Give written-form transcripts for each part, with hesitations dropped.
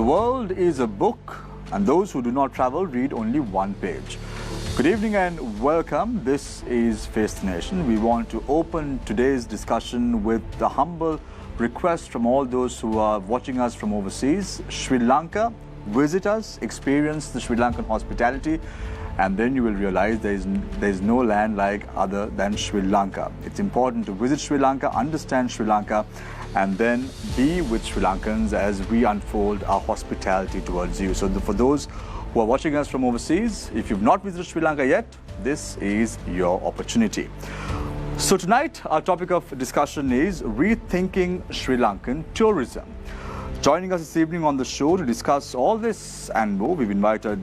The world is a book, and those who do not travel read only one page. Good evening and welcome. This is Face the Nation. We want to open today's discussion with the humble request from all those who are watching us from overseas. Sri Lanka, visit us, experience the Sri Lankan hospitality, and then you will realize there is no land like other than Sri Lanka. It's important to visit Sri Lanka, understand Sri Lanka, and then be with Sri Lankans as we unfold our hospitality towards you. So for those who are watching us from overseas, if you've not visited Sri Lanka yet, this is your opportunity. So tonight, our topic of discussion is rethinking Sri Lankan tourism. Joining us this evening on the show to discuss all this and more, we've invited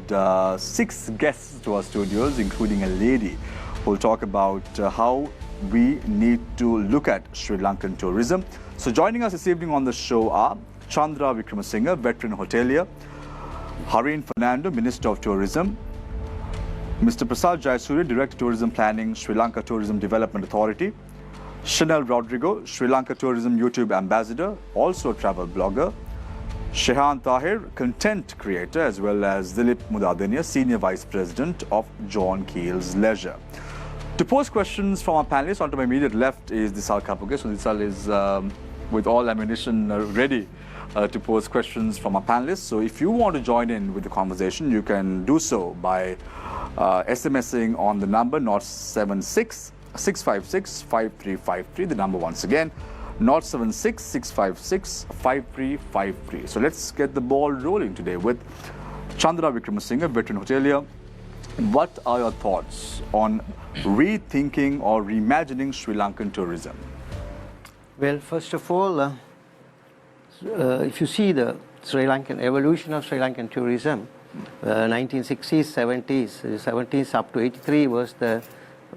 6 guests to our studios, including a lady who will talk about how we need to look at Sri Lankan tourism. So joining us this evening on the show are Chandra Wickramasinghe, veteran hotelier; Hareen Fernando, Minister of Tourism; Mr. Prasad Jayasuriya, Director Tourism Planning, Sri Lanka Tourism Development Authority; Chanel Rodrigo, Sri Lanka Tourism YouTube Ambassador, also a travel blogger; Shehan Tahir, content creator, as well as Dilip Mudadenia, Senior Vice President of John Keel's Leisure. To pose questions from our panelists, onto my immediate left is Disal Kapuge. So Disal is with all ammunition ready to pose questions from our panelists. So if you want to join in with the conversation, you can do so by SMSing on the number 076 656 5353. The number once again, 076 656 5353. So let's get the ball rolling today with Chandra Wickramasinghe, veteran hotelier. What are your thoughts on rethinking or reimagining Sri Lankan tourism? Well, first of all, if you see the Sri Lankan evolution of Sri Lankan tourism, 1960s, 70s up to 83 was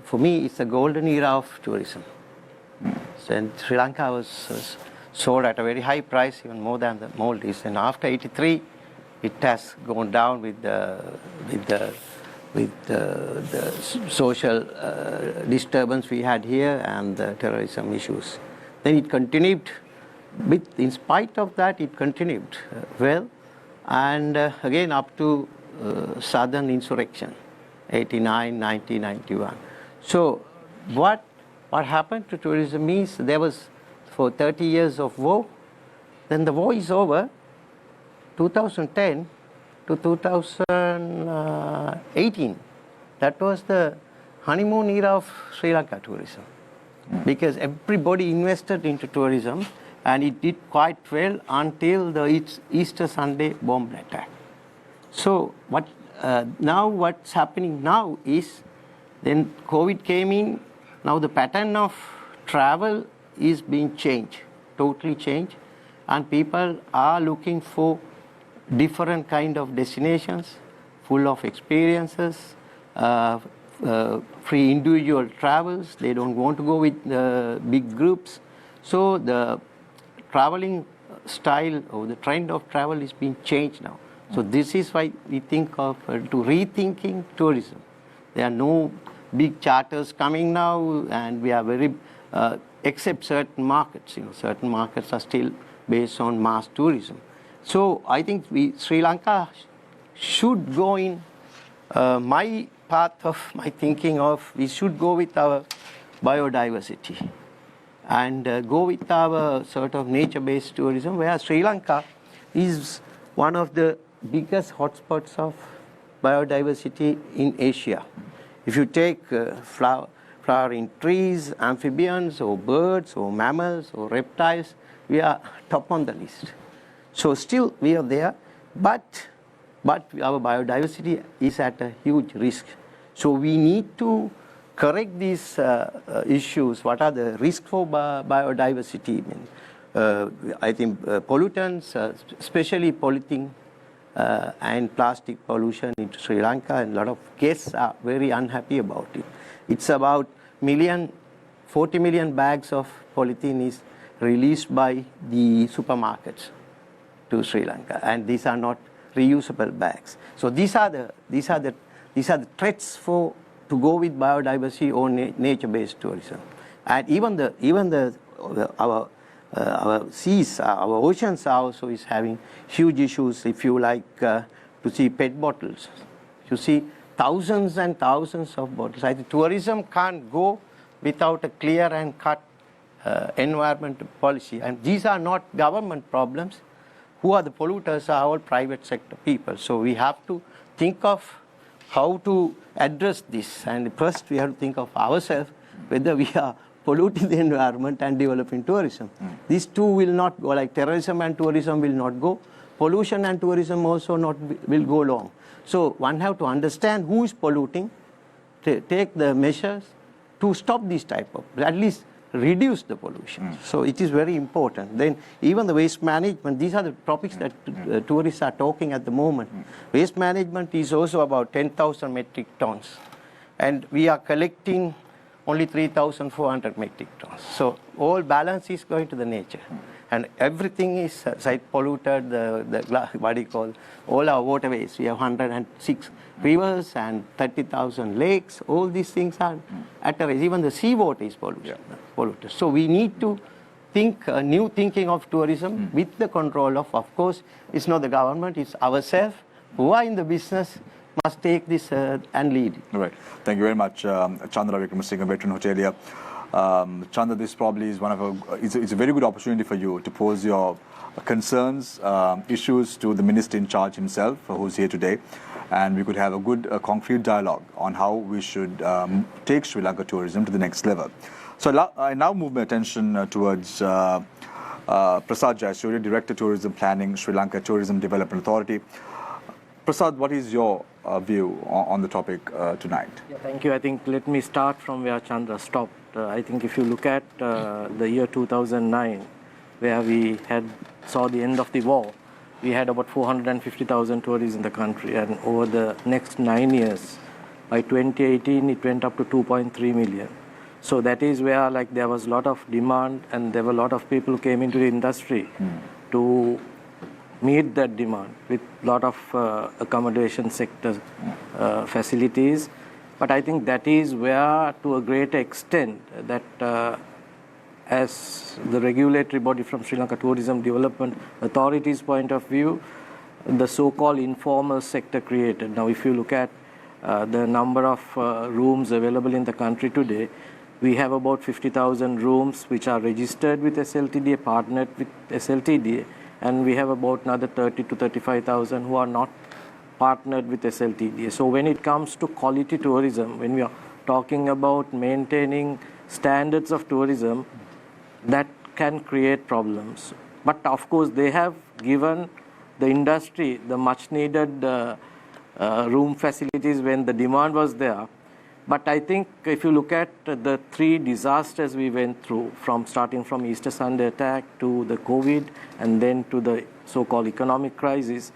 for me, it's the golden era of tourism. So, and Sri Lanka was sold at a very high price, even more than the Maldives. And after 83, it has gone down with the social disturbance we had here and the terrorism issues. Then it continued, in spite of that, it continued well. And again up to Southern insurrection, 89, 90, 91. So what happened to tourism is there was for 30 years of war. Then the war is over, 2010 to 2018. That was the honeymoon era of Sri Lanka tourism. Because everybody invested into tourism and it did quite well until the Easter Sunday bomb attack. So now what's happening now is then COVID came in. Now the pattern of travel is being changed, totally changed, and people are looking for different kind of destinations, full of experiences, free individual travels. They don't want to go with big groups. So the traveling style or the trend of travel is being changed now. So this is why we think of to rethinking tourism. There are no big charters coming now, and we are very except certain markets. Certain markets are still based on mass tourism. So I think Sri Lanka should go in my path of my thinking of we should go with our biodiversity and go with our sort of nature-based tourism, where Sri Lanka is one of the biggest hotspots of biodiversity in Asia. If you take flowering trees, amphibians, or birds, or mammals, or reptiles, we are top on the list. So still we are there, but our biodiversity is at a huge risk. So we need to correct these issues. What are the risks for biodiversity? I think pollutants, especially polythene and plastic pollution into Sri Lanka, and a lot of guests are very unhappy about it. It's about 40 million bags of polythene is released by the supermarkets to Sri Lanka, and these are not reusable bags. So these are the threats to go with biodiversity or nature-based tourism. And even our our seas, our oceans also is having huge issues. If you like to see PET bottles, you see thousands and thousands of bottles. I think tourism can't go without a clear and cut environmental policy. And these are not government problems. Who are the polluters are all private sector people. So we have to think of how to address this. And first we have to think of ourselves, whether we are polluting the environment and developing tourism. These two will not go, like terrorism and tourism will not go. Pollution and tourism also will go along. So one have to understand who is polluting, take the measures to stop this type of, at least reduce the pollution. So it is very important. Then even the waste management, these are the topics that tourists are talking at the moment. Waste management is also about 10,000 metric tons. And we are collecting only 3,400 metric tons. So all balance is going to the nature. And everything is site polluted, what do you call, all our waterways. We have 106 rivers and 30,000 lakes. All these things are at a risk. Even the seawater is polluted. So we need to think, new thinking of tourism with the control of course, it's not the government, it's ourselves who are in the business must take this and lead. All right. Thank you very much, Chandra Wickramasinghe, a veteran hotelier. Chandra, this probably is it's a very good opportunity for you to pose your concerns, issues to the minister in charge himself, who's here today, and we could have a good concrete dialogue on how we should take Sri Lanka tourism to the next level. So I now move my attention towards Prasad Jayasuriya, Director Tourism Planning, Sri Lanka Tourism Development Authority. Prasad, what is your view on the topic tonight? Yeah, thank you. I think let me start from where Chandra stopped. I think if you look at the year 2009, where we saw the end of the war, we had about 450,000 tourists in the country, and over the next 9 years, by 2018, it went up to 2.3 million. So that is where there was a lot of demand, and there were a lot of people who came into the industry to meet that demand with a lot of accommodation sector facilities. But I think that is where, to a great extent, that as the regulatory body from Sri Lanka Tourism Development Authority's point of view, the so-called informal sector created. Now, if you look at the number of rooms available in the country today, we have about 50,000 rooms which are registered with SLTDA, partnered with SLTDA, and we have about another 30 to 35,000 who are not partnered with SLTDA. So when it comes to quality tourism, when we are talking about maintaining standards of tourism, that can create problems. But of course, they have given the industry the much needed room facilities when the demand was there. But I think if you look at the three disasters we went through, starting from Easter Sunday attack to the COVID and then to the so-called economic crisis,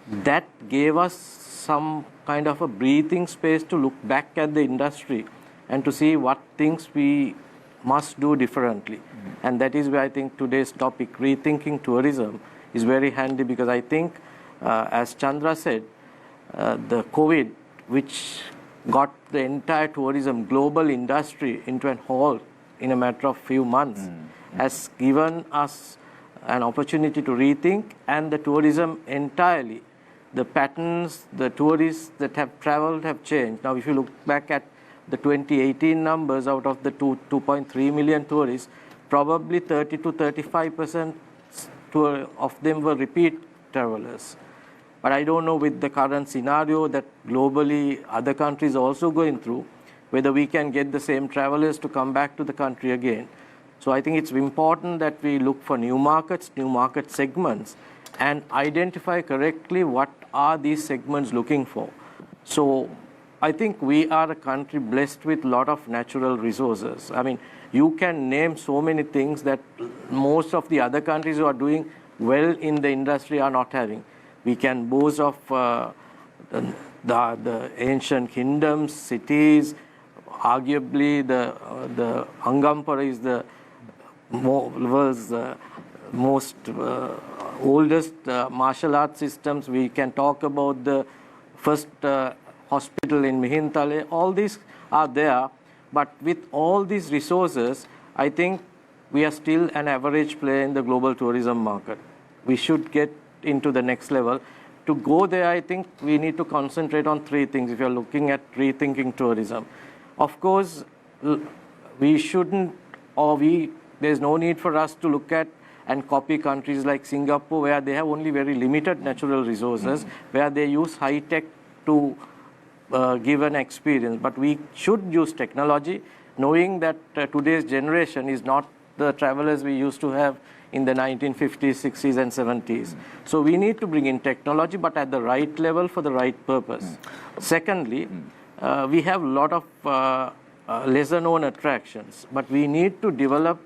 that gave us some kind of a breathing space to look back at the industry and to see what things we must do differently. And that is where I think today's topic, rethinking tourism, is very handy, because I think, as Chandra said, the COVID, which got the entire tourism global industry into a halt in a matter of few months, has given us an opportunity to rethink, and the tourism entirely, the patterns, the tourists that have traveled have changed. Now, if you look back at the 2018 numbers, out of the 2.3 million tourists, probably 30 to 35% of them were repeat travelers. But I don't know, with the current scenario that globally other countries are also going through, whether we can get the same travelers to come back to the country again. So I think it's important that we look for new market segments, and identify correctly what are these segments looking for. So I think we are a country blessed with a lot of natural resources. I mean, you can name so many things that most of the other countries who are doing well in the industry are not having. We can boast of the ancient kingdoms, cities. Arguably, the Angampara is the world's most oldest martial arts systems. We can talk about the first hospital in Mihintale. All these are there, but with all these resources, I think we are still an average player in the global tourism market. We should get into the next level. To go there, I think we need to concentrate on three things if you're looking at rethinking tourism. Of course, we shouldn't, there's no need for us to look at and copy countries like Singapore, where they have only very limited natural resources, where they use high tech to give an experience. But we should use technology, knowing that today's generation is not the travelers we used to have in the 1950s, 60s, and 70s. So we need to bring in technology, but at the right level for the right purpose. Secondly, we have a lot of lesser known attractions, but we need to develop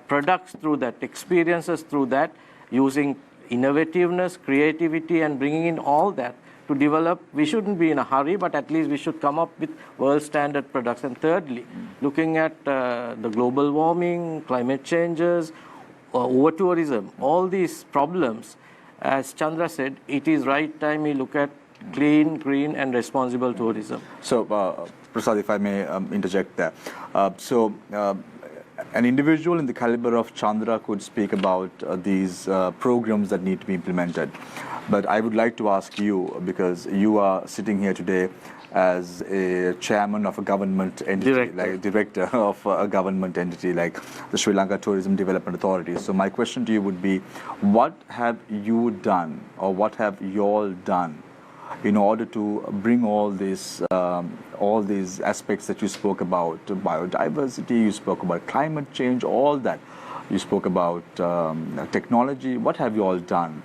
products through that, experiences through that, using innovativeness, creativity, and bringing in all that to develop. We shouldn't be in a hurry, but at least we should come up with world standard products. And thirdly, looking at the global warming, climate changes, over tourism, all these problems, as Chandra said, it is right time we look at clean, green, and responsible tourism. So, Prasad, if I may interject there. An individual in the caliber of Chandra could speak about these programs that need to be implemented. But I would like to ask you, because you are sitting here today as a chairman of a government entity, director of a government entity like the Sri Lanka Tourism Development Authority. So my question to you would be, what have you done, or what have you all done in order to bring all these aspects that you spoke about, biodiversity, you spoke about climate change, all that, you spoke about technology. What have you all done?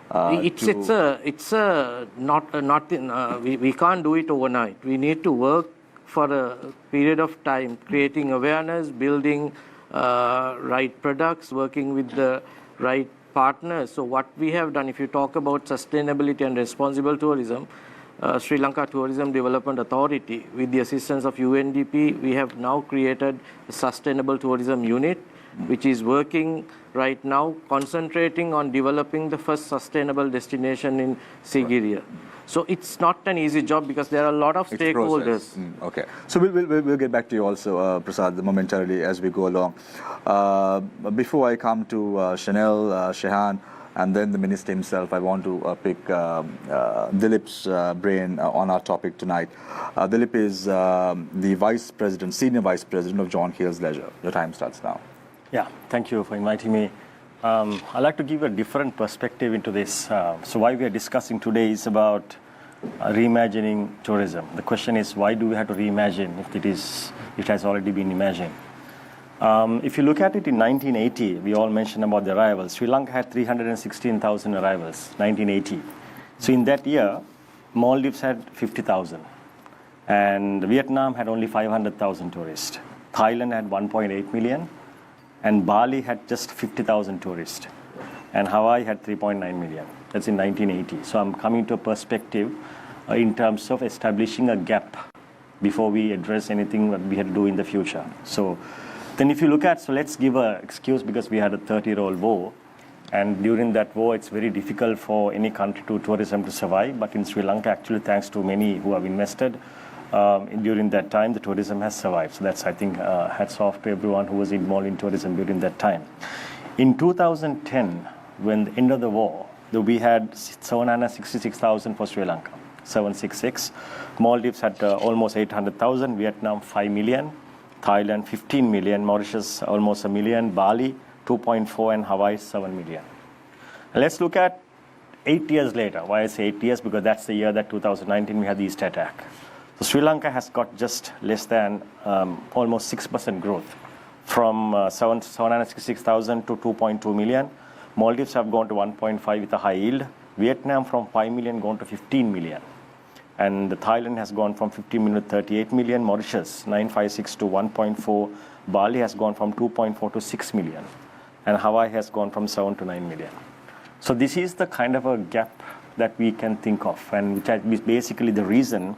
We can't do it overnight. We need to work for a period of time, creating awareness, building right products, working with the right partners. So what we have done, if you talk about sustainability and responsible tourism, Sri Lanka Tourism Development Authority, with the assistance of UNDP, we have now created a sustainable tourism unit, which is working right now, concentrating on developing the first sustainable destination in Sigiriya. So it's not an easy job because there are a lot of stakeholders. Okay. So we'll get back to you also, Prasad, momentarily as we go along. Before I come to Chanel, Shehan, and then the minister himself, I want to pick Dilip's brain on our topic tonight. Dilip is the Vice President, Senior Vice President of John Keel's Leisure. Your time starts now. Yeah, thank you for inviting me. I'd like to give a different perspective into this. So why we are discussing today is about reimagining tourism. The question is, why do we have to reimagine if it has already been imagined? If you look at it in 1980, we all mentioned about the arrivals. Sri Lanka had 316,000 arrivals, 1980. So in that year, Maldives had 50,000. And Vietnam had only 500,000 tourists. Thailand had 1.8 million. And Bali had just 50,000 tourists. And Hawaii had 3.9 million. That's in 1980. So I'm coming to a perspective in terms of establishing a gap before we address anything that we had to do in the future. So then if you look at, so let's give an excuse because we had a 30-year-old war. And during that war, it's very difficult for any country to tourism to survive. But in Sri Lanka, actually, thanks to many who have invested, during that time, the tourism has survived. So that's, I think, hats off to everyone who was involved in tourism during that time. In 2010, when the end of the war, we had 766,000 for Sri Lanka, 766. Maldives had almost 800,000, Vietnam 5 million, Thailand 15 million, Mauritius almost 1 million, Bali 2.4, and Hawaii 7 million. Let's look at 8 years later. Why I say 8 years? Because that's the year that 2019 we had the East attack. So Sri Lanka has got just less than almost 6% growth from 766,000 to 2.2 million. Maldives have gone to 1.5 with a high yield. Vietnam from 5 million gone to 15 million. And the Thailand has gone from 15 million to 38 million. Mauritius 956 to 1.4. Bali has gone from 2.4 to 6 million. And Hawaii has gone from 7 to 9 million. So this is the kind of a gap that we can think of. And which basically the reason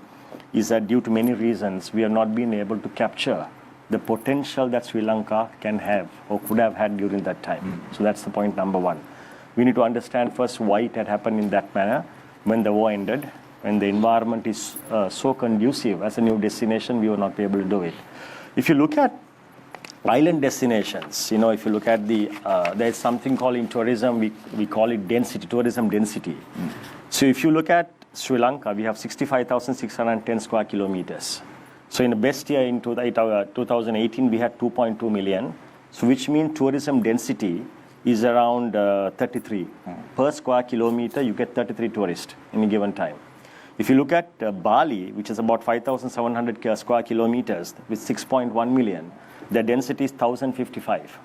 is that due to many reasons, we have not been able to capture the potential that Sri Lanka can have or could have had during that time. So that's the point number one. We need to understand first why it had happened in that manner when the war ended, when the environment is so conducive as a new destination, we will not be able to do it. If you look at island destinations, if you look at there's something called in tourism, we call it density, tourism density. So if you look at Sri Lanka, we have 65,610 square kilometers. So in the best year in 2018, we had 2.2 million. So which means tourism density is around 33. Per square kilometer, you get 33 tourists in a given time. If you look at Bali, which is about 5,700 square kilometers with 6.1 million, the density is 1,055.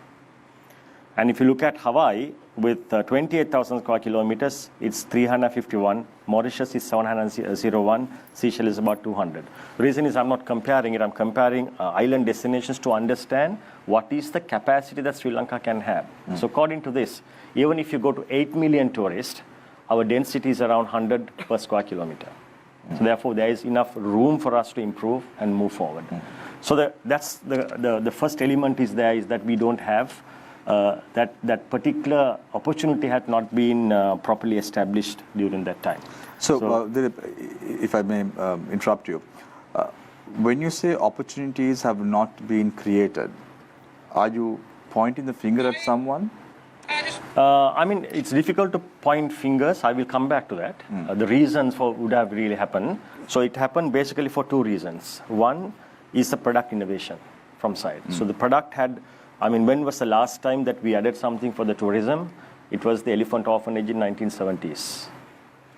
And if you look at Hawaii, with 28,000 square kilometers, it's 351. Mauritius is 701. Seychelles is about 200. The reason is I'm not comparing it. I'm comparing island destinations to understand what is the capacity that Sri Lanka can have. So according to this, even if you go to 8 million tourists, our density is around 100 per square kilometer. So therefore, there is enough room for us to improve and move forward. So that's the first element is there is that we don't have that particular opportunity had not been properly established during that time. So Dilip, if I may interrupt you, when you say opportunities have not been created, are you pointing the finger at someone? I mean, it's difficult to point fingers. I will come back to that. The reasons for would have really happened. So it happened basically for two reasons. One is the product innovation from side. So the product had, when was the last time that we added something for the tourism? It was the elephant orphanage in 1970s.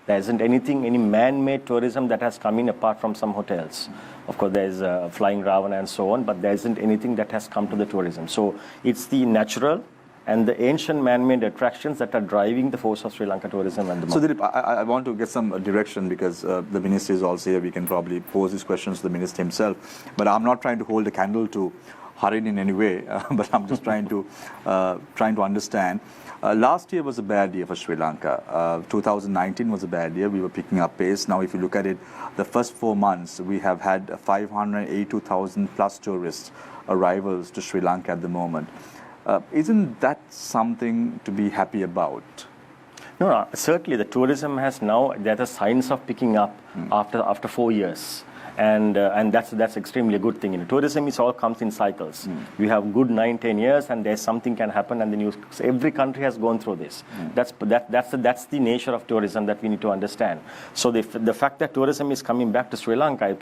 There isn't any man-made tourism that has come in apart from some hotels. Of course, there's Flying Ravana and so on, but there isn't anything that has come to the tourism. So it's the natural and the ancient man-made attractions that are driving the force of Sri Lanka tourism and the So Dilip, I want to get some direction because the minister is also here. We can probably pose these questions to the minister himself. But I'm not trying to hold a candle to Harin in any way, but I'm just trying to understand. Last year was a bad year for Sri Lanka. 2019 was a bad year. We were picking up pace. Now, if you look at it, the first 4 months, we have had 582,000 plus tourists arrivals to Sri Lanka at the moment. Isn't that something to be happy about? No, certainly the tourism has now, there are signs of picking up after 4 years. And that's extremely a good thing. Tourism all comes in cycles. We have good 9-10 years, and there's something can happen, and then every country has gone through this. That's the nature of tourism that we need to understand. So the fact that tourism is coming back to Sri Lanka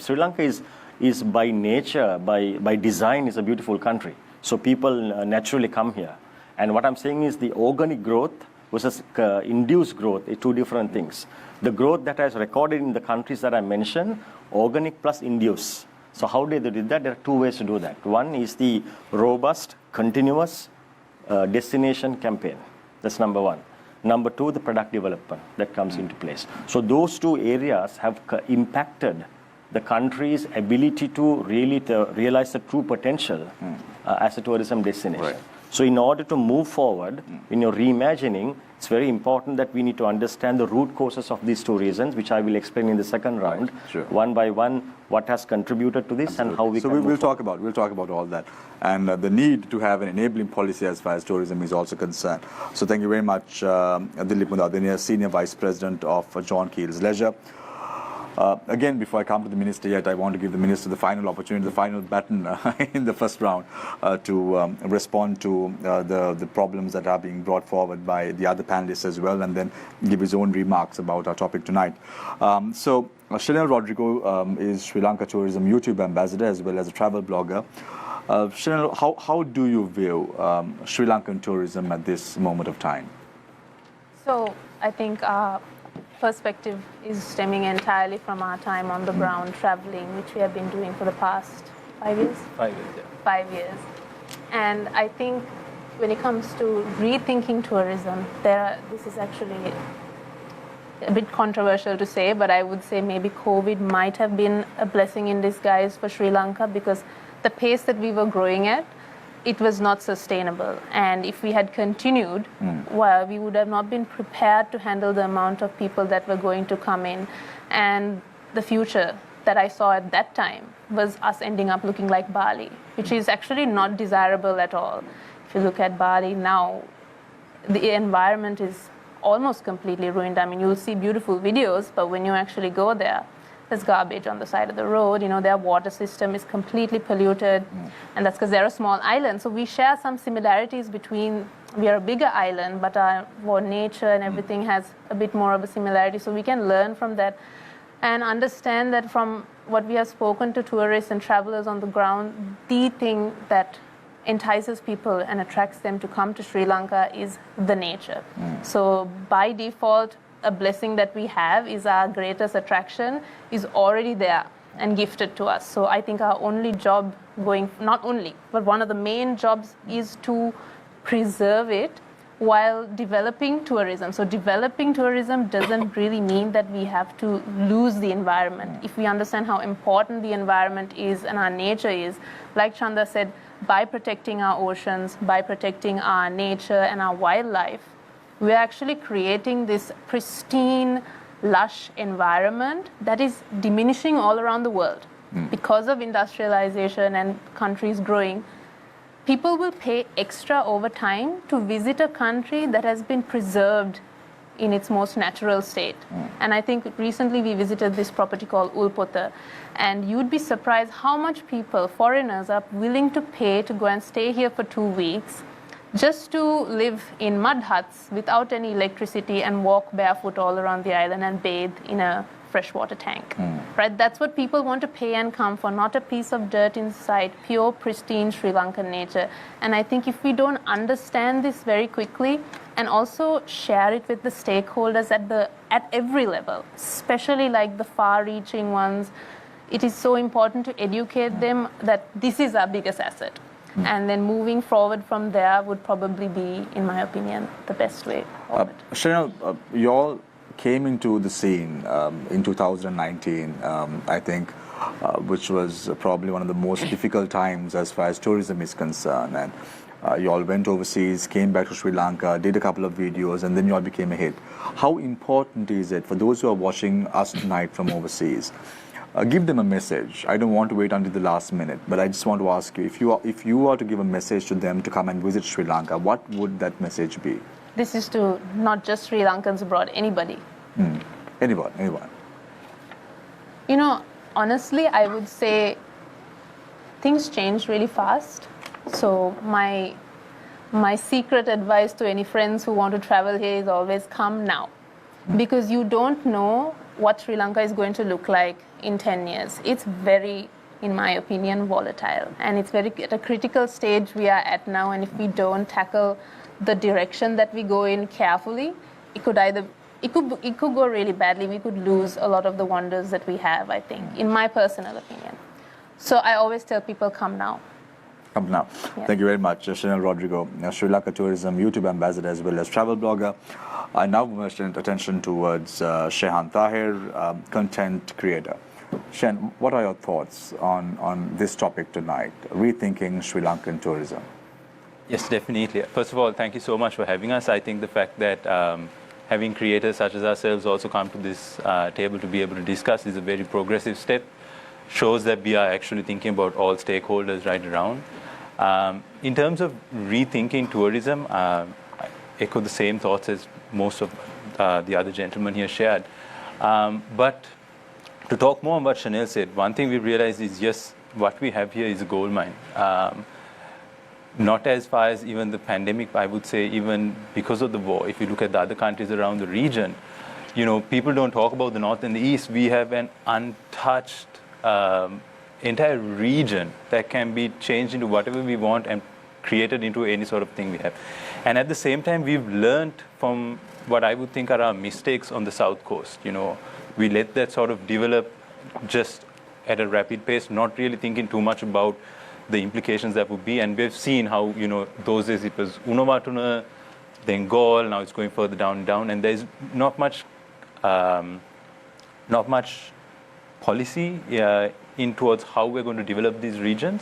is by nature, by design, is a beautiful country. So people naturally come here. And what I'm saying is the organic growth versus induced growth is two different things. The growth that is recorded in the countries that I mentioned, organic plus induced. So how do they do that? There are two ways to do that. One is the robust, continuous destination campaign. That's number one. Number two, the product development that comes into place. So those two areas have impacted the country's ability to really realize the true potential as a tourism destination. Right. So in order to move forward, in your reimagining, it's very important that we need to understand the root causes of these two reasons, which I will explain in the second round, Sure. one by one, what has contributed to this. Absolutely. And how we so can we'll talk about all that, and the need to have an enabling policy as far as tourism is also concerned. So thank you very much, Dilip Mundadeniya, Senior Vice President of John Keel's Leisure. Again, before I come to the minister yet, I want to give the minister the final opportunity, the final baton in the first round to respond to the problems that are being brought forward by the other panelists as well, and then give his own remarks about our topic tonight. So Chanel Rodrigo is Sri Lanka Tourism YouTube Ambassador as well as a travel blogger. Chanel, how do you view Sri Lankan tourism at this moment of time? So I think perspective is stemming entirely from our time on the ground traveling, which we have been doing for the past 5 years? 5 years, yeah. 5 years. And I think when it comes to rethinking tourism, this is actually a bit controversial to say, but I would say maybe COVID might have been a blessing in disguise for Sri Lanka, because the pace that we were growing at, it was not sustainable. And if we had continued, well, we would have not been prepared to handle the amount of people that were going to come in. And the future that I saw at that time was us ending up looking like Bali, which is actually not desirable at all. If you look at Bali now, the environment is almost completely ruined. I mean, you'll see beautiful videos, but when you actually go there, there's garbage on the side of the road. Their water system is completely polluted, and that's because they're a small island. So we share some similarities between. We are a bigger island, but our nature and everything has a bit more of a similarity. So we can learn from that and understand that from what we have spoken to tourists and travelers on the ground, the thing that entices people and attracts them to come to Sri Lanka is the nature. So by default, a blessing that we have is our greatest attraction is already there and gifted to us. So I think our only job not only, but one of the main jobs is to preserve it while developing tourism. So developing tourism doesn't really mean that we have to lose the environment. If we understand how important the environment is and our nature is, like Chandra said, by protecting our oceans, by protecting our nature and our wildlife, we're actually creating this pristine, lush environment that is diminishing all around the world. Because of industrialization and countries growing, people will pay extra over time to visit a country that has been preserved in its most natural state. And I think recently we visited this property called Ulpota, and you'd be surprised how much people, foreigners, are willing to pay to go and stay here for 2 weeks just to live in mud huts without any electricity and walk barefoot all around the island and bathe in a freshwater tank. Right? That's what people want to pay and come for, not a piece of dirt inside, pure, pristine Sri Lankan nature. And I think if we don't understand this very quickly and also share it with the stakeholders at every level, especially like the far-reaching ones, it is so important to educate them that this is our biggest asset. And then moving forward from there would probably be, in my opinion, the best way forward. Chanel, you all came into the scene in 2019, I think, which was probably one of the most difficult times as far as tourism is concerned. And you all went overseas, came back to Sri Lanka, did a couple of videos, and then you all became a hit. How important is it for those who are watching us tonight from overseas? Give them a message. I don't want to wait until the last minute, but I just want to ask you, if you are to give a message to them to come and visit Sri Lanka, what would that message be? This is to not just Sri Lankans abroad, anybody. Anyone. Honestly, I would say things change really fast. So my secret advice to any friends who want to travel here is always come now. Because you don't know what Sri Lanka is going to look like in 10 years. It's very, in my opinion, volatile. And it's very at a critical stage we are at now. And if we don't tackle the direction that we go in carefully, it could go really badly. We could lose a lot of the wonders that we have, I think, in my personal opinion. So I always tell people, come now. Come now. Yeah. Thank you very much, Chanel Rodrigo, Sri Lanka Tourism YouTube Ambassador as well as travel blogger. I now move attention towards Shehan Tahir, content creator. Shen, what are your thoughts on this topic tonight, rethinking Sri Lankan tourism? Yes, definitely. First of all, thank you so much for having us. I think the fact that having creators such as ourselves also come to this table to be able to discuss is a very progressive step. Shows that we are actually thinking about all stakeholders right around. In terms of rethinking tourism, I echo the same thoughts as most of the other gentlemen here shared. But to talk more on what Chanel said, one thing we realized is, yes, what we have here is a gold mine. Not as far as even the pandemic, I would say, even because of the war. If you look at the other countries around the region, people don't talk about the North and the East. We have an untouched entire region that can be changed into whatever we want and created into any sort of thing we have. And at the same time, we've learned from what I would think are our mistakes on the South Coast. We let that sort of develop just at a rapid pace, not really thinking too much about the implications that would be. And we've seen how, those days it was Unawatuna, then Gaul, now it's going further down and down, and there's not much policy in towards how we're going to develop these regions.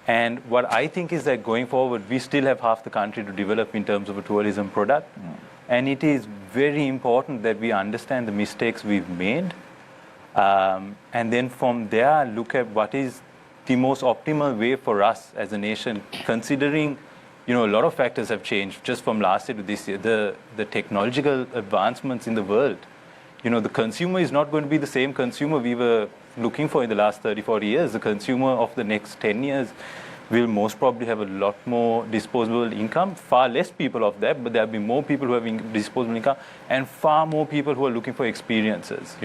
And what I think is that going forward, we still have half the country to develop in terms of a tourism product. And it is very important that we understand the mistakes we've made. And then from there, look at what is the most optimal way for us as a nation, considering, a lot of factors have changed just from last year to this year. The technological advancements in the world, the consumer is not going to be the same consumer we were looking for in the last 30, 40 years. The consumer of the next 10 years will most probably have a lot more disposable income, far less people of that, but there'll be more people who have disposable income and far more people who are looking for experiences,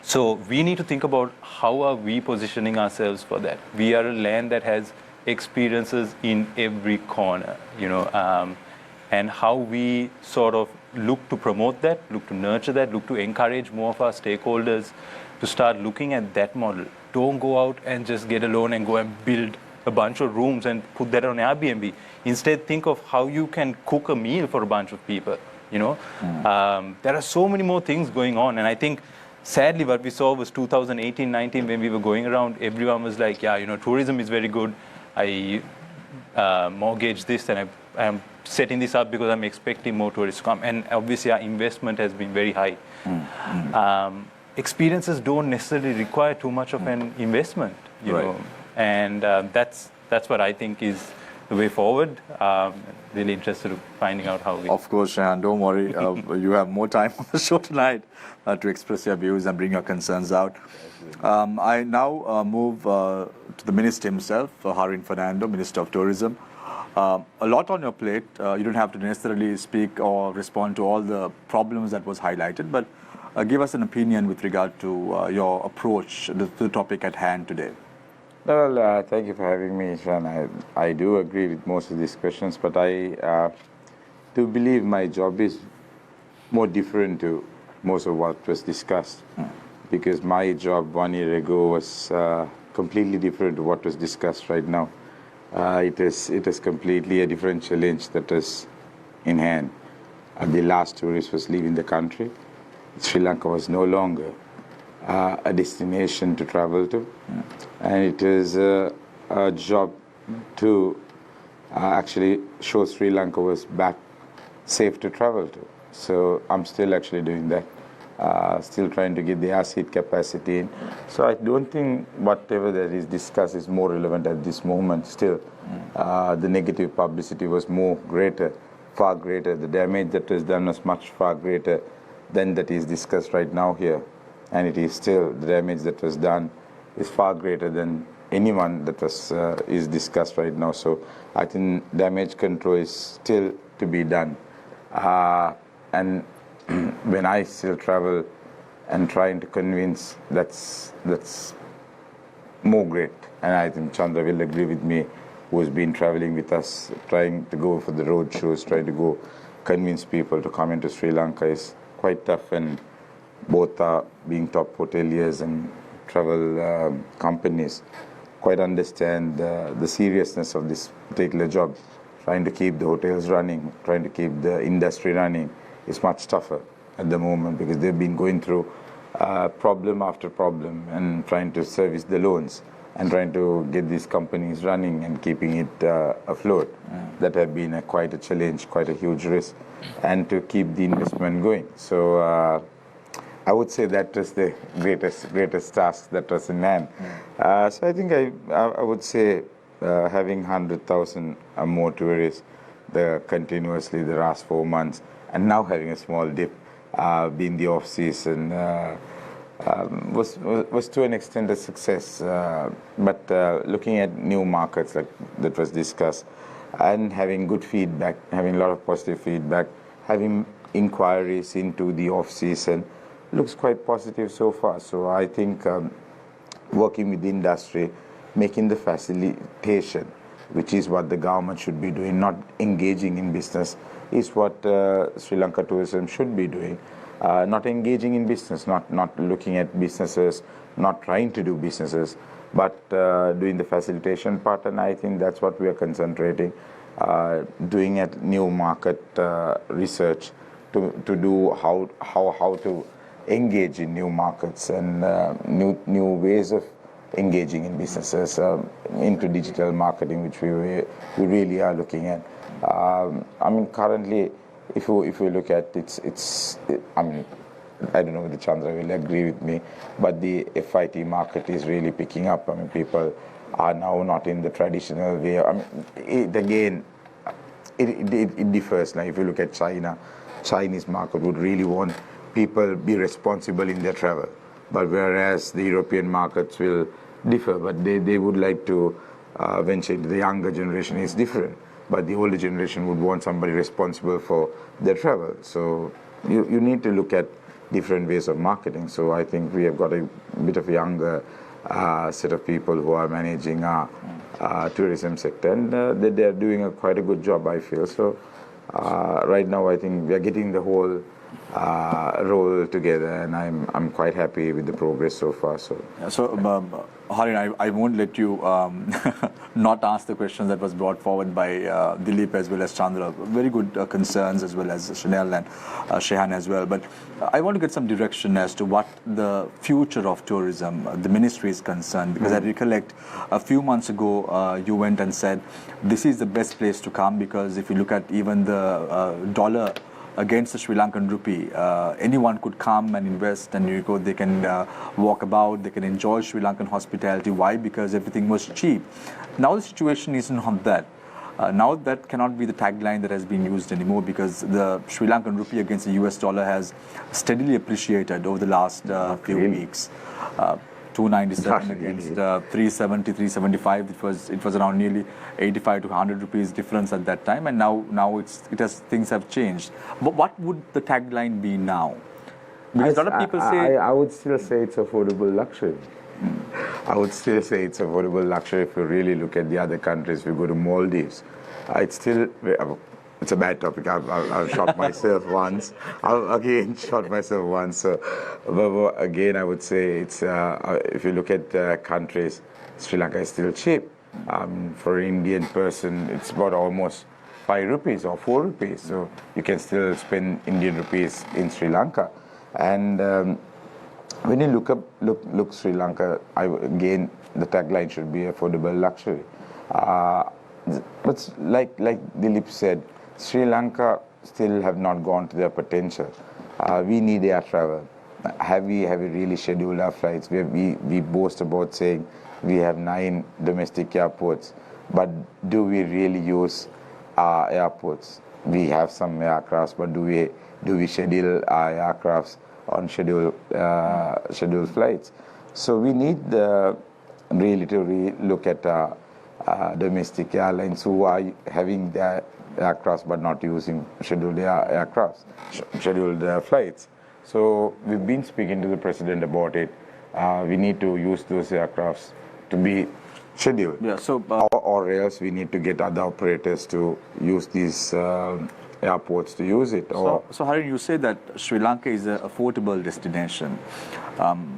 So we need to think about how are we positioning ourselves for that. We are a land that has experiences in every corner, and how we sort of look to promote that, look to nurture that, look to encourage more of our stakeholders to start looking at that model. Don't go out and just get a loan and go and build a bunch of rooms and put that on Airbnb. Instead, think of how you can cook a meal for a bunch of people, There are so many more things going on, and I think sadly what we saw was 2018-19 when we were going around, everyone was like, tourism is very good. I mortgage this and I'm setting this up because I'm expecting more tourists to come. And obviously our investment has been very high. Experiences don't necessarily require too much of an investment, you know. And that's what I think is the way forward. Really interested in finding out how we... Of course, Shahan, don't worry. You have more time on the show tonight to express your views and bring your concerns out. I now move to the Minister himself, Harin Fernando, Minister of Tourism. A lot on your plate. You don't have to necessarily speak or respond to all the problems that was highlighted, but give us an opinion with regard to your approach to the topic at hand today. Well, thank you for having me, Shan. I do agree with most of these questions, but I do believe my job is more different to most of what was discussed, because my job 1 year ago was completely different to what was discussed right now. It is completely a different challenge that is in hand. The last tourist was leaving the country. Sri Lanka was no longer a destination to travel to, and it is a job to actually show Sri Lanka was back safe to travel to. So I'm still actually doing that, still trying to get the air seat capacity in. So I don't think whatever that is discussed is more relevant at this moment. Still, the negative publicity was far greater. The damage that was done was much far greater than that is discussed right now here. And it is still, the damage that was done is far greater than anyone that was is discussed right now. So I think damage control is still to be done. And when I still travel and trying to convince, that's more great. And I think Chandra will agree with me, who's been traveling with us, trying to go for the road shows, trying to go convince people to come into Sri Lanka is quite tough, and both are being top hoteliers and travel companies quite understand the seriousness of this particular job. Trying to keep the hotels running, trying to keep the industry running is much tougher at the moment, because they've been going through problem after problem and trying to service the loans and trying to get these companies running and keeping it afloat. That have been quite a challenge, quite a huge risk, and to keep the investment going. So I would say that was the greatest task that was in hand. So I think I would say having 100,000 or more tourists continuously the last 4 months, and now having a small dip, being the off season, was to an extent a success. But looking at new markets like that was discussed, and having good feedback, having a lot of positive feedback, having inquiries into the off season, looks quite positive so far. So I think working with the industry, making the facilitation, which is what the government should be doing, not engaging in business, is what Sri Lanka tourism should be doing. Not engaging in business, not looking at businesses, not trying to do businesses, but doing the facilitation part, and I think that's what we are concentrating, doing at new market research to do how to engage in new markets and new ways of engaging in businesses, into digital marketing, which we really are looking at. I mean, currently, if we look at I mean, I don't know whether Chandra will agree with me, but the FIT market is really picking up. I mean, people are now not in the traditional way. I mean, it differs. Like if you look at China Chinese market would really want people be responsible in their travel. But whereas the European markets will differ, but they would like to venture into the younger generation is different. But the older generation would want somebody responsible for their travel. So you need to look at different ways of marketing. So I think we have got a bit of a younger set of people who are managing our tourism sector, and they are doing quite a good job, I feel. So right now I think we are getting the whole role together, and I'm quite happy with the progress so far. So, Harin, I won't let you not ask the question that was brought forward by Dilip as well as Chandra. Very good concerns, as well as Chanel and Shehan as well. But I want to get some direction as to what the future of tourism, the ministry is concerned. Because I recollect a few months ago, you went and said this is the best place to come, because if you look at even the dollar against the Sri Lankan rupee, anyone could come and invest, and they can walk about, they can enjoy Sri Lankan hospitality. Why? Because everything was cheap. Now the situation isn't on that. Now that cannot be the tagline that has been used anymore, because the Sri Lankan rupee against the US dollar has steadily appreciated over the last few weeks. 297 against 370, 375. It was around nearly 85 to 100 rupees difference at that time, and now things have changed. But what would the tagline be now? Because a lot of people say I would still say it's affordable luxury. I would still say it's affordable luxury. If you really look at the other countries, we go to Maldives, it's a bad topic. I've shot myself once. I've shot myself once. So, but again, I would say it's if you look at countries, Sri Lanka is still cheap. For an Indian person, it's about almost 5 rupees or 4 rupees. So you can still spend Indian rupees in Sri Lanka. And when you look Sri Lanka, again, the tagline should be affordable luxury. But like Dilip said, Sri Lanka still have not gone to their potential. We need air travel. Have we really scheduled our flights? We boast about saying we have 9 domestic airports, but do we really use our airports? We have some aircrafts, but do we schedule our aircrafts on scheduled flights? So we need really to look at domestic airlines who are having their aircrafts but not using scheduled flights. So we've been speaking to the president about it. We need to use those aircrafts to be scheduled. Yeah. So or else we need to get other operators to use these airports to use it. So Harin, you say that Sri Lanka is an affordable destination.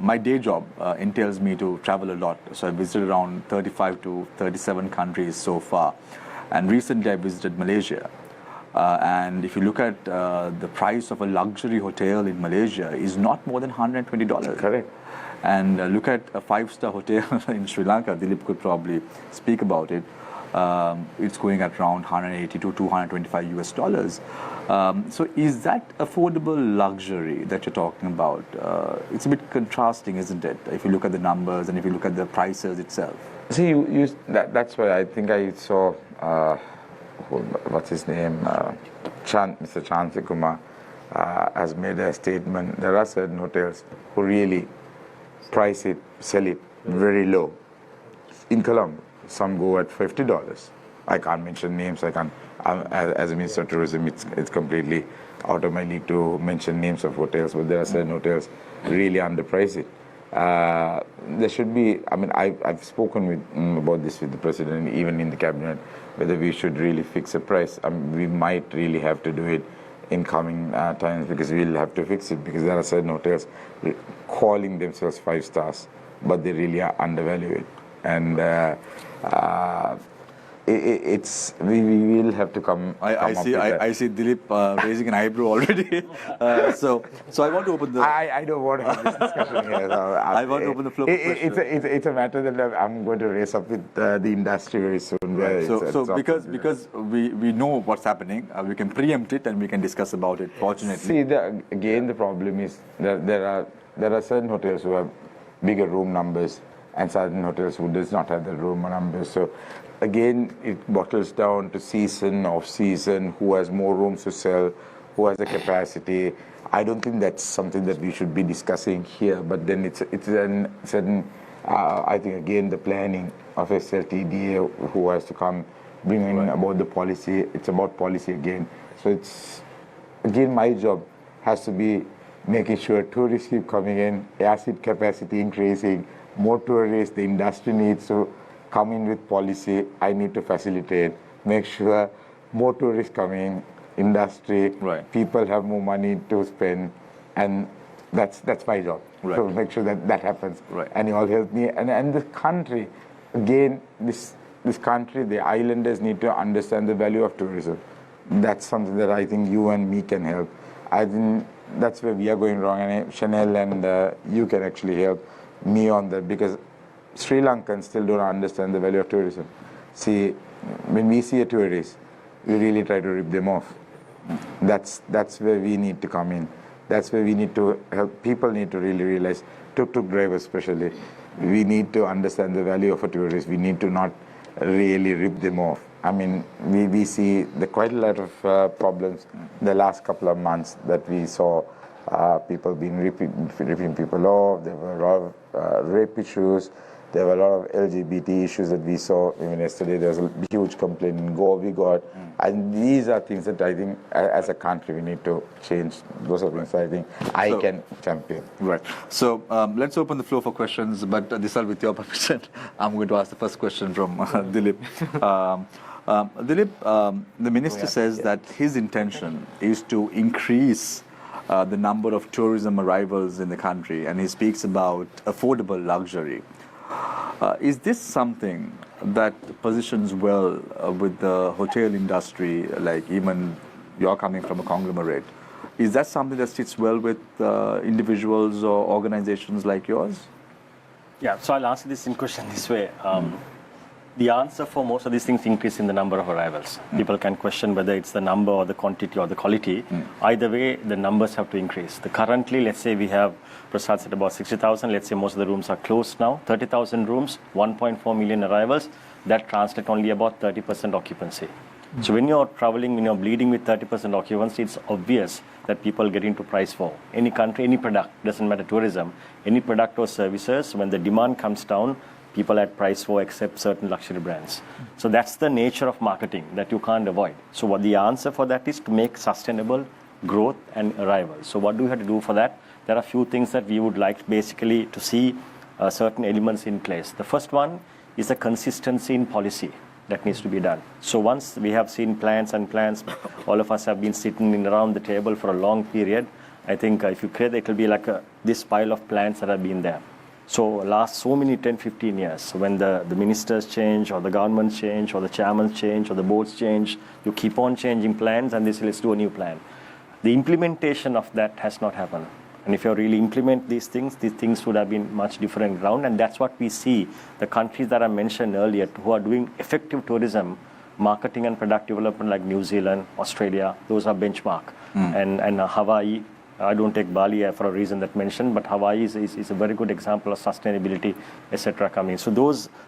My day job entails me to travel a lot. So I visited around 35 to 37 countries so far. And recently I visited Malaysia. And if you look at the price of a luxury hotel in Malaysia is not more than $120. Correct. And look at a 5-star hotel in Sri Lanka. Dilip could probably speak about it. It's going at around 180 to 225 US dollars. So is that affordable luxury that you're talking about? It's a bit contrasting, isn't it? If you look at the numbers and if you look at the prices itself. See, that's why I think I saw, what's his name, Mr. Chansi Kumar has made a statement. There are certain hotels who really price it, sell it very low. In Colombo, some go at $50. I can't mention names. I can't. As a Minister of Tourism, it's completely out of my league to mention names of hotels, but there are certain hotels really underprice it. There should be. I mean, I've spoken about this with the president, even in the cabinet, whether we should really fix a price. We might really have to do it in coming times, because we'll have to fix it, because there are certain hotels calling themselves 5 stars, but they really are undervalued. And we will have to come. I see Dilip raising an eyebrow already. So I want to open the. I don't want to have this discussion here. I want to open the floor for questions. It's a matter that I'm going to raise up with the industry very soon. So because we know what's happening, we can preempt it and we can discuss about it. Fortunately, see, again the problem is that there are certain hotels who have bigger room numbers, and certain hotels who does not have the room numbers. So again, it bottles down to season, off season, who has more rooms to sell, who has the capacity. I don't think that's something that we should be discussing here, but then it's an certain, I think again, the planning of SLTDA who has to come bring in about the policy. It's about policy again. So it's, again, my job has to be making sure tourists keep coming in, air seat capacity increasing, more tourists, the industry needs to come in with policy. I need to facilitate, make sure more tourists come in, industry, people have more money to spend, and that's my job. So make sure that happens. And you all help me. And this country, again, this country, the islanders need to understand the value of tourism. That's something that I think you and me can help. I think that's where we are going wrong, and Chanel and you can actually help me on that, because Sri Lankans still don't understand the value of tourism. See, when we see a tourist, we really try to rip them off. That's where we need to come in. That's where we need to help. People need to really realize, tuk-tuk drivers especially, we need to understand the value of a tourist. We need to not really rip them off. I mean, we see quite a lot of problems the last couple of months that we saw people being ripping people off. There were a lot of rape issues. There were a lot of LGBT issues that we saw. Even yesterday, there was a huge complaint in Goa we got. And these are things that I think, as a country, we need to change. Those are things I think I can champion. Right. So let's open the floor for questions. But Disal, with your permission, I'm going to ask the first question from Dilip. Dilip, the minister says that his intention is to increase the number of tourism arrivals in the country, and he speaks about affordable luxury. Is this something that positions well with the hotel industry, like even you're coming from a conglomerate? Is that something that sits well with individuals or organizations like yours? Yeah, so I'll answer this in question this way. The answer for most of these things increase in the number of arrivals. People can question whether it's the number or the quantity or the quality. Either way, the numbers have to increase. Currently, let's say we have Prasad said about 60,000. Let's say most of the rooms are closed now. 30,000 rooms, 1.4 million arrivals. That translates only about 30% occupancy. So when you're traveling, when you're bleeding with 30% occupancy, it's obvious that people get into price war. Any country, any product, doesn't matter tourism, any product or services, when the demand comes down, people at price war except certain luxury brands. So that's the nature of marketing that you can't avoid. So what the answer for that is to make sustainable growth and arrival. So what do we have to do for that? There are a few things that we would like basically to see certain elements in place. The first one is a consistency in policy that needs to be done. So once we have seen plans, all of us have been sitting around the table for a long period. I think if you create, it will be like this pile of plans that have been there. So last so many 10, 15 years, when the ministers change or the government change or the chairmen change or the boards change, you keep on changing plans and they say, let's do a new plan. The implementation of that has not happened. And if you really implement these things would have been much different ground. And that's what we see. The countries that I mentioned earlier who are doing effective tourism, marketing and product development like New Zealand, Australia, those are benchmark. And Hawaii, I don't take Bali for a reason that mentioned, but Hawaii is a very good example of sustainability, etc. coming. So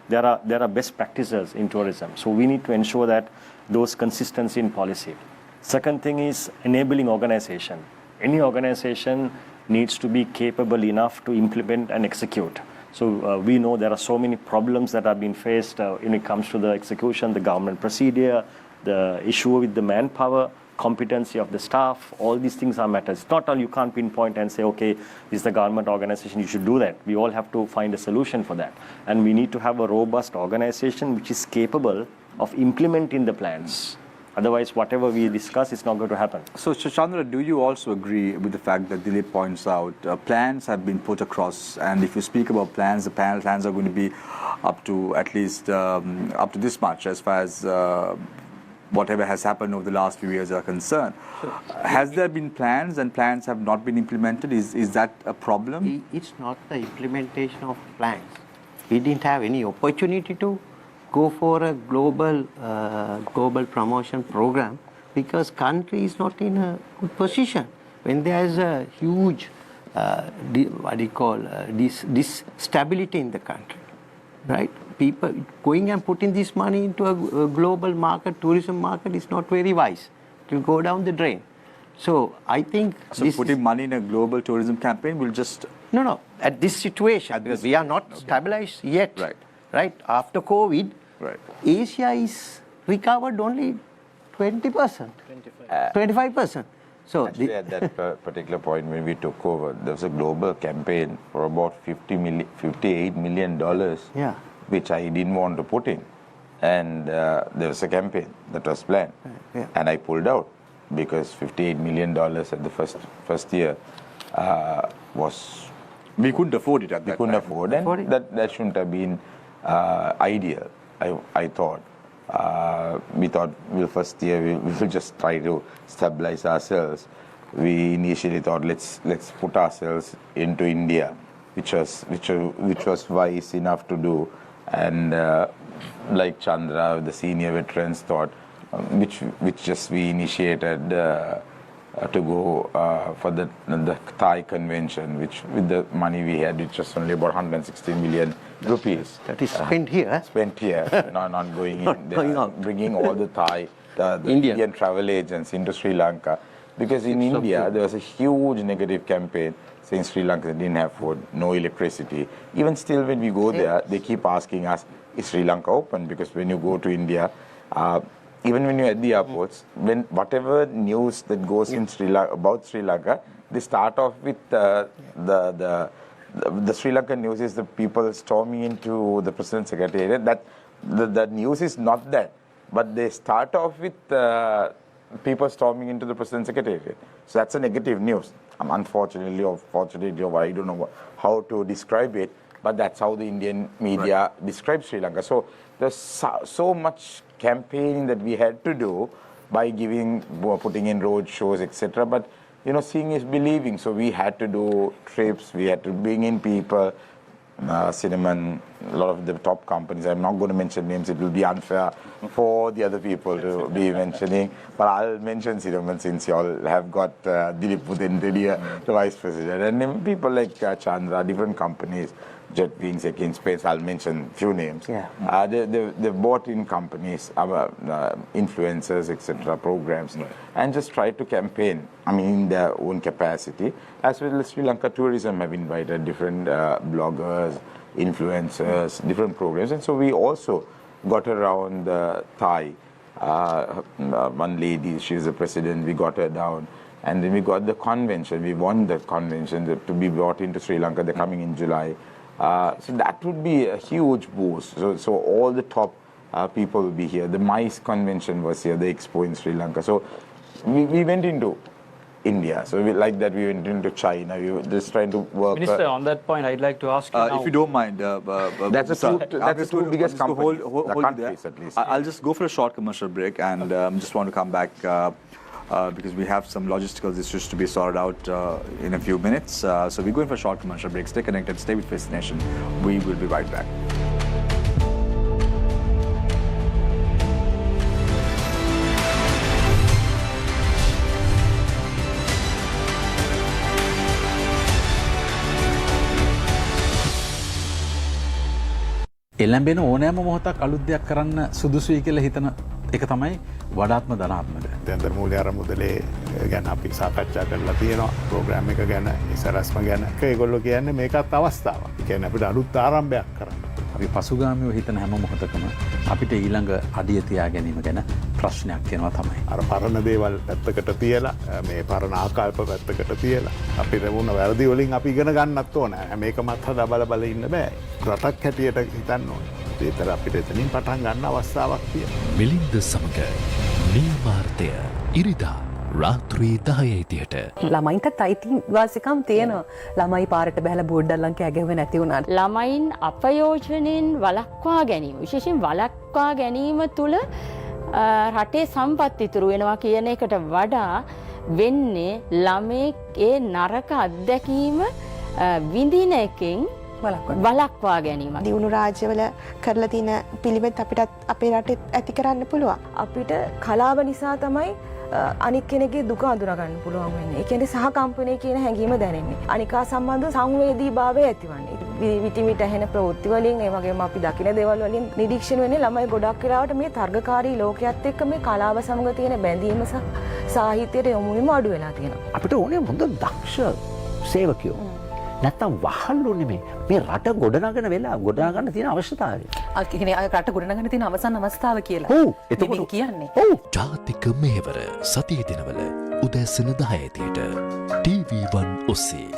there are best practices in tourism. So we need to ensure that those consistency in policy. Second thing is enabling organization. Any organization needs to be capable enough to implement and execute. So we know there are so many problems that have been faced when it comes to the execution, the government procedure, the issue with the manpower, competency of the staff, all these things are matters. It's not all you can't pinpoint and say, okay, this is the government organization, you should do that. We all have to find a solution for that. And we need to have a robust organization which is capable of implementing the plans. Otherwise, whatever we discuss is not going to happen. So, Chandra, do you also agree with the fact that Dilip points out plans have been put across, and if you speak about plans, the plans are going to be up to at least up to this much as far as whatever has happened over the last few years are concerned. Has there been plans and plans have not been implemented? Is that a problem? It's not the implementation of plans. We didn't have any opportunity to go for a global promotion program because country is not in a good position. When there is a huge, this stability in the country, right? People going and putting this money into a global market, tourism market is not very wise. It will go down the drain. So I think So putting money in a global tourism campaign will just... No. At this situation, because we are not stabilized yet. Right. Right. After COVID, Right. Asia is recovered only 20%. 25%. So Actually, at that particular point when we took over, there was a global campaign for about $58 million, Yeah. which I didn't want to put in. And there was a campaign that was planned. Yeah. And I pulled out because $58 million at the first year was... We couldn't afford it at that We couldn't time. afford, and that shouldn't have been ideal, I thought. We thought, first year we will just try to stabilize ourselves. We initially thought, let's put ourselves into India, which was wise enough to do. And like Chandra, the senior veterans thought, which just we initiated to go for the Thai convention, which with the money we had, which was only about 160 million rupees. that is spent here. Spent here, not going in. Not going out. Bringing all the Thai, the Indian travel agents into Sri Lanka. Because in India, there was a huge negative campaign saying Sri Lanka didn't have food, no electricity. Even still, when we go there, they keep asking us, is Sri Lanka open? Because when you go to India, even when you're at the airports, when whatever news that goes in Sri Lanka about Sri Lanka, they start off with the Sri Lankan news is the people storming into the president's secretariat. That the news is not that, but they start off with people storming into the president's secretariat. So that's a negative news. Unfortunately or fortunately, or I don't know how to describe it, but that's how the Indian media describes Sri Lanka. So there's so much campaigning that we had to do by putting in road shows, etc. But seeing is believing. So we had to do trips. We had to bring in people. Cinnamon, a lot of the top companies. I'm not going to mention names. It will be unfair for the other people to be mentioning. But I'll mention Cinnamon since you all have got Dilip Pudentedia, the vice president, and then people like Chandra, different companies. Jet Wings, against Space, I'll mention few names. Yeah. They've bought in companies, influencers, etc., programs, and just try to campaign, in their own capacity. As well as Sri Lanka Tourism have invited different bloggers, influencers, different programs. And so we also got around Thai, one lady, she's the president, we got her down. And then we got the convention, we won the convention to be brought into Sri Lanka, they're coming in July. So that would be a huge boost. So all the top people will be here. The MICE convention was here, the expo in Sri Lanka. So we went into India. So we went into China. We were just trying to work. Minister, on that point, I'd like to ask you now. If you don't mind, that's the two biggest companies, countries at least. I'll just go for a short commercial break and just want to come back because we have some logistical issues to be sorted out in a few minutes. So we're going for a short commercial break. Stay connected, stay with Face the Nation. We will be right back. එළඹෙන ඕනෑම මොහොතක් අලුත් දෙයක් කරන්න සුදුසුයි කියලා හිතන එක තමයි වඩාත්ම ධනාත්මක. දැන් මූල්‍ය අරමුදලේ ගැන අපි සාකච්ඡා කරලා තියෙනවා ප්‍රෝග්‍රෑම් එක ගැන ඉස්සරස්ම ගැන. ඒගොල්ලෝ කියන්නේ මේකත් අවස්ථාවක්. ඒ කියන්නේ අපිට අලුත් ආරම්භයක් කරන්න. අපි පසුගාමීව හිතන හැම මොහොතකම අපිට ඊළඟ අඩිය තියා ගැනීම ගැන ප්‍රශ්නයක් තියෙනවා තමයි. අර පරණ දේවල් පැත්තකට තියලා මේ පරණ ආකල්ප පැත්තකට තියලා අපිට වුණ වැරදි වලින් අපි ඉගෙන ගන්නත් ඕන. මේකමත් හදා බල ඉන්න බෑ. රටක් හැටියට හිතන්න ඕන. ඒතර අපිට එතනින් පටන් ගන්න අවස්ථාවක් තියෙනවා. මිලින්ද සමග නියමාර්ථය ඉරිදා රාත්‍රී 10:00ට ළමයින්ට අයිතිවාසිකම් තියෙනවා. ළමයි පාරට බහැලා බෝඩ්ඩල්ලන් කෑගහුවේ නැති වුණාට. ළමයින් අපයෝජනයෙන් වළක්වා ගැනීම විශේෂයෙන් වළක්වා ගැනීම තුළ රටේ සම්පත් ඉතුරු වෙනවා කියන එකට වඩා වෙන්නේ ළමයේ ඒ නරක අත්දැකීම විඳින එකෙන් වළක්වා ගැනීම. දියුණු රාජ්‍යවල කරලා තියෙන පිළිවෙත් අපිට අපේ රටේ ඇති කරන්න පුළුවන්. අපිට කලාව නිසා තමයි අනික් කෙනෙක්ගේ දුක අඳුර ගන්න පුළුවන් වෙන්නේ. ඒ කියන්නේ සහකම්පනය කියන හැඟීම දැනෙන්නේ. අනිකා සම්බන්ධ සංවේදීභාවය ඇතිවන්නේ. විටින් විට ඇහෙන ප්‍රවෘත්ති වලින් ඒ වගේම අපි දකින දේවල් වලින් නිරීක්ෂණය වෙන්නේ ළමයි ගොඩක් වෙලාවට මේ තර්කකාරී ලෝකයේත් එක්ක මේ කලාව සමග තියෙන බැඳීම සහ සාහිත්‍යයට යොමු වීම අඩු වෙලා තියෙනවා. අපිට ඕනේ හොඳ දක්ෂ සේවකයෝ. නැත්තම් වහල්ලු නෙමේ මේ රට ගොඩනගන වෙලා ගොඩනගන්න තියෙන අවශ්‍යතාවය. රට ගොඩනගන්න තියෙන අවසන් අවස්ථාව කියලා. ඔව් එතකොට කියන්නේ. ඔව් ජාතික මෙහෙවර සතියේ දිනවල උදෑසන 10:00ට TV1 ඔස්සේ.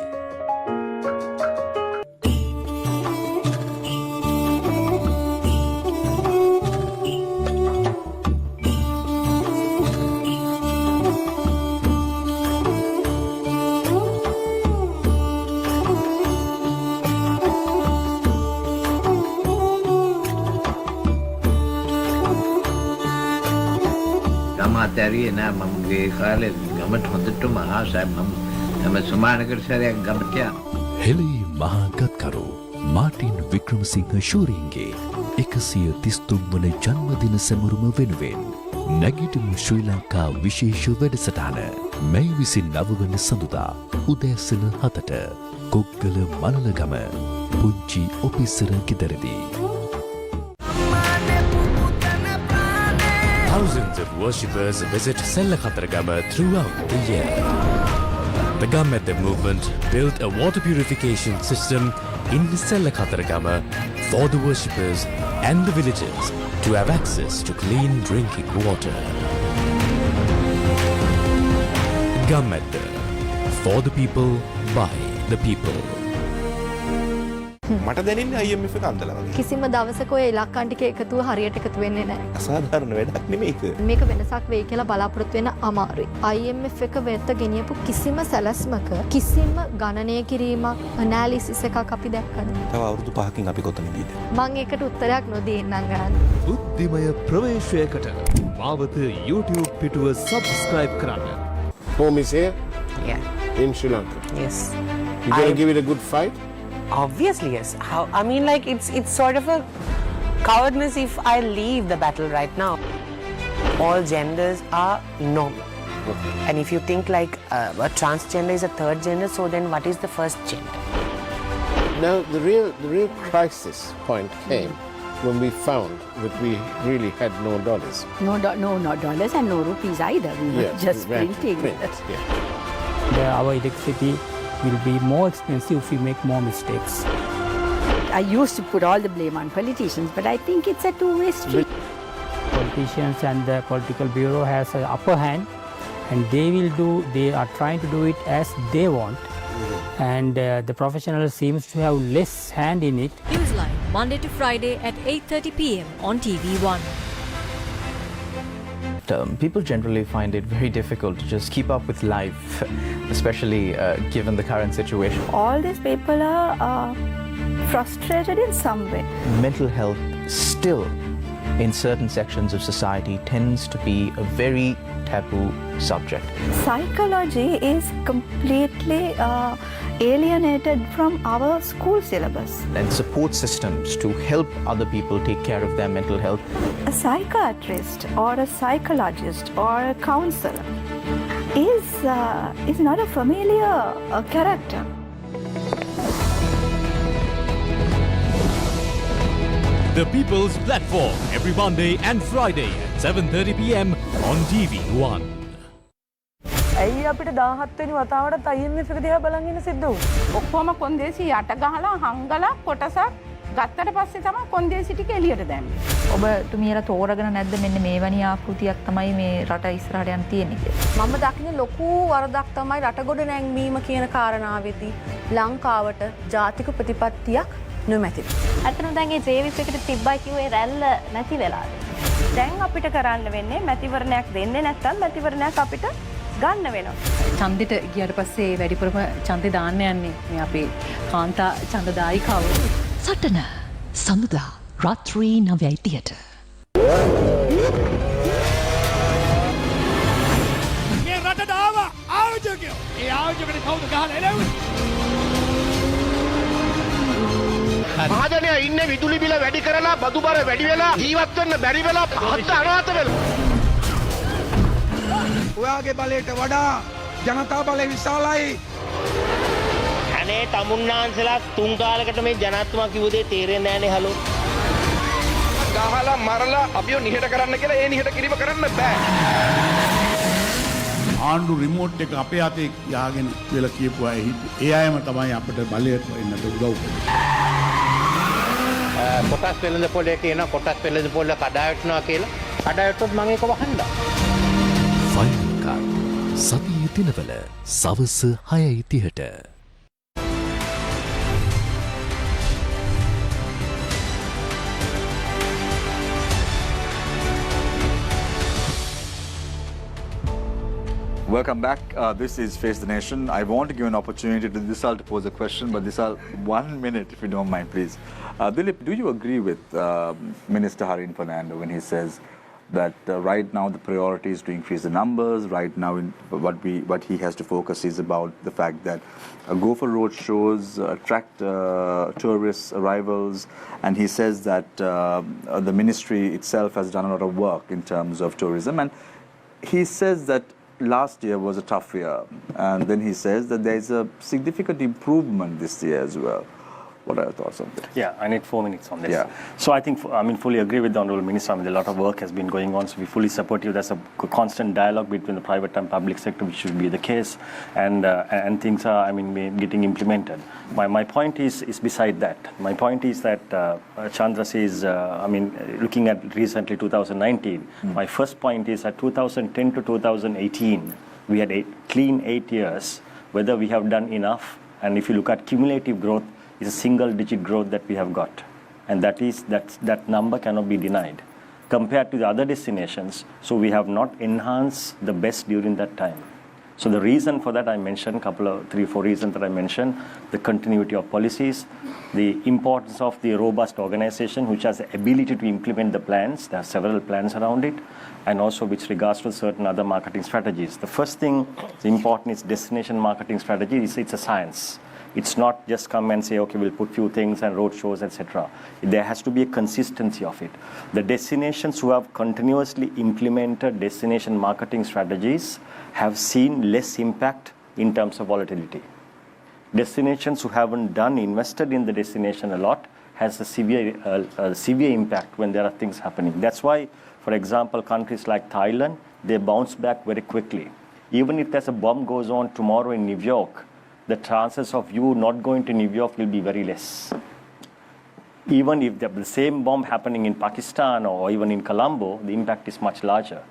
අතෑරියේ නෑ මම ගේ කාලේ ගමට හොඳටම ආසයි මම සමානකර සැරයක් ගමට යනවා. හෙළී මහා ගත්කරු මාටින් වික්‍රමසිංහ ශූරීන්ගේ 133 වන ජන්මදින සැමරුම වෙනුවෙන් නැගිටිමු ශ්‍රී ලංකා විශේෂ වැඩසටහන මැයි 29 වන සඳුදා උදෑසන 7ට කොග්ගල මලලගම පුංචි ඔපිසර ගෙදරදී. Thousands of worshippers visit Sellakataragama throughout the year. The Gammadda movement built a water purification system in Sellakataragama for the worshippers and the villagers to have access to clean drinking water. Gammadda, for the people, by the people. මට දැනෙන්නේ IMF එක අන්දලා වගේ. කිසිම දවසක ඔය ඉලක්කම් ටික එකතුව හරියට එකතු වෙන්නේ නැහැ. අසාධාරණ වැඩක් නෙමෙයික. මේක වෙනසක් වෙයි කියලා බලාපොරොත්තු වෙන අමාරුයි. IMF එක වෙත ගෙනියපු කිසිම සැලැස්මක කිසිම ගණනය කිරීමක් ඇනාලිසිස් එකක් අපි දැක්කද? තව අවුරුදු 5කින් අපි කොතනදීද? මම ඒකට උත්තරයක් නොදී ඉන්නම් ගන්න. බුද්ධිමය ප්‍රවේශයකට මාවත YouTube පිටුව subscribe කරන්න. Home is here? Yeah. In Sri Lanka? Yes. You gonna give it a good fight? Obviously, yes. How? I mean, like it's sort of a cowardness if I leave the battle right now. All genders are normal. Okay. And if you think like a transgender is a third gender, so then what is the first gender? Now the real crisis point came when we found that we really had no dollars. No, not dollars and no rupees either. We were just printing. Our electricity will be more expensive if we make more mistakes. I used to put all the blame on politicians, but I think it's a two-way street. Politicians and the political bureau has an upper hand, and they are trying to do it as they want. And the professional seems to have less hand in it. Newsline, Monday to Friday at 8:30 p.m. on TV1. People generally find it very difficult to just keep up with life, especially given the current situation. All these people are frustrated in some way. Mental health still, in certain sections of society, tends to be a very taboo subject. Psychology is completely alienated from our school syllabus. And support systems to help other people take care of their mental health. A psychiatrist or a psychologist or a counselor is not a familiar character. The People's Platform every Monday and Friday at 7:30 p.m. on TV1. ඇයි අපිට 17 වෙනි වතාවටත් IMF එක දිහා බලන් ඉන්න සිද්ධ වුනේ? ඔක්කොම කොන්දේසි යට ගහලා හංගලා කොටසක් ගත්තට පස්සේ තමයි කොන්දේසි ටික එළියට දැම්මේ. ඔබතුමියලා තෝරගෙන නැද්ද මෙන්න මේ වැනි ආකෘතියක් තමයි මේ රට ඉස්සරහට යන්න තියෙන්නේ කියලා? මම දකින්නේ ලොකු වරදක් තමයි රට ගොඩ නැංවීම කියන කාරණාවෙදී ලංකාවට ජාතික ප්‍රතිපත්තියක් නොමැති. අතන දැන් ඒ ජේවිප් එකට තිබ්බයි කිව්වේ රැල්ල නැති වෙලාද? දැන් අපිට කරන්න වෙන්නේ මැතිවරණයක් දෙන්නේ නැත්නම් මැතිවරණයක් අපිට ගන්න වෙනවා. ඡන්දෙට ගියාට පස්සේ වැඩිපුරම ඡන්දේ දාන්න යන්නේ මේ අපේ කාන්තා ඡන්දදායිකාව. සටන සඳුදා රාත්‍රී 9:30ට. මේ රටට ආවා ආයෝජකයෝ. ඒ ආයෝජකෙට කවුද ගහලා එළවුවේ? මහජනයා ඉන්නේ විදුලි බිල වැඩි කරලා බදු බර වැඩි වෙලා ජීවත් වෙන්න බැරි වෙලා පහත් අනාථ වෙලා. ඔයාගේ බලයට වඩා ජනතා බලය විශාලයි. අනේ තමුන්නාන්සලා තුන් කාලයකට මේ ජනත්වමා කිව්ව දේ තේරෙන්නේ නැහනේ හලෝ. ගහලා මරලා අපිව නිහඬ කරන්න කියලා ඒ නිහඬ කිරීම කරන්න බෑ. ආණ්ඩු රිමෝට් එක අපේ අතේ යාගෙන කියලා කියපු අය ඒ අයම තමයි අපිට බලයට එන්නට උදව් කරන්නේ. කොටස් වෙළඳ පොලේ කියන කොටස් වෙළඳ පොල කඩාවැටෙනවා කියලා. කඩාවැටුනොත් මම ඒක වහන්න. ෆයිනල් කාඩ් සතියේ දිනවල සවස 6:30ට. Welcome back. This is Face the Nation. I want to give an opportunity to Disal to pose a question, but Disal, 1 minute if you don't mind, please. Dilip, do you agree with Minister Harin Fernando when he says that right now the priority is to increase the numbers? Right now, what he has to focus is about the fact that go for road shows, attract tourist arrivals, and he says that the ministry itself has done a lot of work in terms of tourism, and he says that last year was a tough year, and then he says that there is a significant improvement this year as well. What are your thoughts on this? Yeah, I need 4 minutes on this. Yeah. So I think, fully agree with the Honourable Minister. I mean, a lot of work has been going on, so we fully support you. There's a constant dialogue between the private and public sector, which should be the case, and things are, getting implemented. My point is beside that. My point is that Chandra says, looking at recently 2019, my first point is that 2010 to 2018, we had a clean 8 years. Whether we have done enough, and if you look at cumulative growth, it's a single-digit growth that we have got, and that number cannot be denied compared to the other destinations. So we have not enhanced the best during that time. So the reason for that I mentioned, 3-4 reasons that I mentioned: the continuity of policies, the importance of the robust organization which has the ability to implement the plans. There are several plans around it, and also with regards to certain other marketing strategies. The first thing is important is destination marketing strategy. It's a science. It's not just come and say, okay, we'll put few things and road shows, etc. There has to be a consistency of it. The destinations who have continuously implemented destination marketing strategies have seen less impact in terms of volatility. Destinations who haven't invested in the destination a lot has a severe impact when there are things happening. That's why, for example, countries like Thailand, they bounce back very quickly. Even if there's a bomb goes on tomorrow in New York, the chances of you not going to New York will be very less. Even if the same bomb happening in Pakistan or even in Colombo, the impact is much larger.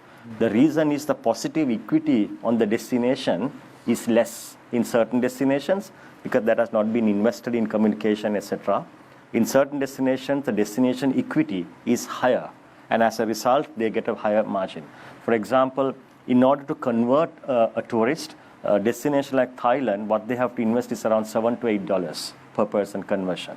The reason is the positive equity on the destination is less in certain destinations because that has not been invested in communication, etc. In certain destinations, the destination equity is higher, and as a result, they get a higher margin. For example, in order to convert a tourist, a destination like Thailand, what they have to invest is around $7 to $8 per person conversion.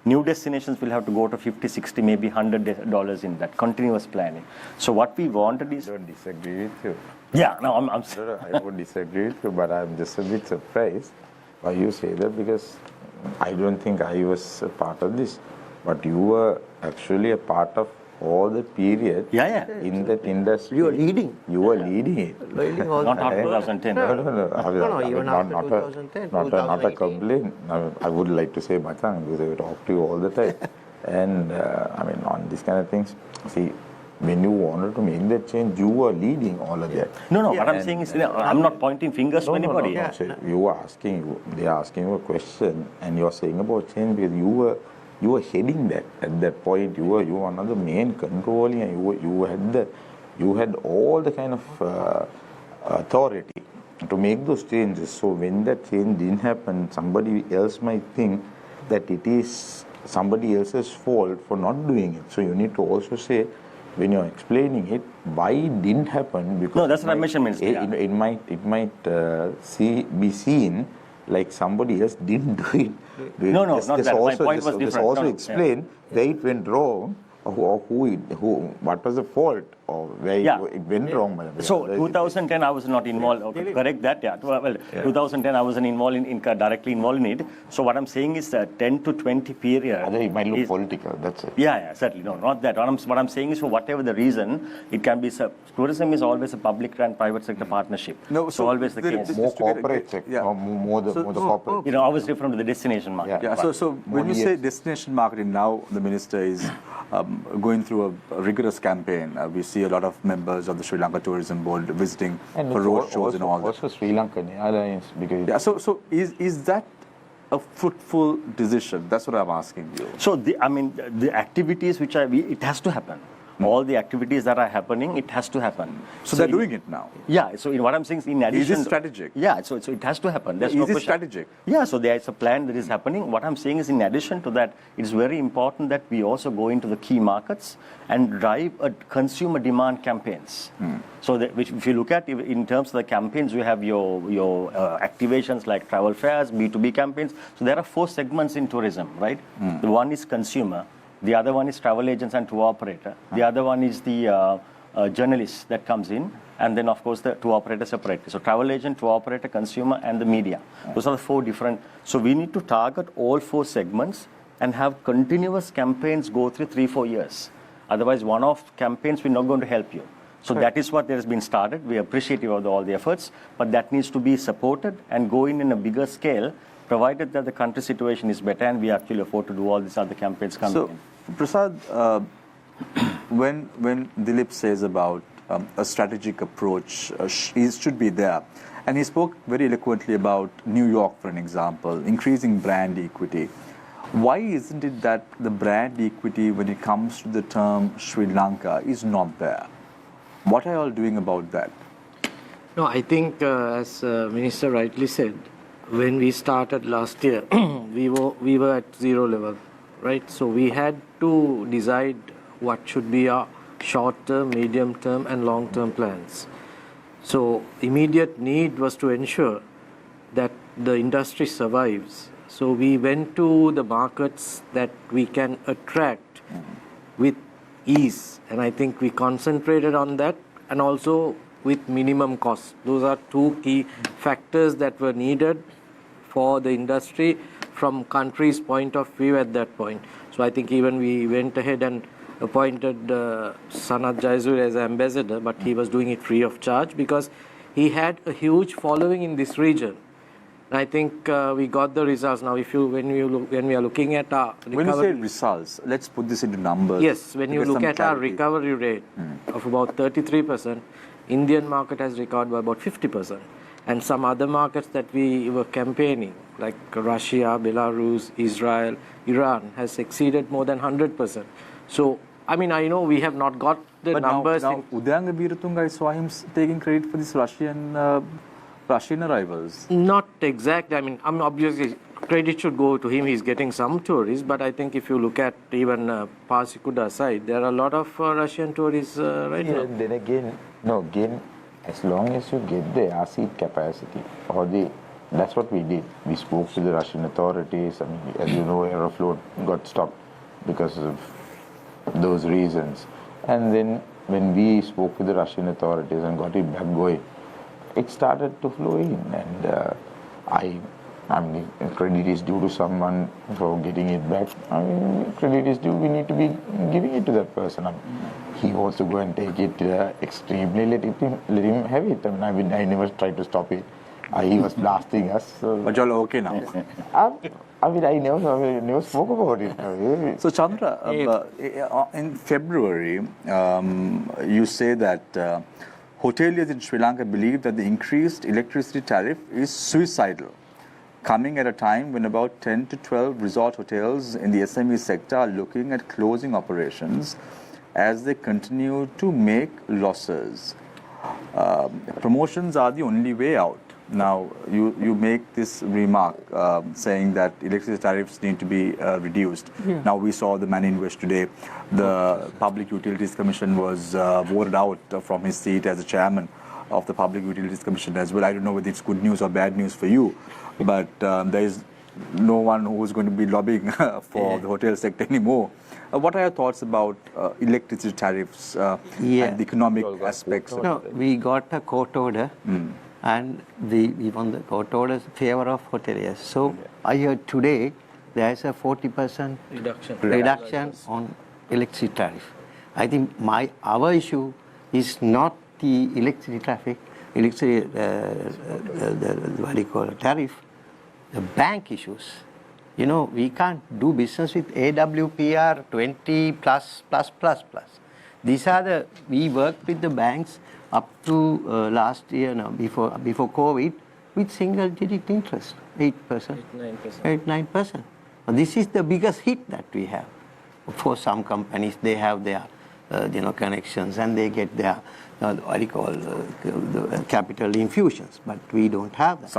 New destinations will have to go to $50, $60, maybe $100 in that continuous planning. So what we wanted is... I don't disagree with you. Yeah, no, I'm I would disagree with you, but I'm just a bit surprised why you say that, because I don't think I was a part of this, but you were actually a part of all the period in that industry. You were leading. You were leading it. Not after 2010. No, even after 2010. Not a complaint. I would like to say my tongue because I talk to you all the time. And on these kind of things, see, when you wanted to make that change, you were leading all of that. No, what I'm saying is, I'm not pointing fingers to anybody. No. So you were they are asking you a question, and you're saying about change because you were heading that at that point. You were one of the main controlling, and you had all the kind of authority to make those changes. So when that change didn't happen, somebody else might think that it is somebody else's fault for not doing it. So you need to also say, when you're explaining it, why it didn't happen. Because no, that's what I mentioned, Minister. It might be seen like somebody else didn't do it. No, not that. My point was different. Also explain where it went wrong, or what was the fault, or where it went wrong. So 2010 I was not involved. Okay, correct that. 2010 I wasn't directly involved in it. So what I'm saying is that 10 to 20 period. It might look political. That's it. Yeah, certainly. No, not that. What I'm saying is, for whatever the reason, it can be. Tourism is always a public and private sector partnership. No, so always the case. More corporate sector, more the corporate. I was referring to the destination market. So when you say destination marketing, now the minister is going through a rigorous campaign. We see see a lot of members of the Sri Lanka Tourism Board visiting And for it's road shows and all that. also Sri Lankan Airlines because Yeah, so is that a fruitful decision? That's what I'm asking you. So the activities which it has to happen. All the activities that are happening, it has to happen. So they're doing it now. Yeah. So what I'm saying is, in addition, Is it strategic? Yeah. So it has to happen. There's no Is it question. strategic? Yeah. So there is a plan that is happening. What I'm saying is, in addition to that, it is very important that we also go into the key markets and drive a consumer demand campaigns. So which, if you look at in terms of the campaigns, we have your activations like travel fairs, B2B campaigns. So there are 4 segments in tourism, right? The one is consumer. The other one is travel agents and tour operator. The other one is the journalist that comes in. And then, of course, the tour operator separately. So travel agent, tour operator, consumer, and the media. Those are the 4 different. So we need to target all 4 segments and have continuous campaigns go through 3-4 years. Otherwise, one-off campaigns we're not going to help you. So that is what has been started. We are appreciative of all the efforts, but that needs to be supported and go in a bigger scale, provided that the country situation is better and we actually afford to do all these other campaigns coming in. Prasad, when Dilip says about a strategic approach, it should be there. And he spoke very eloquently about New York, for an example, increasing brand equity. Why isn't it that the brand equity, when it comes to the term Sri Lanka, is not there? What are you all doing about that? No, I think, as Minister rightly said, when we started last year, we were at 0 level, right? So we had to decide what should be our short-term, medium-term and long-term plans. So immediate need was to ensure that the industry survives. So we went to the markets that we can attract with ease. And I think we concentrated on that, and also with minimum cost. Those are 2 key factors that were needed for the industry from country's point of view at that point. So I think even we went ahead and appointed Sanat Jaisur as ambassador, but he was doing it free of charge because he had a huge following in this region. And I think we got the results. Now, when we are looking at our recovery, when you say results, let's put this into numbers. Yes, when you look at our recovery rate of about 33%, Indian market has recovered by about 50%. And some other markets that we were campaigning, like Russia, Belarus, Israel, Iran, has exceeded more than 100%. So, I mean, I know we have not got the numbers. Now Udanga Veeratunga, I saw him taking credit for this Russian arrivals. Not exact. I mean, obviously, credit should go to him. He's getting some tourists. But I think if you look at even Pasikuda side, there are a lot of Russian tourists right now. Then again, as long as you get the air seat capacity, that's what we did. We spoke to the Russian authorities. I mean, as you know, Aeroflot got stopped because of those reasons. And then when we spoke with the Russian authorities and got it back going, it started to flow in. And I mean, credit is due to someone for getting it back. I mean, credit is due. We need to be giving it to that person. I mean, he wants to go and take it extremely. Let him have it. I mean, I never tried to stop it. He was blasting us. But you're okay now. I mean, I never spoke about it. So, Chandra, in February, you say that hoteliers in Sri Lanka believe that the increased electricity tariff is suicidal, coming at a time when about 10 to 12 resort hotels in the SME sector are looking at closing operations as they continue to make losses. Promotions are the only way out. Now, you make this remark saying that electricity tariffs need to be reduced. Yeah. Now, we saw the Man in West today. The Public Utilities Commission was voted out from his seat as the chairman of the Public Utilities Commission as well. I don't know whether it's good news or bad news for you, but there is no one who is going to be lobbying for the hotel sector anymore. What are your thoughts about electricity tariffs and the economic aspects? No, we got a court order. And we won the court orders in favor of hoteliers. So I heard today there is a 40% reduction on electricity tariff. I think our issue is not the electricity tariff, tariff, the bank issues. You know, we can't do business with AWPR 20 plus. We worked with the banks up to last year now, before COVID, with single digit interest, 8%. 8-9%. This is the biggest hit that we have. For some companies, they have their connections and they get their the capital infusions, but we don't have that.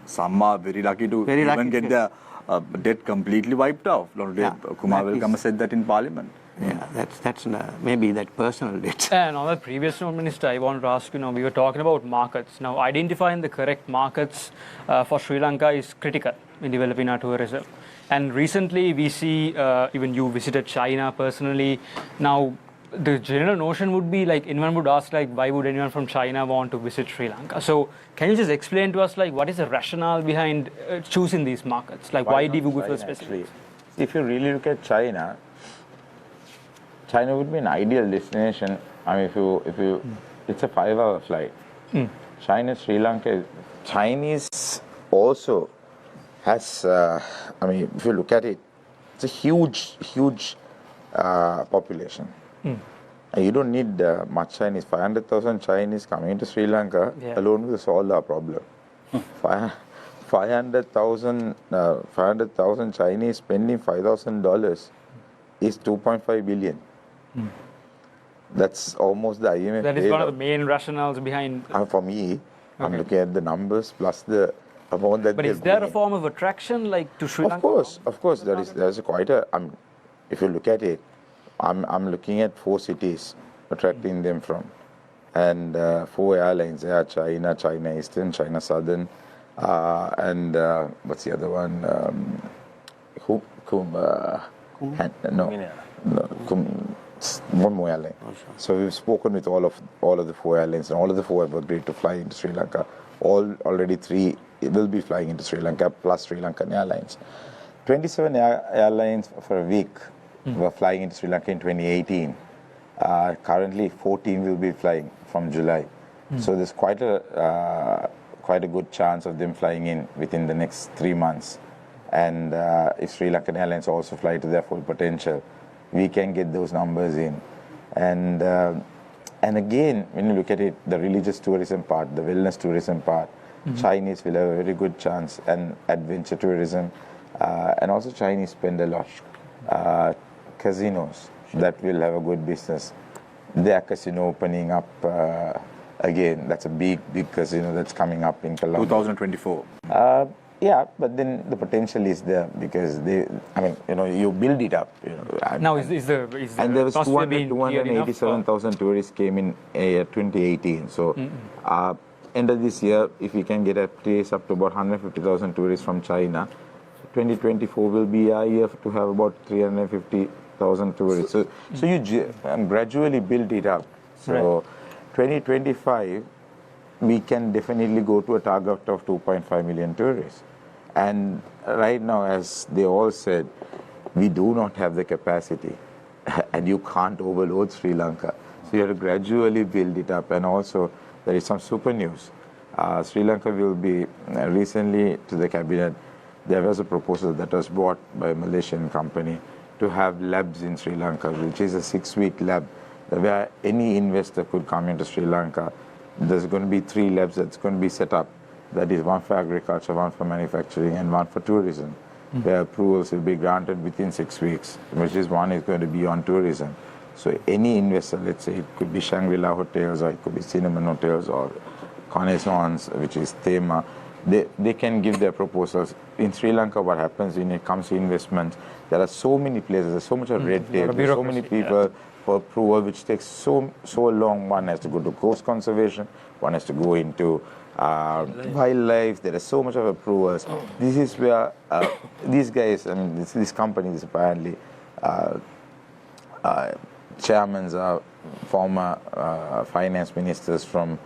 Some are very lucky to even get their debt completely wiped off. Kumar Welkama said that in Parliament. Yeah, that's maybe that personal debt. And on the previous note, Minister, I want to ask, we were talking about markets. Now, identifying the correct markets for Sri Lanka is critical in developing our tourism. And recently, we see, even you visited China personally. Now, the general notion would be anyone would ask, why would anyone from China want to visit Sri Lanka? So, can you just explain to us, what is the rationale behind choosing these markets? Why do you go for specific? If you really look at China would be an ideal destination. I mean, if you, it's a 5-hour flight. China, Sri Lanka, Chinese also has, if you look at it, it's a huge population. And you don't need much Chinese. 500,000 Chinese coming into Sri Lanka alone will solve our problem. 500,000 Chinese spending $5,000 is 2.5 billion. That's almost the IMF. That is one of the main rationales behind. For me, I'm looking at the numbers plus the amount that. But is there a form of attraction to Sri Lanka? Of course, there is quite a. If you look at it, I'm looking at 4 cities attracting them from, and 4 airlines. There are China Eastern, China Southern, and what's the other one? One more airline. So we've spoken with all of the 4 airlines, and all of the 4 have agreed to fly into Sri Lanka. Already 3 will be flying into Sri Lanka, plus Sri Lankan Airlines. 27 airlines for a week were flying into Sri Lanka in 2018. Currently 14 will be flying from July. So there's quite a good chance of them flying in within the next 3 months. And if Sri Lankan Airlines also fly to their full potential, we can get those numbers in. And again, when you look at it, the religious tourism part, the wellness tourism part, Chinese will have a very good chance, and adventure tourism, and also Chinese spend a lot. Casinos, that will have a good business. Their casino opening up again, that's a big casino that's coming up in Colombo. 2024. Yeah, but then the potential is there because you build it up. Now, is the and there was 287,000 tourists came in 2018. So, end of this year, if we can get a place up to about 150,000 tourists from China, 2024 will be a year to have about 350,000 tourists. So you gradually build it up. So, 2025, we can definitely go to a target of 2.5 million tourists. And right now, as they all said, we do not have the capacity, and you can't overload Sri Lanka. So you have to gradually build it up. And also, there is some super news. Sri Lanka will be, recently to the cabinet, there was a proposal that was brought by a Malaysian company to have labs in Sri Lanka, which is a 6-week lab where any investor could come into Sri Lanka. There's going to be 3 labs that's going to be set up. That is one for agriculture, one for manufacturing, and one for tourism, where approvals will be granted within 6 weeks, which is one is going to be on tourism. So any investor, let's say it could be Shangri-La Hotels, or it could be Cinnamon Hotels, or Renaissance, which is Thema, they can give their proposals. In Sri Lanka, what happens when it comes to investments, there are so many places, there's so much of red tape, there's so many people for approval, which takes so long. One has to go to coast conservation, one has to go into wildlife. There is so much of approvals. This is where these guys, these companies apparently, chairmen are former finance ministers from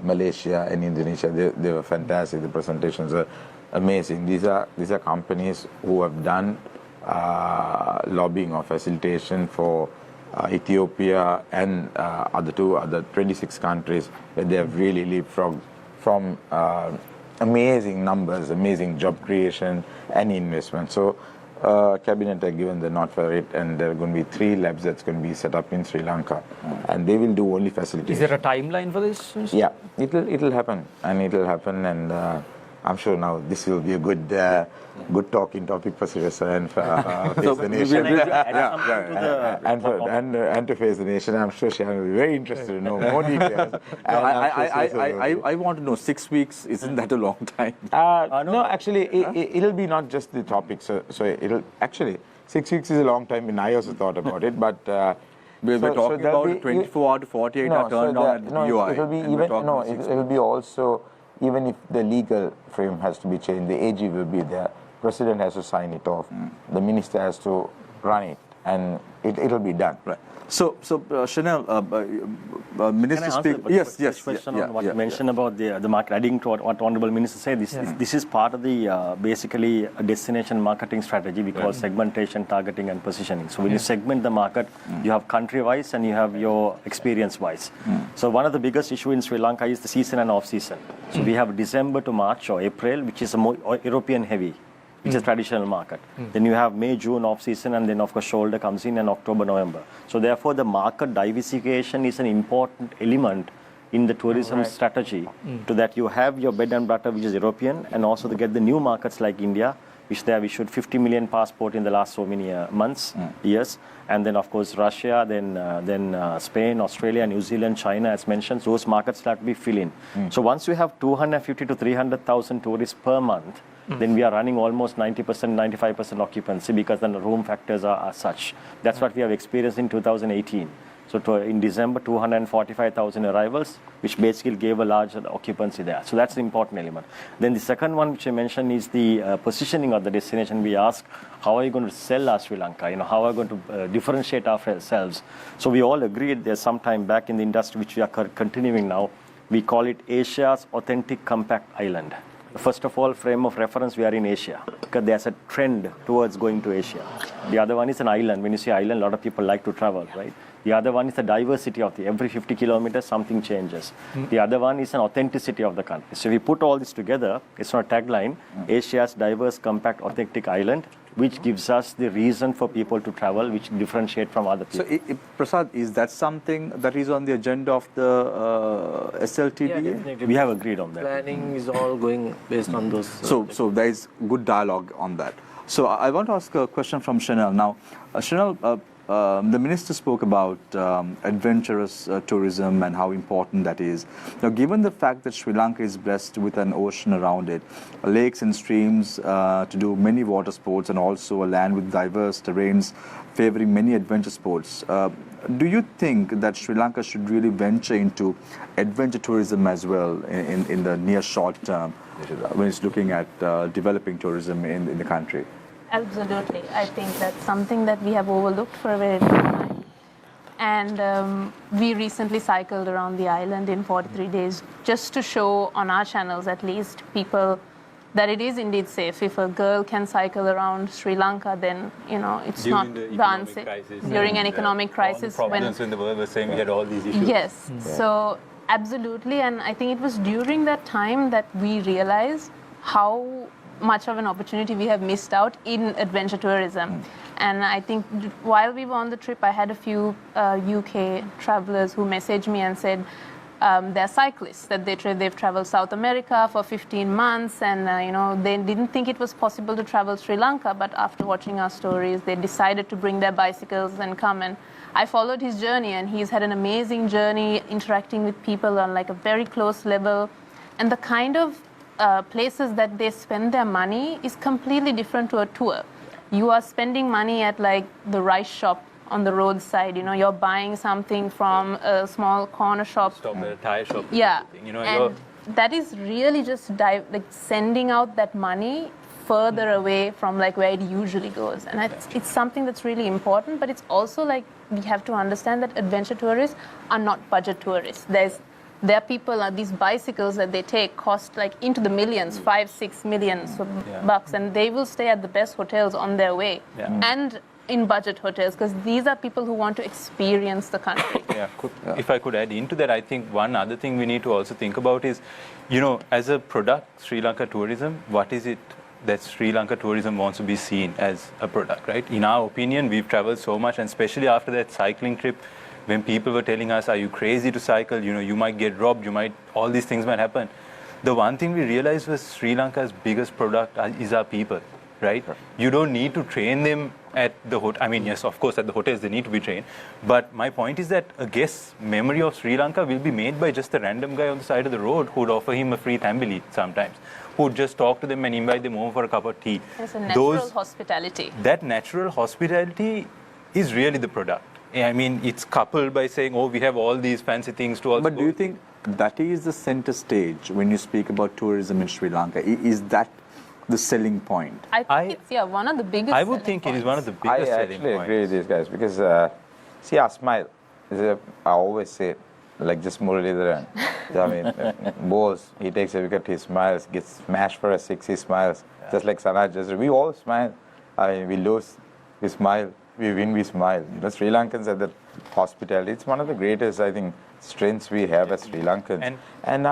Malaysia and Indonesia. They were fantastic. The presentations are amazing. These are companies who have done lobbying or facilitation for Ethiopia and other 26 countries, where they have really leapfrogged from amazing numbers, amazing job creation and investment. So Cabinet have given the nod for it, and there are going to be 3 labs that's going to be set up in Sri Lanka, and they will do only facilities. Is there a timeline for this? Yeah, it'll happen, and I'm sure now this will be a good talking topic for Sirasa and for Face the Nation. And to Face the Nation. I'm sure Sharon will be very interested to know more details. I want to know, 6 weeks, isn't that a long time? No, actually, it'll be not just the topic. So it'll actually 6 weeks is a long time, and I also thought about it, but. We're talking about a 24 to 48 hour turnaround at the DOI. It'll be also, even if the legal frame has to be changed, the AG will be there. President has to sign it off. The minister has to run it, and it'll be done. Right. So Chanel, Minister speak. Yes. Question on what you mentioned about the market. Adding to what Honourable Minister said, this is part of the basically a destination marketing strategy we call segmentation, targeting, and positioning. So when you segment the market, you have country-wise and you have your experience-wise. So one of the biggest issue in Sri Lanka is the season and off-season. So we have December to March or April, which is a more European-heavy, which is traditional market. Then you have May, June off-season, and then of course shoulder comes in, and October, November. So therefore the market diversification is an important element in the tourism strategy, to that you have your bread and butter, which is European, and also to get the new markets like India, which they have issued 50 million passport in the last so many years, and then of course Russia, then Spain, Australia, New Zealand, China, as mentioned. Those markets have to be filled in. So once you have 250 to 300,000 tourists per month, then we are running almost 90%, 95% occupancy, because then the room factors are such. That's what we have experienced in 2018. So in December, 245,000 arrivals, which basically gave a large occupancy there. So that's the important element. Then the second one, which I mentioned, is the positioning of the destination. We ask, how are you going to sell our Sri Lanka? How are we going to differentiate ourselves? So we all agreed there's some time back in the industry, which we are continuing now. We call it Asia's authentic compact island. First of all, frame of reference, we are in Asia, because there's a trend towards going to Asia. The other one is an island. When you say island, a lot of people like to travel, right? The other one is the diversity of every 50 kilometers, something changes. The other one is an authenticity of the country. So we put all this together, it's not a tagline, Asia's diverse, compact, authentic island, which gives us the reason for people to travel, which differentiate from other people. So, Prasad, is that something that is on the agenda of the SLTDA? Yeah, we have agreed on that. Planning is all going based on those. So there is good dialogue on that. So I want to ask a question from Chanel. Now, Chanel, the minister spoke about adventurous tourism and how important that is. Now, given the fact that Sri Lanka is blessed with an ocean around it, lakes and streams to do many water sports, and also a land with diverse terrains favoring many adventure sports, do you think that Sri Lanka should really venture into adventure tourism as well in the near short term when it's looking at developing tourism in the country? Absolutely. I think that's something that we have overlooked for a very long time. And we recently cycled around the island in 43 days just to show on our channels, at least, people that it is indeed safe. If a girl can cycle around Sri Lanka, then, it's during not unsafe. During an economic crisis. All the problems when the world was saying we had all these issues. Yes. So, absolutely. And I think it was during that time that we realized how much of an opportunity we have missed out in adventure tourism. And I think while we were on the trip, I had a few UK travelers who messaged me and said they're cyclists, that they've traveled South America for 15 months, and they didn't think it was possible to travel Sri Lanka, but after watching our stories, they decided to bring their bicycles and come. And I followed his journey, and he's had an amazing journey interacting with people on like a very close level. And the kind of places that they spend their money is completely different to a tour. You are spending money at like the rice shop on the roadside. You're buying something from a small corner shop. Stop at a tire shop. Yeah, and that is really just sending out that money further away from like where it usually goes. And it's something that's really important. But it's also like we have to understand that adventure tourists are not budget tourists. There are people, these bicycles that they take cost like into the millions, 5-6 million bucks, and they will stay at the best hotels on their way and in budget hotels, because these are people who want to experience the country. If I could add into that, I think one other thing we need to also think about is, as a product, Sri Lanka tourism, what is it that Sri Lanka tourism wants to be seen as a product, right? In our opinion, we've traveled so much, and especially after that cycling trip, when people were telling us, are you crazy to cycle? You know, you might get robbed, all these things might happen. The one thing we realized was Sri Lanka's biggest product is our people, right? You don't need to train them at the hotel. I mean, yes, of course, at the hotels they need to be trained. But my point is that a guest's memory of Sri Lanka will be made by just a random guy on the side of the road who'd offer him a free thambili sometimes, who'd just talk to them and invite them over for a cup of tea. It's a natural hospitality. That natural hospitality is really the product. I mean, it's coupled by saying, oh, we have all these fancy things to also. But do you think that is the center stage when you speak about tourism in Sri Lanka? Is that the selling point? I think it's one of the biggest. I would think it is one of the biggest selling points. I actually agree with these guys because see, our smile. I always say, like just Muralidharan. I mean, Bose, he takes a wicket, he smiles, gets smashed for a six, he smiles. Just like Sanaj, we all smile. I mean, we lose, we smile. We win, we smile. You know, Sri Lankans have that hospitality. It's one of the greatest, I think, strengths we have as Sri Lankans. And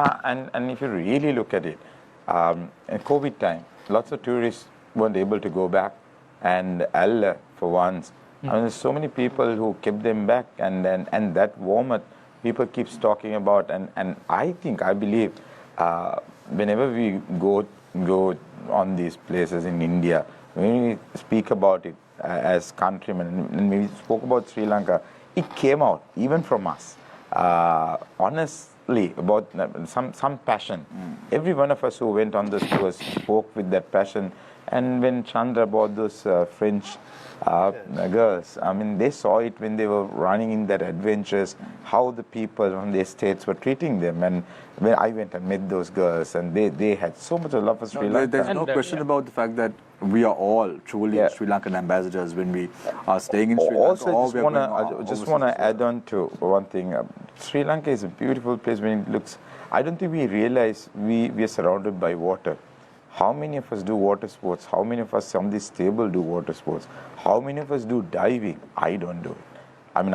if you really look at it, in COVID time, lots of tourists weren't able to go back, and Allah, for once, I mean, there's so many people who kept them back, and that warmth people keeps talking about, and I believe, whenever we go on these places in India, when we speak about it as countrymen, and we spoke about Sri Lanka, it came out even from us, honestly, about some passion. Every one of us who went on those tours spoke with that passion. And when Chandra bought those French girls, I mean, they saw it when they were running in that adventures, how the people on the estates were treating them. And when I went and met those girls, and they had so much love for Sri Lanka. There's no question about the fact that we are all truly Sri Lankan ambassadors when we are staying in Sri Lanka. Also, I just want to add on to one thing. Sri Lanka is a beautiful place when it looks. I don't think we realize we are surrounded by water. How many of us do water sports? How many of us on this table do water sports? How many of us do diving? I don't do it. I mean,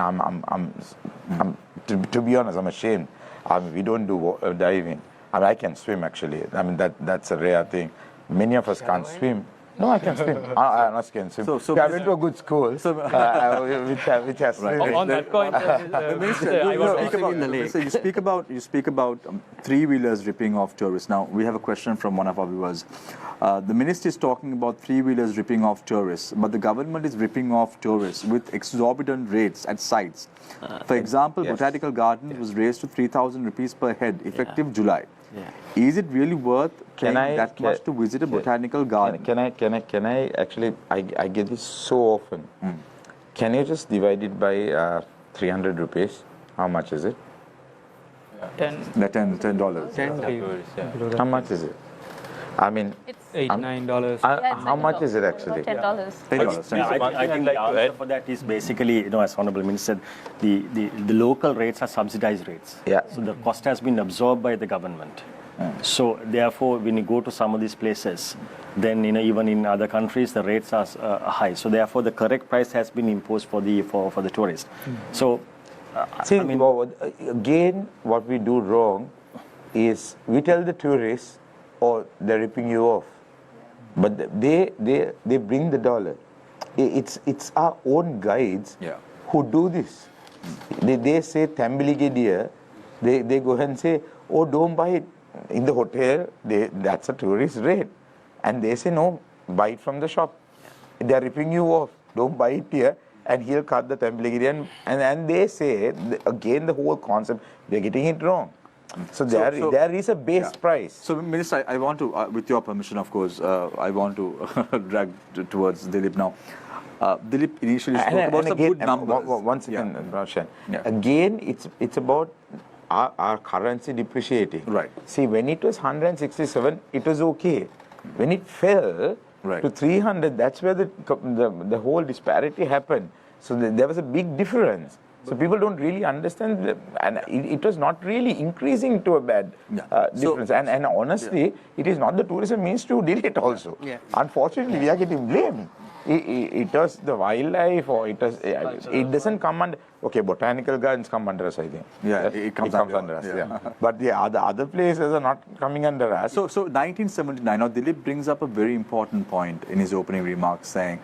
to be honest, I'm ashamed. I mean, we don't do diving. I mean, I can swim actually. I mean, that's a rare thing. Many of us can't swim. No, I can swim. I can swim. I went to a good school, which has swimming. On that point, you speak about three-wheelers ripping off tourists. Now, we have a question from one of our viewers. The minister is talking about three-wheelers ripping off tourists, but the government is ripping off tourists with exorbitant rates at sites. For example, Botanical Gardens was raised to 3,000 rupees per head, effective July. Is it really worth paying that much to visit a botanical garden? Can I actually, I get this so often. Can you just divide it by 300 rupees? How much is it? $10. How much is it? I mean, it's $8-9. How much is it actually? $10. I think the answer for that is basically, as Honorable Minister said, the local rates are subsidized rates. So the cost has been absorbed by the government. So therefore, when you go to some of these places, then even in other countries the rates are high. So therefore, the correct price has been imposed for the tourist. So, see, again, what we do wrong is we tell the tourists, "Oh, they're ripping you off," but they bring the dollar. It's our own guides who do this. They say Tambiligediya, they go and say, "Oh, don't buy it in the hotel. That's a tourist rate," and they say, "No, buy it from the shop. They're ripping you off. Don't buy it here." And he'll cut the Tambiligediya, and they say again the whole concept. They're getting it wrong. So there is a base price. So, Minister, I want to, with your permission, of course, I want to drag towards Dilip now. Dilip initially spoke about some good numbers. Once again, Roshan. Again, it's about our currency depreciating. Right. See, when it was 167, it was okay. When it fell to 300, that's where the whole disparity happened. So there was a big difference. So people don't really understand, and it was not really increasing to a bad difference. And honestly, it is not the tourism ministry who did it also. Unfortunately, we are getting blamed. It was the wildlife, or it doesn't come under. Okay, botanical gardens come under us, I think. Yeah, it comes under us. Yeah. But the other places are not coming under us. So 1979. Now Dilip brings up a very important point in his opening remarks, saying,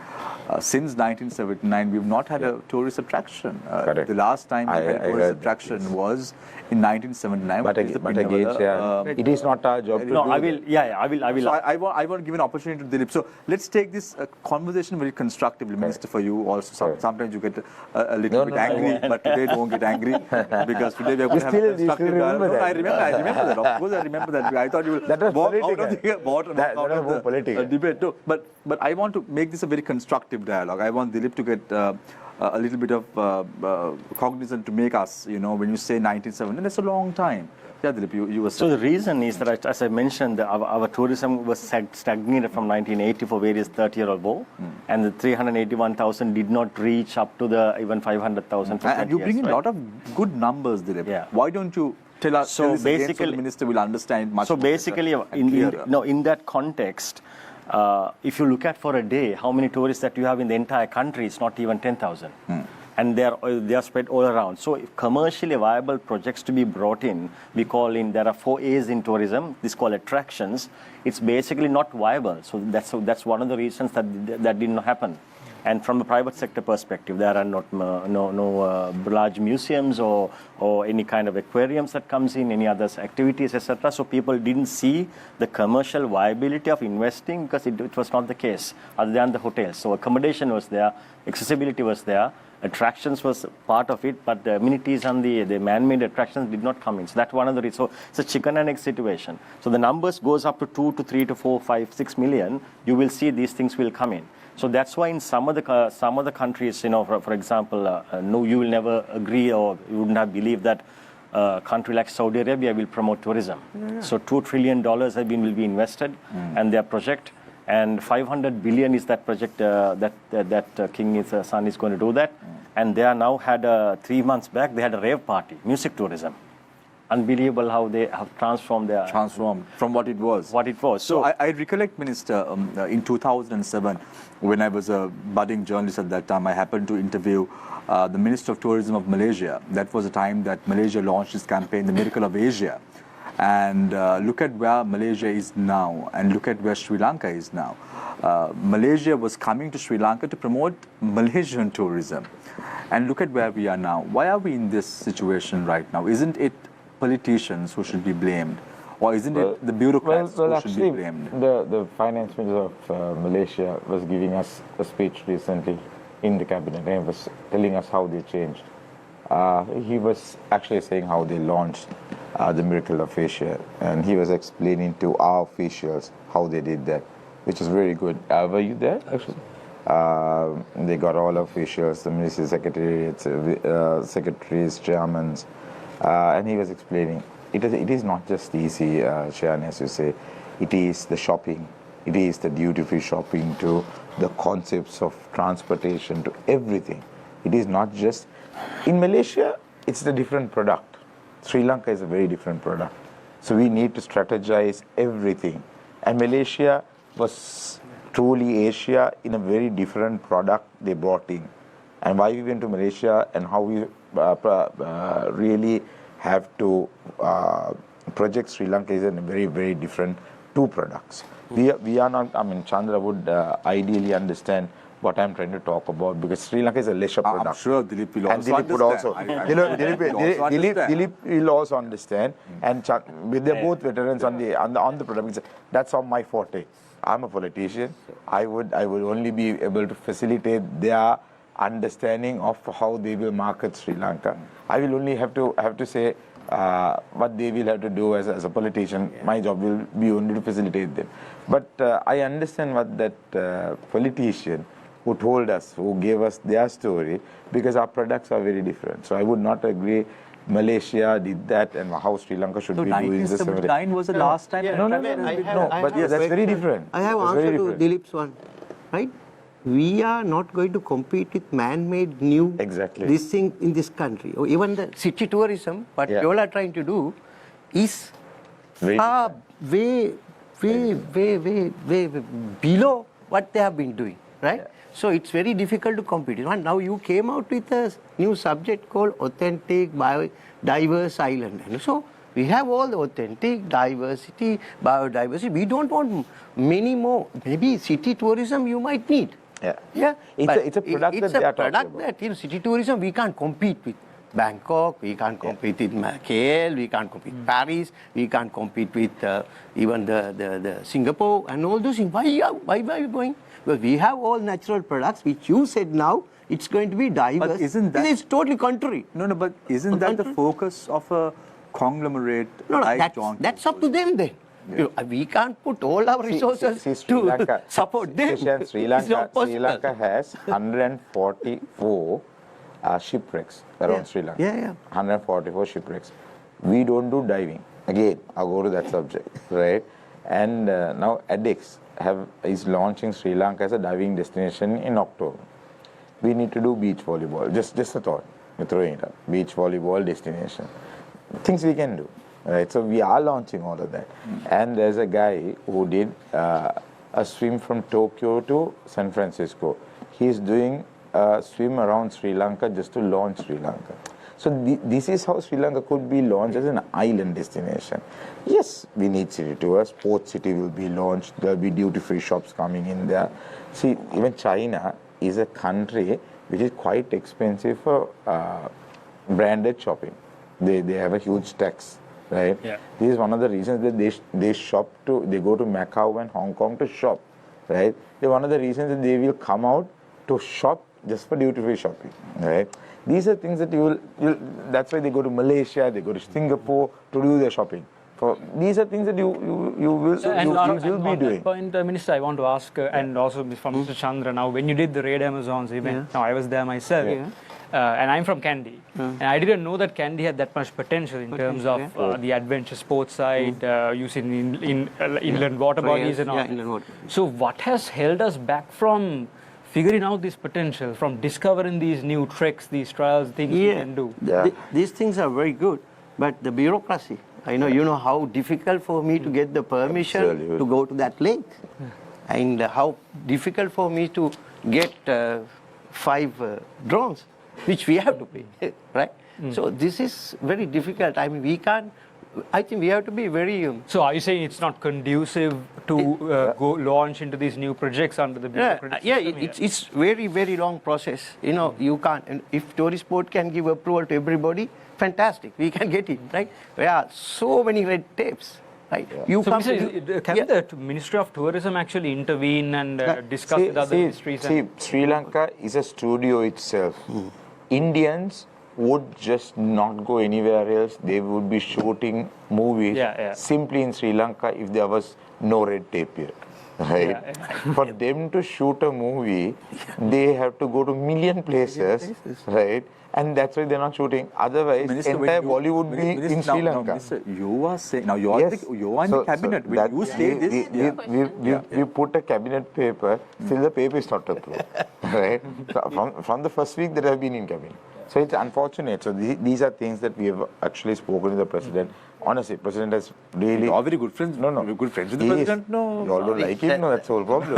since 1979 we've not had a tourist attraction. The last time we had a tourist attraction was in 1979. But again, it is not our job to do I will. that. Yeah, I will. So I want to give an opportunity to Dilip. So let's take this conversation very constructively, Minister. For you also, sometimes you get a little bit angry. But today don't get angry because today we are going to have a constructive dialogue. I remember that. Of course, I remember that. I thought you will that was walk political. out of the political debate too. But I want to make this a very constructive dialogue. I want Dilip to get a little bit of cognizant to make us, when you say 1970, that's a long time. Yeah, Dilip, you were saying. So the reason is that, as I mentioned, our tourism was stagnated from 1980 for various 30-year-old war, and the 381,000 did not reach up to the even 500,000. And you bring in a lot of good numbers, Dilip. Yeah. Why don't you tell us? So basically, so the minister will understand much. So more basically, in that context, if you look at for a day, how many tourists that you have in the entire country, it's not even 10,000. And they are spread all around. So if commercially viable projects to be brought in, there are 4 A's in tourism. This is called attractions. It's basically not viable. So that's one of the reasons that did not happen. And from the private sector perspective, there are no large museums or any kind of aquariums that comes in, any other activities, etc. So people didn't see the commercial viability of investing because it was not the case, other than the hotels. So accommodation was there, accessibility was there, attractions was part of it, but the amenities and the man-made attractions did not come in. So that's one of the reasons. So it's a chicken and egg situation. So the numbers goes up to 2 to 3 to 4, 5, 6 million. You will see these things will come in. So that's why in some of the countries, for example, no, you will never agree or you wouldn't have believed that a country like Saudi Arabia will promote tourism. Yeah. So $2 trillion will be invested in their project. And 500 billion is that project that King's son is going to do that. And they are now had 3 months back, they had a rave party, music tourism. Unbelievable how they have transformed from what it was. So I recollect, Minister, in 2007, when I was a budding journalist at that time, I happened to interview the Minister of Tourism of Malaysia. That was the time that Malaysia launched its campaign, The Miracle of Asia. And look at where Malaysia is now, and look at where Sri Lanka is now. Malaysia was coming to Sri Lanka to promote Malaysian tourism. And look at where we are now. Why are we in this situation right now? Isn't it politicians who should be blamed? Or isn't it the bureaucrats who should be blamed? The finance minister of Malaysia was giving us a speech recently in the cabinet and was telling us how they changed. He was actually saying how they launched the Miracle of Asia, and he was explaining to our officials how they did that, which is very good. Were you there, actually? They got all officials, the ministry secretariats, secretaries, chairmen, and he was explaining. It is not just easy, Shayan, as you say. It is the shopping. It is the duty-free shopping to the concepts of transportation to everything. It is not just... In Malaysia, it's a different product. Sri Lanka is a very different product. So we need to strategize everything. And Malaysia was truly Asia in a very different product they brought in. And why we went to Malaysia and how we really have to project Sri Lanka is in a very, very different two products. We are not, Chandra would ideally understand what I'm trying to talk about, because Sri Lanka is a leisure product. I'm sure Dilip will and also Dilip understand. Dilip will also understand. And they're both veterans on the product. That's on my forte. I'm a politician. I would only be able to facilitate their understanding of how they will market Sri Lanka. I will only have to say what they will have to do as a politician. My job will be only to facilitate them. But I understand what that politician who told us, who gave us their story, because our products are very different. So I would not agree Malaysia did that and how Sri Lanka should be doing this. 1979 was the last time. No, but yes, that's very different. I have answer to Dilip's one, right? We are not going to compete with man-made new this thing in this country. Or even the city tourism, what you all are trying to do is way below what they have been doing, right? So it's very difficult to compete. And now you came out with a new subject called authentic, biodiverse island. So we have all the authentic, diversity, biodiversity. We don't want many more. Maybe city tourism you might need. Yeah. It's a product that they are talking about. That, city tourism, we can't compete with Bangkok, we can't compete with KL, we can't compete with Paris, we can't compete with even the Singapore and all those things. Why are you going? Well, we have all natural products, which you said now, it's going to be diverse. But isn't that... It's totally contrary. No, but isn't that the focus of a conglomerate like John? That's up to them then. Yeah. We can't put all our resources to support them. Sri Lanka has 144 shipwrecks around Sri Lanka. 144 shipwrecks. We don't do diving. Again, I'll go to that subject, right? And now ADEX is launching Sri Lanka as a diving destination in October. We need to do beach volleyball. Just a thought. We're throwing it up. Beach volleyball destination. Things we can do. Right, so we are launching all of that. And there's a guy who did a swim from Tokyo to San Francisco. He's doing a swim around Sri Lanka just to launch Sri Lanka. So this is how Sri Lanka could be launched as an island destination. Yes, we need city tours. Port City will be launched. There'll be duty-free shops coming in there. See, even China is a country which is quite expensive for branded shopping. They have a huge tax. Right. Yeah. This is one of the reasons that they go to Macau and Hong Kong to shop. Right. They're one of the reasons that they will come out to shop just for duty-free shopping. Right. These are things that that's why they go to Malaysia, they go to Singapore to do their shopping. These are things that you will be doing. That point, Minister, I want to ask, and also from Mr. Chandra, now when you did the Red Amazons event, now I was there myself. And I'm from Kandy, and I didn't know that Kandy had that much potential in terms of the adventure sports side, using inland water bodies and all. So what has held us back from figuring out this potential, from discovering these new tricks, these trials, things we can do? These things are very good, but the bureaucracy. I know, you know how difficult for me to get the permission to go to that lake, and how difficult for me to get 5 drones, which we have to pay, right? So this is very difficult. I mean, we can't. I think we have to be very. So are you saying it's not conducive to go launch into these new projects under the project? It's very, very long process. You know, you can't. And if Tourist Board can give approval to everybody, fantastic. We can get it, right? There are so many red tapes. Right. Can the Ministry of Tourism actually intervene and discuss with other ministries? See, Sri Lanka is a studio itself. Indians would just not go anywhere else. They would be shooting movies simply in Sri Lanka if there was no red tape here. Right? For them to shoot a movie, they have to go to million places, right? And that's why they're not shooting. Otherwise, entire Bollywood would be in Sri Lanka. Minister, you are saying now you are in the cabinet. Will you say this? We put a cabinet paper. Still, the paper is not approved. Right? So from the first week that I've been in cabinet. So it's unfortunate. So these are things that we have actually spoken to the president. Honestly, president has really. You are very good friends. No, we're good friends with the president. No, you all don't like him. No, that's the whole problem.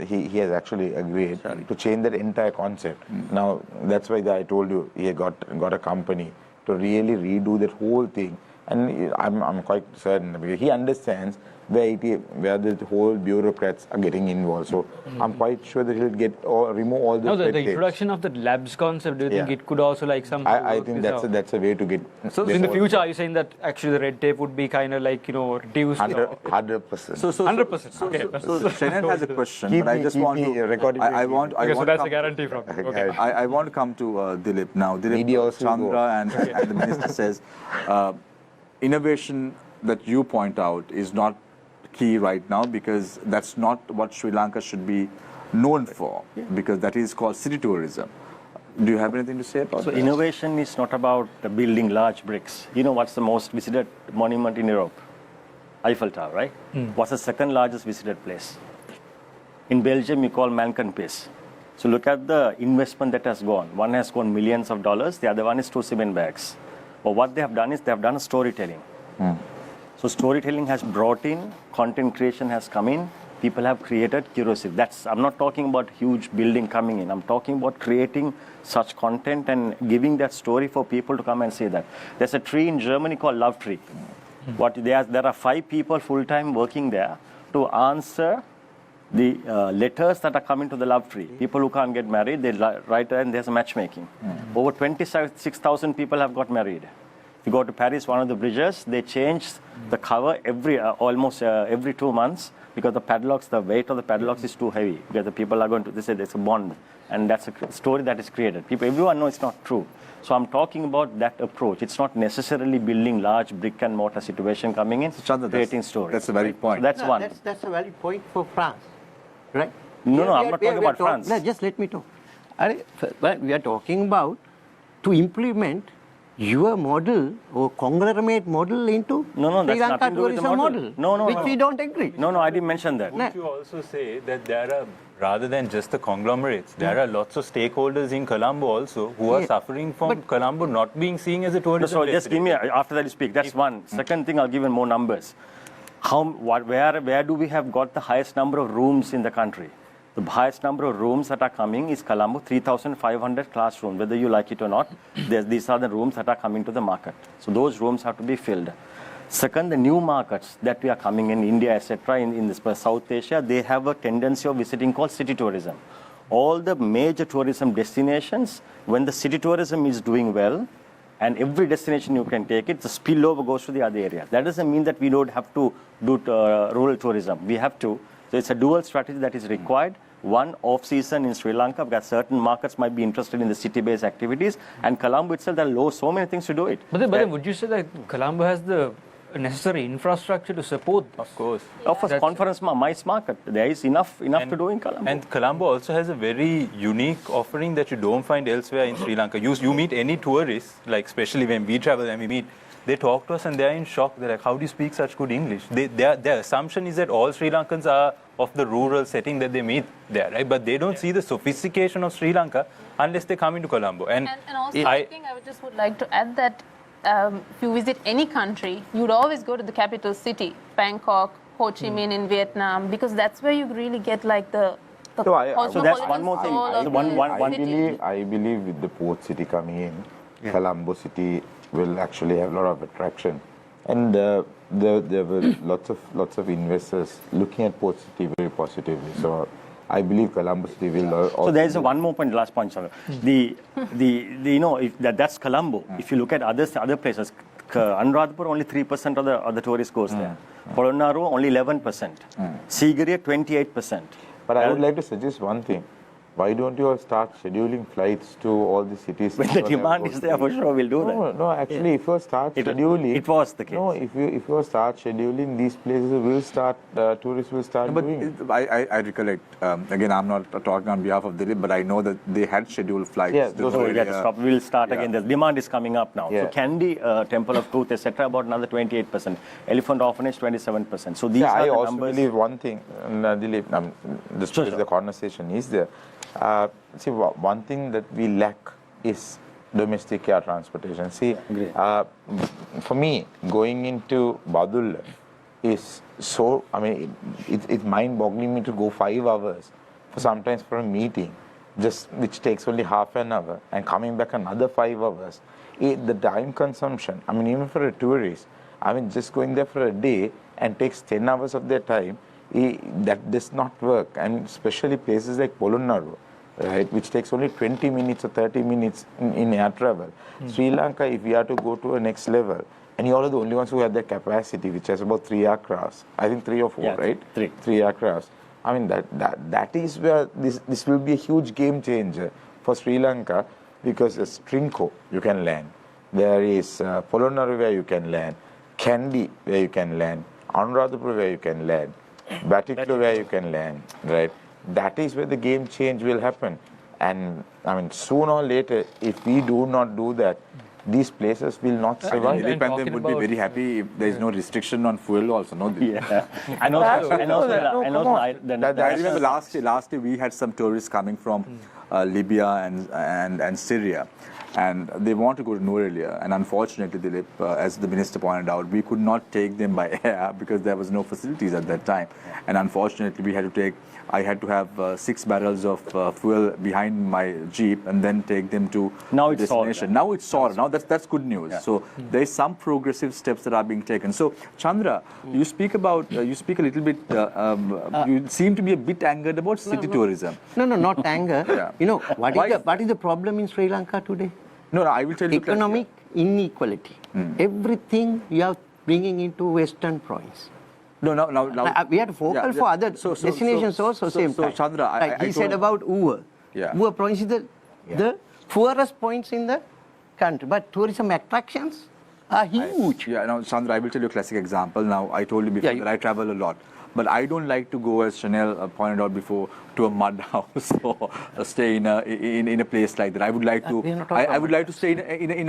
He has actually agreed to change that entire concept. Now that's why I told you he got a company to really redo that whole thing. And I'm quite certain because he understands where the whole bureaucrats are getting involved. So I'm quite sure that he'll remove all the. No, the introduction of the labs concept. Do you think it could also I think that's a way to get. So in the future, are you saying that actually the red tape would be kind of like reduced? 100%. So 100%. Okay. So Shenan has a question, but I just want to record it. So that's a guarantee from. Okay. I want to come to Dilip now. Dilip Chandra and the minister says innovation that you point out is not key right now because that's not what Sri Lanka should be known for because that is called city tourism. Do you have anything to say about that? So innovation is not about building large bricks. You know what's the most visited monument in Europe? Eiffel Tower, right? What's the second largest visited place? In Belgium, you call Mankenpis. So look at the investment that has gone. One has gone millions of dollars. The other one is 2 cement bags. But what they have done is they have done storytelling. So storytelling has brought in, content creation has come in, people have created curiosity. I'm not talking about huge building coming in. I'm talking about creating such content and giving that story for people to come and see that. There's a tree in Germany called Love Tree. There are 5 people full-time working there to answer the letters that are coming to the Love Tree. People who can't get married, they write and there's a matchmaking. Over 26,000 people have got married. If you go to Paris, one of the bridges, they change the cover almost every 2 months because the weight of the padlocks is too heavy. Because the people are they say there's a bond. And that's a story that is created. Everyone knows it's not true. So I'm talking about that approach. It's not necessarily building large brick and mortar situation coming in, creating stories. That's a valid point. So that's one. That's a valid point for France, right? No, I'm not talking about France. No, just let me talk. We are talking about to implement your model or conglomerate model into Sri Lanka tourism model, which we don't agree. No, I didn't mention that. Would you also say that there are, rather than just the conglomerates, there are lots of stakeholders in Colombo also who are suffering from Colombo not being seen as a tourism So just give me, after that you speak, that's one. Second thing, I'll give you more numbers. Where do we have got the highest number of rooms in the country? The highest number of rooms that are coming is Colombo, 3,500 classrooms. Whether you like it or not, these are the rooms that are coming to the market. So those rooms have to be filled. Second, the new markets that we are coming in, India, etc., in South Asia, they have a tendency of visiting called city tourism. All the major tourism destinations, when the city tourism is doing well, and every destination you can take it, the spillover goes to the other area. That doesn't mean that we don't have to do rural tourism. We have to. So it's a dual strategy that is required. One, off-season in Sri Lanka, because certain markets might be interested in the city-based activities, and Colombo itself, there are so many things to do it. But then would you say that Colombo has the necessary infrastructure to support this? Of course. Of course, conference mice market. There is enough to do in Colombo. And Colombo also has a very unique offering that you don't find elsewhere in Sri Lanka. You meet any tourists, like especially when we travel and we meet, they talk to us and they're in shock. They're like, how do you speak such good English? Their assumption is that all Sri Lankans are of the rural setting that they meet there, right? But they don't see the sophistication of Sri Lanka unless they come into Colombo. And also, I think I would like to add that if you visit any country, you would always go to the capital city, Bangkok, Ho Chi Minh in Vietnam, because that's where you really get like the so that's one more thing. I believe with the port city coming in, Colombo city will actually have a lot of attraction. And there were lots of investors looking at Port City very positively. So I believe Colombo City will also. So there is one more point, last point, sir. That's Colombo. If you look at other places, Anuradhapur only 3% of the tourists goes there. Polonnaru only 11%. Sigiriya 28%. But I would like to suggest one thing. Why don't you all start scheduling flights to all the cities? When the demand is there, for sure we'll do that. No, actually, if you start scheduling... It was the case. No, if you start scheduling, these places tourists will start doing it. I recollect, again, I'm not talking on behalf of Dilip, but I know that they had scheduled flights. Yeah, we'll start again. The demand is coming up now. So Kandy, Temple of Truth, etc., about another 28%. Elephant Orphanage, 27%. So these are the numbers. I also believe one thing, Dilip, the conversation is there. See, one thing that we lack is domestic air transportation. See, for me, going into Badulla is so, it's mind-boggling me to go 5 hours sometimes for a meeting, which takes only half an hour, and coming back another 5 hours. The time consumption, even for a tourist, just going there for a day and takes 10 hours of their time, that does not work. And especially places like Polonnaru, right, which takes only 20 minutes or 30 minutes in air travel. Sri Lanka, if we are to go to a next level, and you all are the only ones who have that capacity, which has about 3 aircrafts. I think 3 or 4, right? 3 aircrafts. That is where this will be a huge game changer for Sri Lanka, because there's Trinco you can land. There is Polonnaru where you can land, Kandy where you can land, Anuradhapur where you can land, Batticaloa where you can land, right? That is where the game change will happen. And sooner or later, if we do not do that, these places will not survive. Dilip and them would be very happy if there is no restriction on fuel also, no? I remember last year we had some tourists coming from Libya and Syria. and they want to go to Nuwara. And unfortunately, Dilip, as the minister pointed out, we could not take them by air because there was no facilities at that time. And unfortunately, I had to have 6 barrels of fuel behind my jeep and then take them to destination. Now it's solved. Now that's good news. Yeah. So there is some progressive steps that are being taken. So Chandra, you speak a little bit. You seem to be a bit angered about city tourism. No, not anger. Yeah. You know what is the problem in Sri Lanka today? No, I will tell you. Economic inequality. Everything you are bringing into Western province. No. We have to focus for other destinations also. Same time. Chandra, he said about Uva. Uva province is the poorest points in the country, but tourism attractions are huge. Chandra, I will tell you a classic example. Now, I told you before that I travel a lot. But I don't like to go, as Chanel pointed out before, to a mud house or stay in a place like that. I would like to stay in a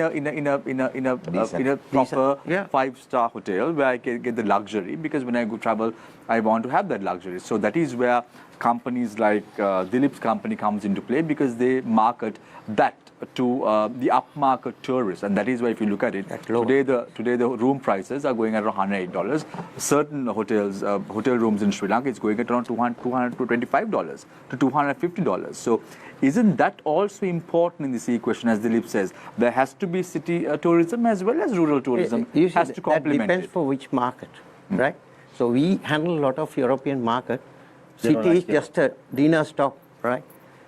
proper 5-star hotel where I can get the luxury, because when I go travel, I want to have that luxury. So that is where companies like Dilip's company comes into play, because they market that to the upmarket tourists, and that is why if you look at it, today the room prices are going at around $108. Certain hotels, hotel rooms in Sri Lanka, it's going at around $200 to $25 to $250. So isn't that also important in this equation? As Dilip says, there has to be city tourism as well as rural tourism. Has to complement. That depends for which market, right? So we handle a lot of European market. City is just a dinner stop, right?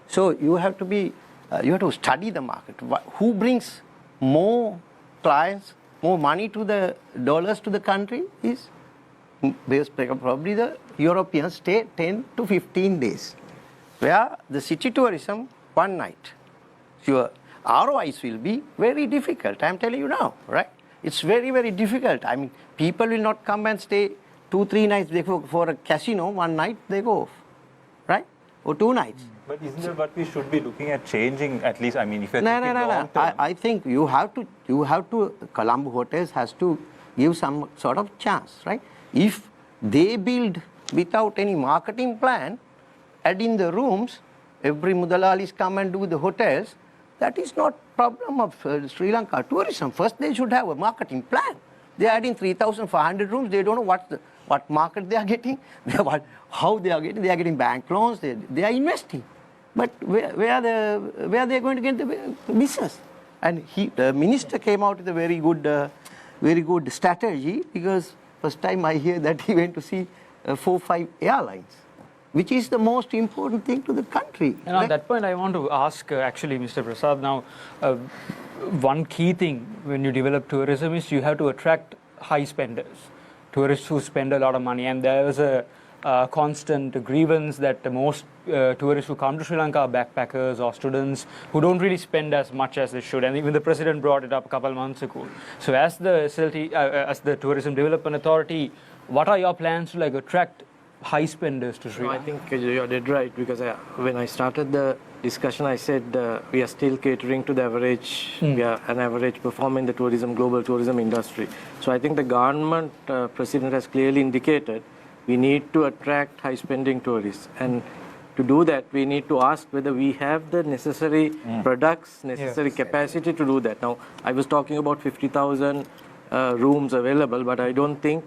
So you have to study the market. Who brings more clients, more money to the dollars to the country is probably the Europeans stay 10 to 15 days. Where the city tourism, one night. Your ROIs will be very difficult. I'm telling you now, right? It's very, very difficult. I mean, people will not come and stay 2-3 nights. They go for a casino, one night they go off, right? Or 2 nights. But isn't that what we should be looking at changing, at least? I mean, if you're No. I think you have to. Colombo Hotels has to give some sort of chance, right? If they build without any marketing plan, add in the rooms, every Mudalalis come and do the hotels, that is not problem of Sri Lanka tourism. First, they should have a marketing plan. They are adding 3,400 rooms. They don't know what market they are getting, how they are getting. They are getting bank loans. They are investing. But where are they going to get the business? And the minister came out with a very good strategy, because first time I hear that he went to see 4-5 airlines, which is the most important thing to the country. And on that point, I want to ask actually, Mr. Prasad, now, one key thing when you develop tourism is you have to attract high spenders, tourists who spend a lot of money. And there is a constant grievance that most tourists who come to Sri Lanka are backpackers or students who don't really spend as much as they should. And even the president brought it up a couple of months ago. So as the Tourism Development Authority, what are your plans to attract high spenders to Sri Lanka? I think you're dead right, because when I started the discussion, I said we are still catering to the average, we are an average performer in the global tourism industry. So I think the government president has clearly indicated we need to attract high spending tourists. And to do that, we need to ask whether we have the necessary products, necessary capacity to do that. Now, I was talking about 50,000 rooms available, but I don't think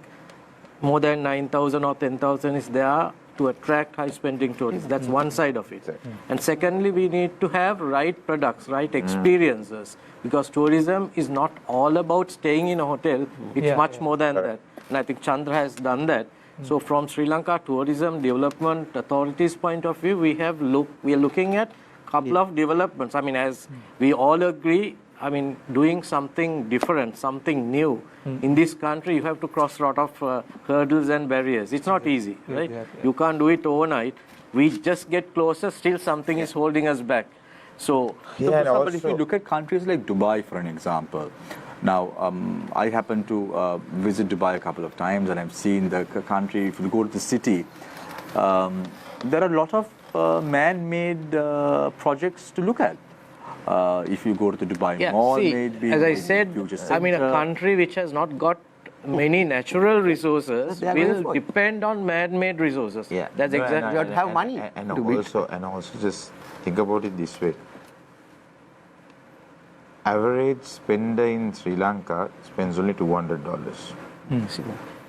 more than 9,000 or 10,000 is there to attract high spending tourists. That's one side of it. And secondly, we need to have right products, right experiences, because tourism is not all about staying in a hotel. It's much more than that. And I think Chandra has done that. So from Sri Lanka Tourism Development Authority's point of view, we are looking at a couple of developments. I mean, as we all agree, I mean, doing something different, something new in this country, you have to cross a lot of hurdles and barriers. It's not easy, right? You can't do it overnight. We just get closer, still something is holding us back. So, but if you look at countries like Dubai, for an example, now, I happened to visit Dubai a couple of times, and I've seen the country. If you go to the city, there are a lot of man-made projects to look at. If you go to the Dubai Mall, maybe. As I said, I mean, a country which has not got many natural resources will depend on man-made resources. That's exactly. You have to have money. And also just think about it this way. average spender in Sri Lanka spends only $200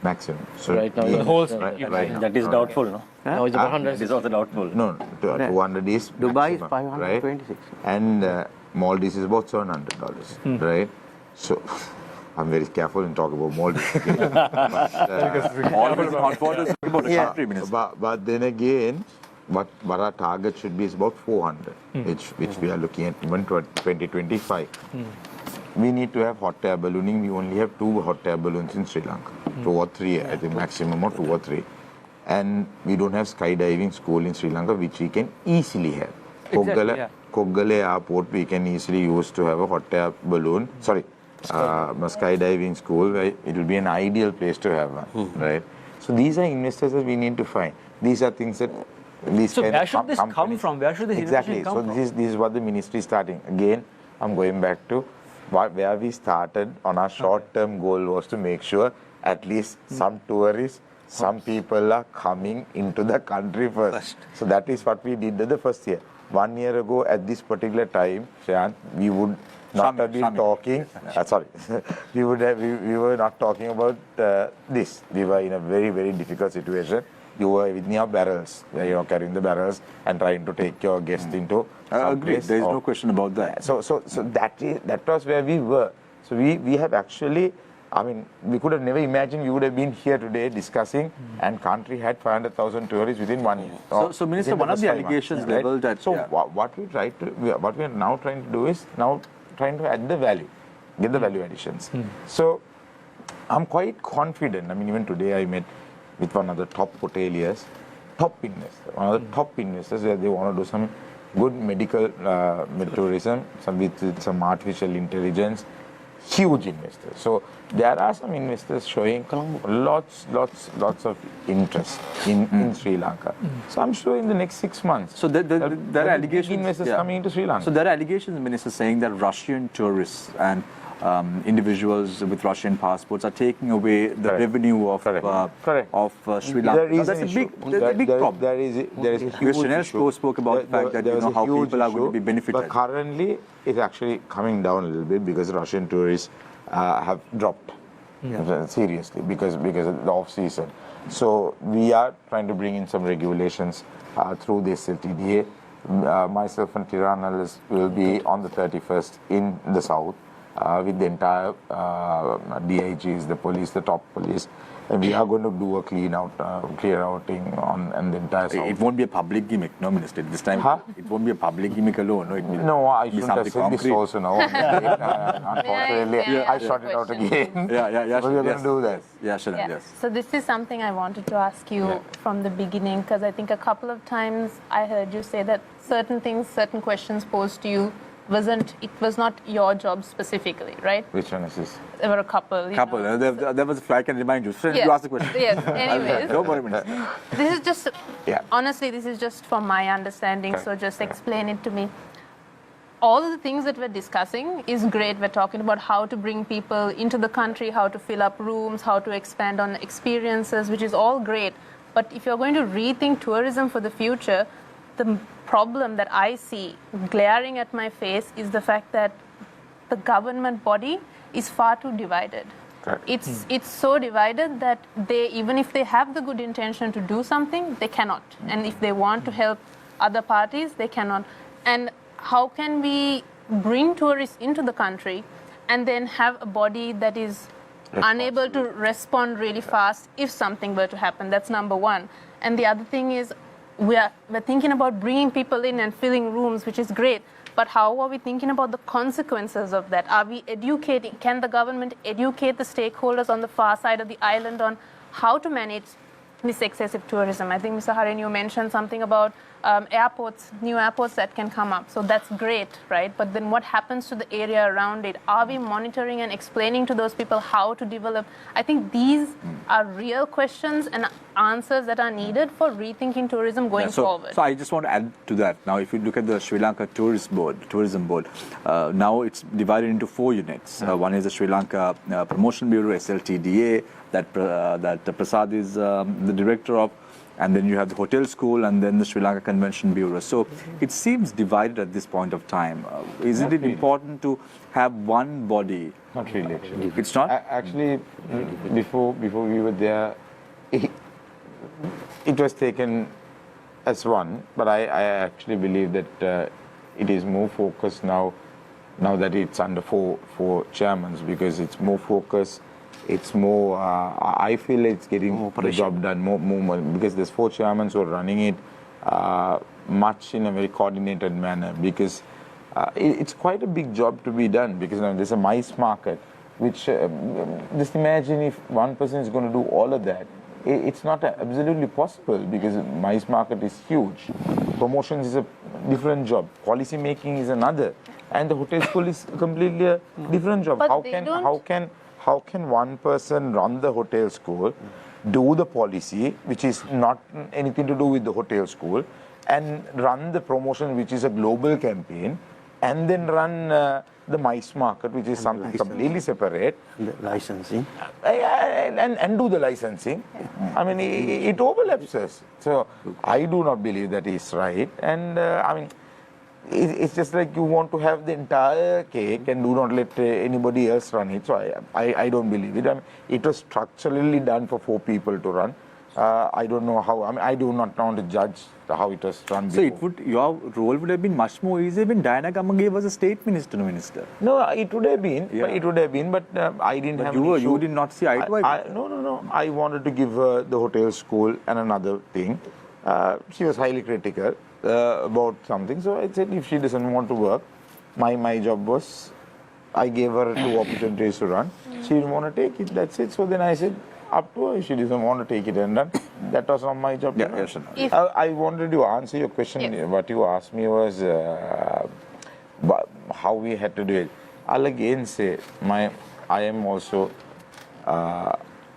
maximum. So Right now, The whole right now. that is doubtful, no? Now it's about 100. It is also doubtful. No, 200 is Dubai is maximum, right? 526. And Maldives is about $700, right? So I'm very careful in talking about Maldives. Always hot water is about the country, Minister. But then again, what our target should be is about 400, which we are looking at even 2025. We need to have hot air ballooning. We only have 2 hot air balloons in Sri Lanka, 2 or 3, I think maximum of 2 or 3. And we don't have skydiving school in Sri Lanka, which we can easily have. Koggala Airport, we can easily use to have a hot air balloon. Sorry, skydiving school. Right? It will be an ideal place to have one, right? So these are investors that we need to find. These are things that these So kind where of should this come companies- from? Where should this exactly? innovation come So from? this is what the ministry is starting. Again, I'm going back to where we started on our short-term goal was to make sure at least some tourists, some people are coming into the country first. So that is what we did the first year. 1 year ago at this particular time, Shant, we would not have been talking. Sorry, we were not talking about this. We were in a very, very difficult situation. You were with your barrels, carrying the barrels and trying to take your guests into. Agreed. There is no question about that. So that was where we were. So we have actually. I mean, we could have never imagined we would have been here today discussing, and country had 500,000 tourists within 1 year. So Minister, one of the allegations levelled at... So what we are now trying to do is now trying to add the value, get the value additions. So I'm quite confident. I mean, even today I met with one of the top hoteliers, one of the top investors where they want to do some good medical tourism, with some artificial intelligence. Huge investors. So there are some investors showing lots of interest in Sri Lanka. So I'm sure in the next 6 months. So there are allegations. Big investors coming into Sri Lanka. So there are allegations, Minister, saying that Russian tourists and individuals with Russian passports are taking away the revenue of Sri Lanka. That's a big problem. There is a huge issue. Spoke about the fact that how people are going to be benefited. But currently, it's actually coming down a little bit because Russian tourists have dropped seriously because of the off season. So we are trying to bring in some regulations through the SLTDA. Myself and Tirana will be on the 31st in the south. With the entire DIGs, the police, the top police, and we are going to do a clear outing on the entire south. It won't be a public gimmick, no, Minister. This time, it won't be a public gimmick alone. No, it will I be shouldn't have said this also now. Unfortunately, I shot it out again. Yeah. But we're going to do that. Yeah, Sharon, yes. So this is something I wanted to ask you from the beginning, because I think a couple of times I heard you say that certain questions posed to you it was not your job specifically, right? Which one is this? There were a couple. There was I can remind you. Friend, yes. You asked the question. Yes, anyways. Don't worry, Minister. This is just, honestly, this is just from my understanding, so just explain it to me. All of the things that we're discussing is great. We're talking about how to bring people into the country, how to fill up rooms, how to expand on experiences, which is all great. But if you're going to rethink tourism for the future, the problem that I see glaring at my face is the fact that the government body is far too divided. It's so divided that even if they have the good intention to do something, they cannot. And if they want to help other parties, they cannot. And how can we bring tourists into the country and then have a body that is unable to respond really fast if something were to happen? That's number one. And the other thing is, we're thinking about bringing people in and filling rooms, which is great. But how are we thinking about the consequences of that? Are we educating? Can the government educate the stakeholders on the far side of the island on how to manage this excessive tourism? I think, Mr. Harin, you mentioned something about new airports that can come up. So that's great, right? But then what happens to the area around it? Are we monitoring and explaining to those people how to develop? I think these are real questions and answers that are needed for rethinking tourism going forward. So I just want to add to that. Now, if you look at the Sri Lanka Tourism Board, now it's divided into 4 units. One is the Sri Lanka Promotion Bureau, SLTDA, that Prasad is the director of. and then you have the hotel school, and then the Sri Lanka Convention Bureau. So it seems divided at this point of time. Isn't it important to have one body? Not really, actually. It's not? Actually, before we were there, it was taken as one, but I actually believe that it is more focused now that it's under four chairmen, because it's more focused. It's more, I feel it's getting the job done more because there's 4 chairmen who are running it much in a very coordinated manner, because it's quite a big job to be done, because there's a mice market, which just imagine if one person is going to do all of that. It's not absolutely possible, because mice market is huge. Promotions is a different job. Policy making is another, and the hotel school is completely a different job. But How can one person run the hotel school, do the policy, which is not anything to do with the hotel school, and run the promotion, which is a global campaign, and then run the mice market, which is something completely separate. The licensing. And do the licensing. I mean, it overlaps us. So I do not believe that is right. And I mean, it's just like you want to have the entire cake and do not let anybody else run it. So I don't believe it. I mean, it was structurally done for 4 people to run. I don't know how. I mean, I do not want to judge how it was run before. So your role would have been much more easy when Diana Gamage was a state minister. No, it would have been. Yeah. It would have been, but I didn't have an issue. You did not see eye to eye. No. I wanted to give her the hotel school and another thing. She was highly critical about something. So I said, if she doesn't want to work, my job was, I gave her 2 opportunities to run. She didn't want to take it. That's it. So then I said, up to her, if she doesn't want to take it and run. That was not my job. I wanted to answer your question. Yes. What you asked me was how we had to do it. I'll again say, I am also,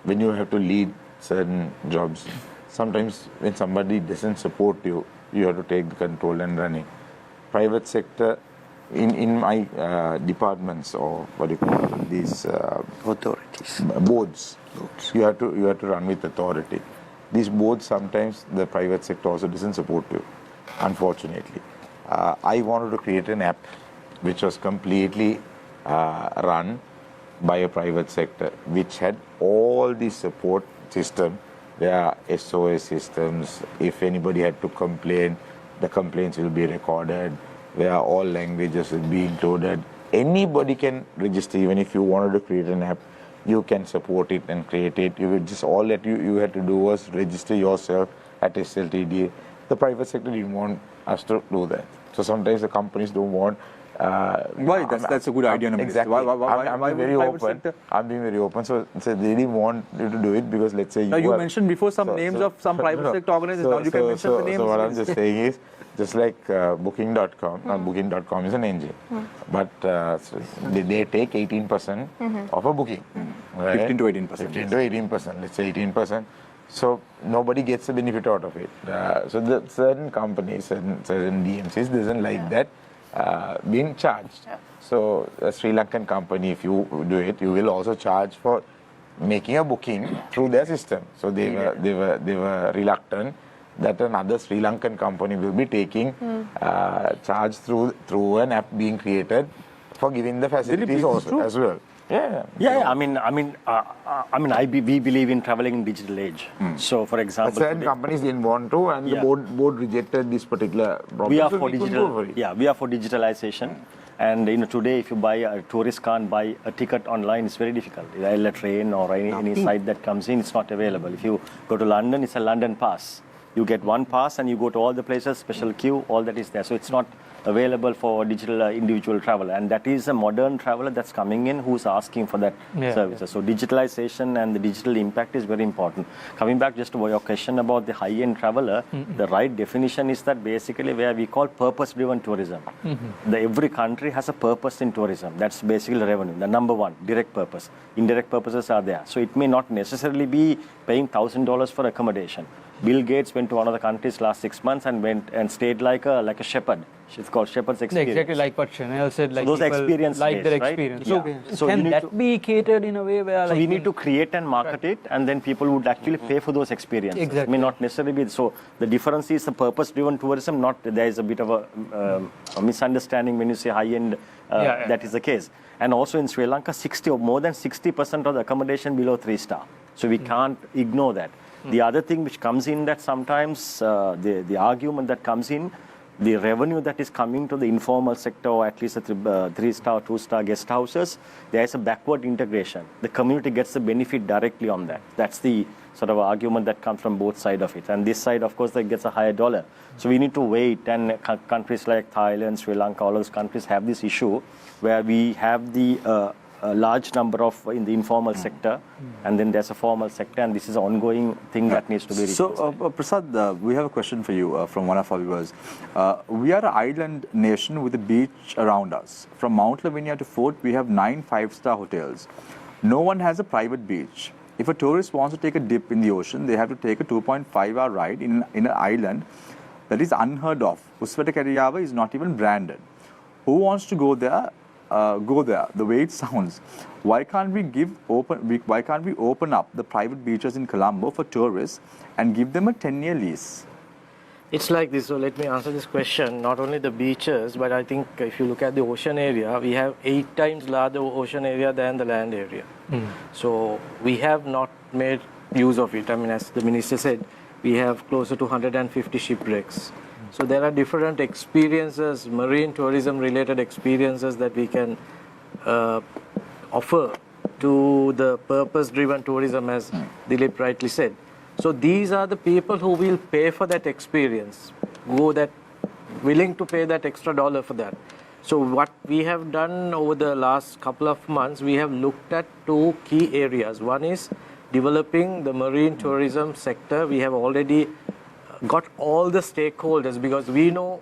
when you have to lead certain jobs, sometimes when somebody doesn't support you, you have to take the control and run it. Private sector, in my departments, or what do you call them, these authorities, boards, you have to run with authority. These boards, sometimes the private sector also doesn't support you, unfortunately. I wanted to create an app which was completely run by a private sector, which had all the support system. There are SOS systems. If anybody had to complain, the complaints will be recorded. Where all languages will be included. Anybody can register. Even if you wanted to create an app, you can support it and create it. You would just, all that you had to do was register yourself at SLTD. The private sector didn't want us to do that. So sometimes the companies don't want. Why? That's a good idea. Exactly. I'm being very open. I'm being very open. So they didn't want you to do it, because let's say you mentioned before some names of some private sector organizations. Now you can mention the names. So what I'm just saying is, just like Booking.com, Booking.com is an engine, but they take 18% of a booking. Right? 15 to 18%. 15 to 18%, let's say 18%. So nobody gets the benefit out of it. So the certain companies and certain DMCs doesn't like that being charged. Yeah. So a Sri Lankan company, if you do it, you will also charge for making a booking through their system. So they were reluctant that another Sri Lankan company will be taking charge through an app being created for giving the facilities also as well. Yeah. We believe in traveling in digital age. So, for example, but certain companies didn't want to, and the board rejected this particular problem. We are for digital. We are for digitalization. And today, if you buy a tourist can't buy a ticket online, it's very difficult. A train or any site that comes in, it's not available. If you go to London, it's a London pass. You get one pass and you go to all the places, special queue, all that is there. So it's not available for digital individual traveler. And that is a modern traveler that's coming in who's asking for that services. So digitalization and the digital impact is very important. Coming back just to your question about the high-end traveler, the right definition is that basically where we call purpose-driven tourism. Every country has a purpose in tourism. That's basically revenue. The number one, direct purpose. Indirect purposes are there. So it may not necessarily be paying $1,000 for accommodation. Bill Gates went to one of the countries last 6 months and went and stayed like a shepherd. It's called shepherd's experience. Exactly like what Chanel said, like so those people experience like their based, experience. Right? So can that be catered in a way where so like we need to create and market it, and then people would actually pay for those experiences. Exactly. May not necessarily be. So the difference is the purpose-driven tourism. Not there is a bit of a misunderstanding when you say high-end. That is the case. And also in Sri Lanka, more than 60% of the accommodation below 3-star. So we can't ignore that. The other thing which comes in that sometimes the argument that comes in, the revenue that is coming to the informal sector, or at least the 3-star, 2-star guest houses, there is a backward integration. The community gets the benefit directly on that. That's the sort of argument that comes from both sides of it. And this side, of course, that gets a higher dollar. So we need to wait. And countries like Thailand, Sri Lanka, all those countries have this issue where we have the a large number of in the informal sector, and then there's a formal sector, and this is an ongoing thing that needs to be reduced. So, Prasad, we have a question for you from one of our viewers. We are an island nation with a beach around us. From Mount Lavinia to Fort, we have 9 5-star hotels. No one has a private beach. If a tourist wants to take a dip in the ocean, they have to take a 2.5-hour ride in an island that is unheard of. Uswata Kariyawa is not even branded. Who wants to go there? The way it sounds. Why can't we open up the private beaches in Colombo for tourists and give them a 10-year lease? It's like this. So let me answer this question. Not only the beaches, but I think if you look at the ocean area, we have 8 times larger ocean area than the land area. So we have not made use of it. I mean, as the minister said, we have closer to 150 shipwrecks. So there are different experiences, marine tourism related experiences that we can offer to the purpose-driven tourism, as Dilip rightly said. So these are the people who will pay for that experience, willing to pay that extra dollar for that. So what we have done over the last couple of months, we have looked at 2 key areas. One is developing the marine tourism sector. We have already got all the stakeholders, because we know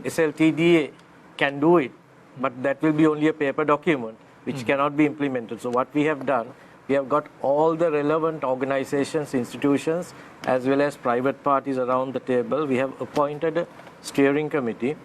SLTDA can do it, but that will be only a paper document which cannot be implemented. So what we have done, we have got all the relevant organizations, institutions, as well as private parties around the table. We have appointed a steering committee,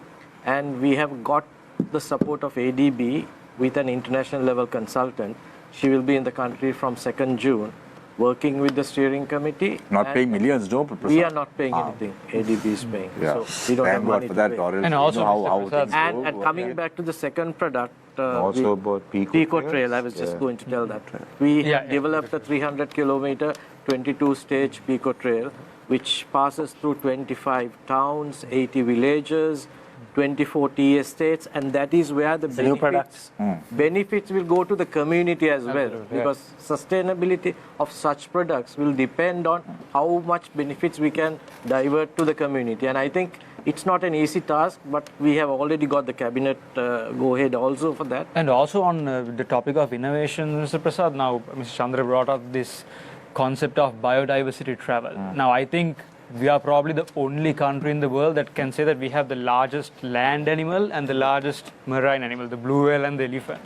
and we have got the support of ADB with an international level consultant. She will be in the country from 2nd June. Working with the steering committee. Not paying millions, no, Prasad? We are not paying anything. ADB is paying. Yeah. So we don't have money for to that, pay. or else And also, how things go. And coming back to the second product, also about Pico Trail, I was just going to tell that. We have developed a 300-kilometer, 22-stage Pico Trail, which passes through 25 towns, 80 villages, 24 tea estates, and that is where the benefits will go to the community as well, because sustainability of such products will depend on how much benefits we can divert to the community. And I think it's not an easy task, but we have already got the cabinet go-ahead also for that. And also on the topic of innovation, Mr. Prasad, now Mr. Chandra brought up this concept of biodiversity travel. Now I think we are probably the only country in the world that can say that we have the largest land animal and the largest marine animal, the blue whale and the elephant.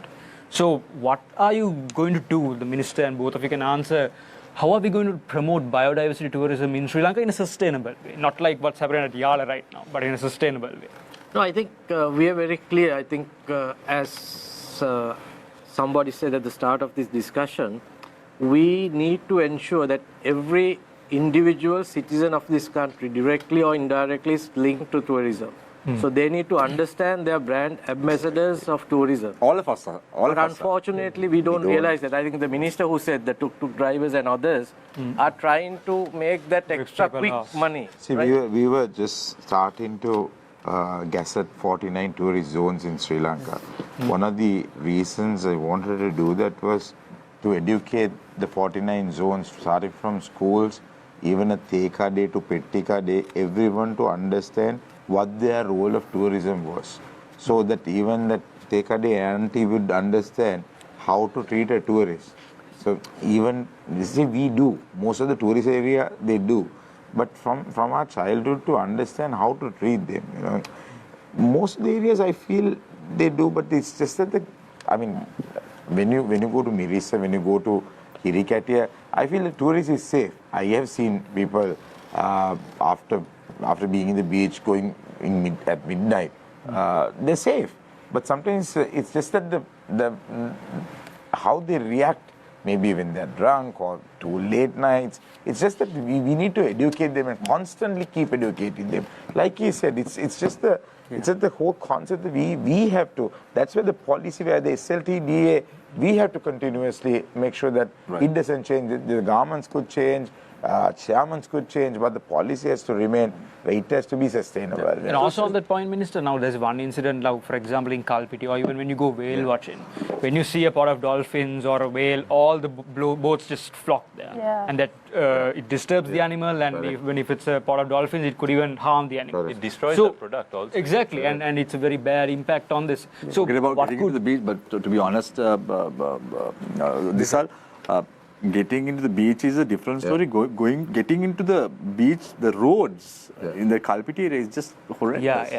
So what are you going to do, the minister and both of you can answer, how are we going to promote biodiversity tourism in Sri Lanka in a sustainable way? Not like what's happening at Yala right now, but in a sustainable way. No, I think we are very clear. I think as somebody said at the start of this discussion, we need to ensure that every individual citizen of this country, directly or indirectly, is linked to tourism. So they need to understand their brand ambassadors of tourism. All of us are. But unfortunately, we don't realize that. I think the minister who said the tuk-tuk drivers and others are trying to make that extra quick money. See, we were just starting to gazette 49 tourist zones in Sri Lanka. One of the reasons I wanted to do that was to educate the 49 zones, starting from schools, even a Teka Day to Pettika Day, everyone to understand what their role of tourism was. So that even that Teka Day auntie would understand how to treat a tourist. So even, see, we do. Most of the tourist area, they do. But from our childhood to understand how to treat them, you know. Most of the areas I feel they do, but it's just that when you go to Mirissa, when you go to Hirikatia, I feel the tourist is safe. I have seen people after being in the beach, going at midnight, they're safe. But sometimes it's just that the how they react, maybe when they're drunk or too late nights. It's just that we need to educate them and constantly keep educating them. Like he said, it's just the whole concept that we have to. That's where the policy, where the SLTDA, we have to continuously make sure that it doesn't change. The governments could change, chairmans could change, but the policy has to remain. It has to be sustainable. And also on that point, Minister, now there's one incident, now, for example, in Kalpiti, or even when you go whale watching, when you see a pod of dolphins or a whale, all the boats just flock there. Yeah. And that it disturbs the animal, and even if it's a pod of dolphins, it could even harm the animal. It destroys the product also. Exactly, and it's a very bad impact on this. So Forget about getting into the beach, but to be honest, Disal, getting into the beach is a different story. Getting into the beach, the roads in the Kalpiti area is just horrendous.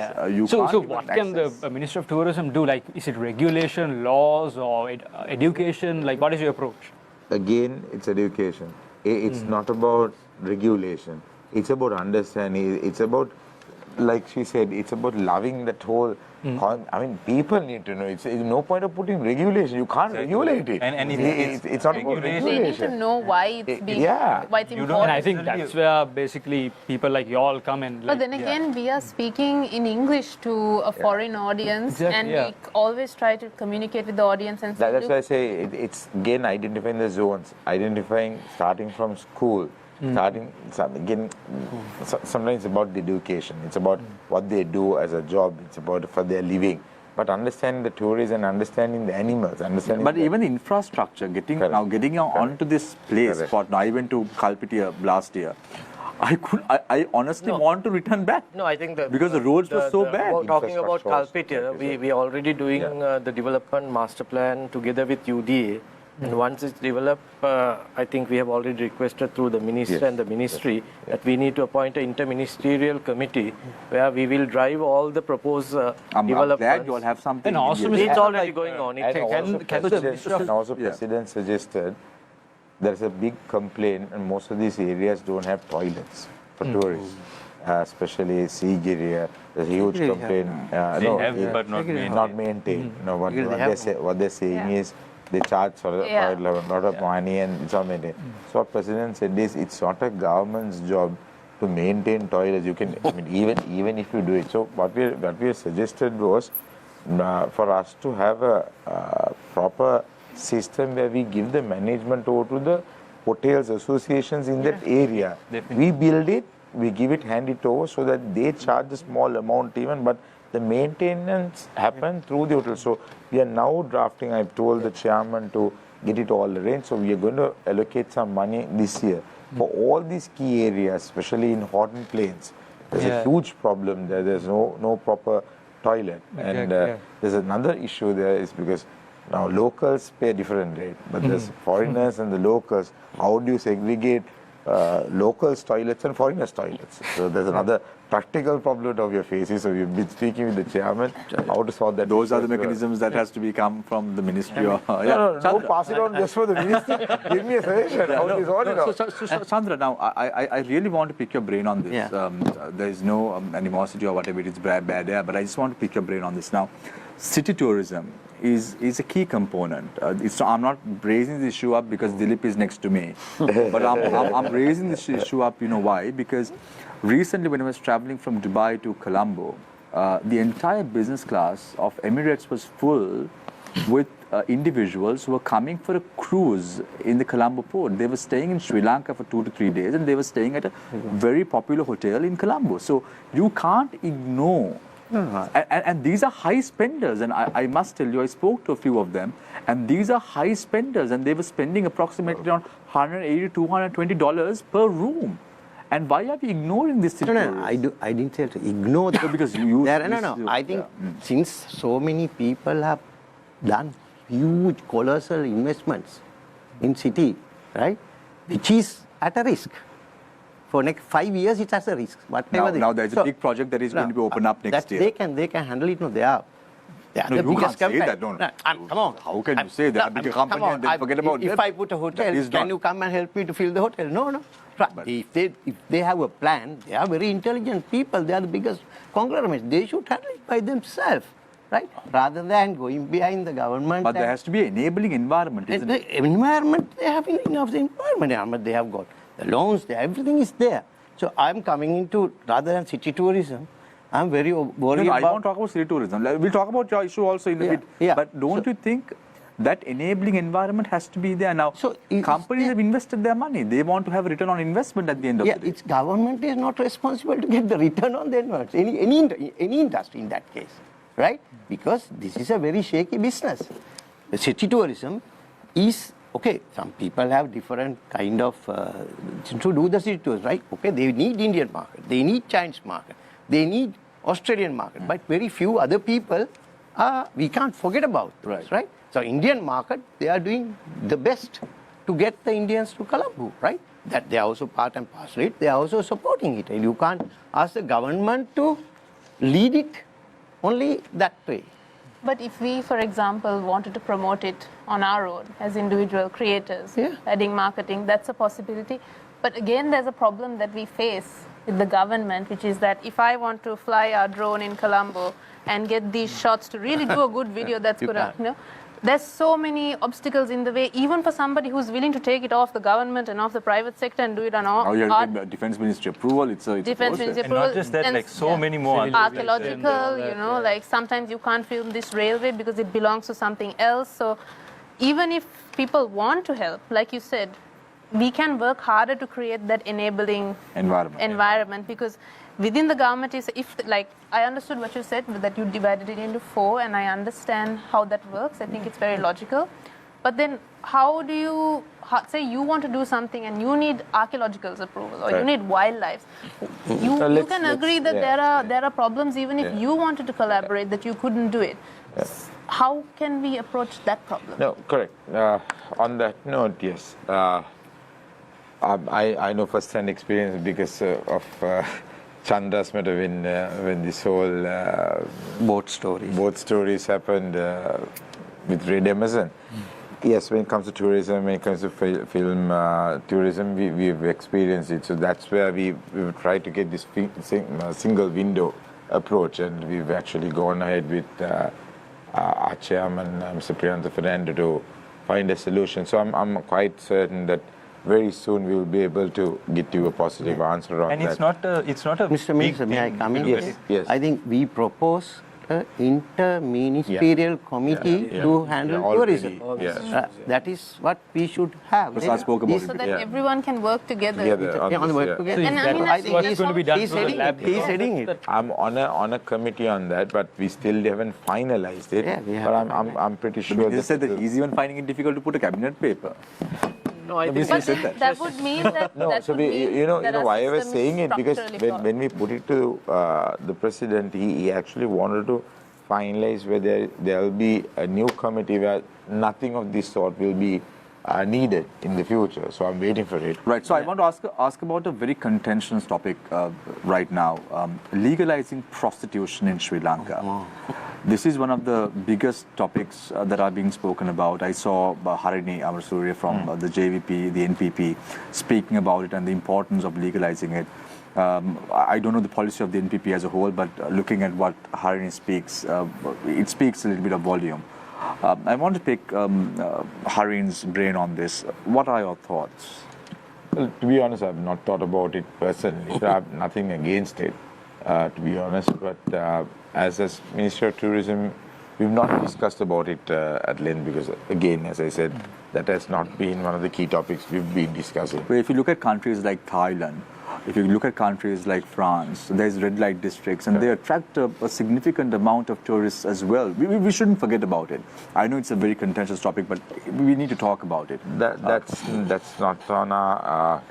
So what can the Minister of Tourism do? Like, is it regulation, laws, or education? Like, what is your approach? Again, it's education. It's not about regulation. It's about understanding. It's about, like she said, it's about loving that whole. I mean, people need to know. It's no point of putting regulation. You can't regulate it. And it's not about regulation. They need to know why it's being, why it's important. And I think that's where basically people like y'all come and. But then again, we are speaking in English to a foreign audience, and we always try to communicate with the audience. And That's why I say it's again identifying the zones, starting from school. Sometimes it's about the education. It's about what they do as a job. It's about for their living. But understanding the tourism and understanding the animals, But even the infrastructure, getting onto this place. Now I went to Kalpiti last year. I honestly want to return back. No, I think because the roads were so bad. Talking about Kalpiti, we are already doing the development master plan together with UDA. And once it's developed, I think we have already requested through the minister and the ministry that we need to appoint an interministerial committee where we will drive all the proposed developments. I'm glad you all have something. And also, it's already going on. Also, President suggested there's a big complaint, and most of these areas don't have toilets for tourists. Especially Sigiriya, there's a huge complaint. But not maintained. What they're saying is they charge for a lot of money and it's all maintained. So what President said is it's not a government's job to maintain toilets. You can, even if you do it. So what we suggested was for us to have a proper system where we give the management over to the hotels associations in that area. We build it, we hand it over so that they charge a small amount even, but the maintenance happens through the hotel. So we are now drafting, I've told the chairman to get it all arranged. So we are going to allocate some money this year for all these key areas, especially in Horton Plains. There's a huge problem there. There's no proper toilet. And there's another issue there is because now locals pay a different rate, but there's foreigners and the locals. How do you segregate locals' toilets and foreigners' toilets? So there's another practical problem of your faces. So we've been speaking with the chairman how to solve that. Those are the mechanisms that has to come from the ministry. No, pass it on just for the minister. Give me a suggestion. How to sort it out. So Chandra, now I really want to pick your brain on this. There is no animosity or whatever, it's bad air, but I just want to pick your brain on this now. City tourism is a key component. I'm not raising this issue up because Dilip is next to me, but I'm raising this issue up. You know why? Because recently when I was traveling from Dubai to Colombo, the entire business class of Emirates was full with individuals who were coming for a cruise in the Colombo port. They were staying in Sri Lanka for 2 to 3 days, and they were staying at a very popular hotel in Colombo. So you can't ignore. And these are high spenders, and I must tell you, I spoke to a few of them, and these are high spenders, and they were spending approximately around $180 to $220 per room. And why are we ignoring this situation? No, I didn't say to ignore that. Because you I think since so many people have done huge, colossal investments in city, right, which is at a risk. For next 5 years, it's as a risk. Now there's a big project that is going to be opened up next year. They can handle it. No, they are. No, you can't say that. No. Come on. How can you say that? Big company and then forget about that. If I put a hotel, can you come and help me to fill the hotel? No. If they have a plan, they are very intelligent people. They are the biggest conglomerates. They should handle it by themselves, right? Rather than going behind the government. But there has to be an enabling environment, isn't it? The environment, they have enough the environment. They have got the loans, everything is there. So I'm coming into, rather than city tourism, I'm very worried I about... won't talk about city tourism. We'll talk about your issue also in a bit. Yeah. But don't you think that enabling environment has to be there? Now, companies have invested their money. They want to have a return on investment at the end of the day. Its government is not responsible to get the return on the investment. Any industry in that case, right? Because this is a very shaky business. The city tourism is, okay, some people have different kind of, to do the city tours, right? Okay, they need Indian market, they need Chinese market, they need Australian market, but very few other people, we can't forget about this, right? So Indian market, they are doing the best to get the Indians to Colombo, right? That they are also part and parcel it, they are also supporting it. And you can't ask the government to lead it only that way. But if we, for example, wanted to promote it on our own as individual creators, adding marketing, that's a possibility. But again, there's a problem that we face with the government, which is that if I want to fly our drone in Colombo and get these shots to really do a good video that's going to, there's so many obstacles in the way, even for somebody who's willing to take it off the government and off the private sector and do it on our... Now you have to get Defense Ministry approval, it's a Defense Ministry approval. And not just that, like so many more. Archaeological, like sometimes you can't film this railway because it belongs to something else. So even if people want to help, like you said, we can work harder to create that enabling environment because within the government is, if like I understood what you said, that you divided it into 4 and I understand how that works. I think it's very logical. But then how do you, say you want to do something and you need archaeological approval or you need wildlife. You can agree that there are problems even if you wanted to collaborate that you couldn't do it. How can we approach that problem? No, correct. On that note, yes. I know first-hand experience because of Chandra's matter when this whole boat stories happened with Red Amazon. Yes, when it comes to tourism, when it comes to film tourism, we've experienced it. So that's where we've tried to get this single window approach, and we've actually gone ahead with our chairman, Mr. Priyanth Fernando, to find a solution. So I'm quite certain that very soon we will be able to get you a positive answer on that. And it's not a Mr. Minister, may I come in? Yes. I think we propose an inter-ministerial committee to handle tourism. That is what we should have. Prasad spoke about so that everyone can work together. Work together. And I think what's going to be done he's heading it. I'm on a committee on that, but we still haven't finalized it. But I'm pretty sure He said that he's even finding it difficult to put a cabinet paper. No, I think that would mean that. No, so you know why I was saying it, because when we put it to the president, he actually wanted to finalize whether there will be a new committee where nothing of this sort will be needed in the future. So I'm waiting for it. Right. So I want to ask about a very contentious topic right now: legalizing prostitution in Sri Lanka. This is one of the biggest topics that are being spoken about. I saw Harini Amarsurya from the JVP, the NPP, speaking about it and the importance of legalizing it. I don't know the policy of the NPP as a whole, but looking at what Harini speaks, it speaks a little bit of volume. I want to pick Hareen's brain on this. What are your thoughts? Well, to be honest, I've not thought about it personally. I have nothing against it, to be honest. But as Minister of Tourism, we've not discussed about it at length because, again, as I said, that has not been one of the key topics we've been discussing. But if you look at countries like Thailand, if you look at countries like France, there's red light districts, and they attract a significant amount of tourists as well. We shouldn't forget about it. I know it's a very contentious topic, but we need to talk about it. That's not on our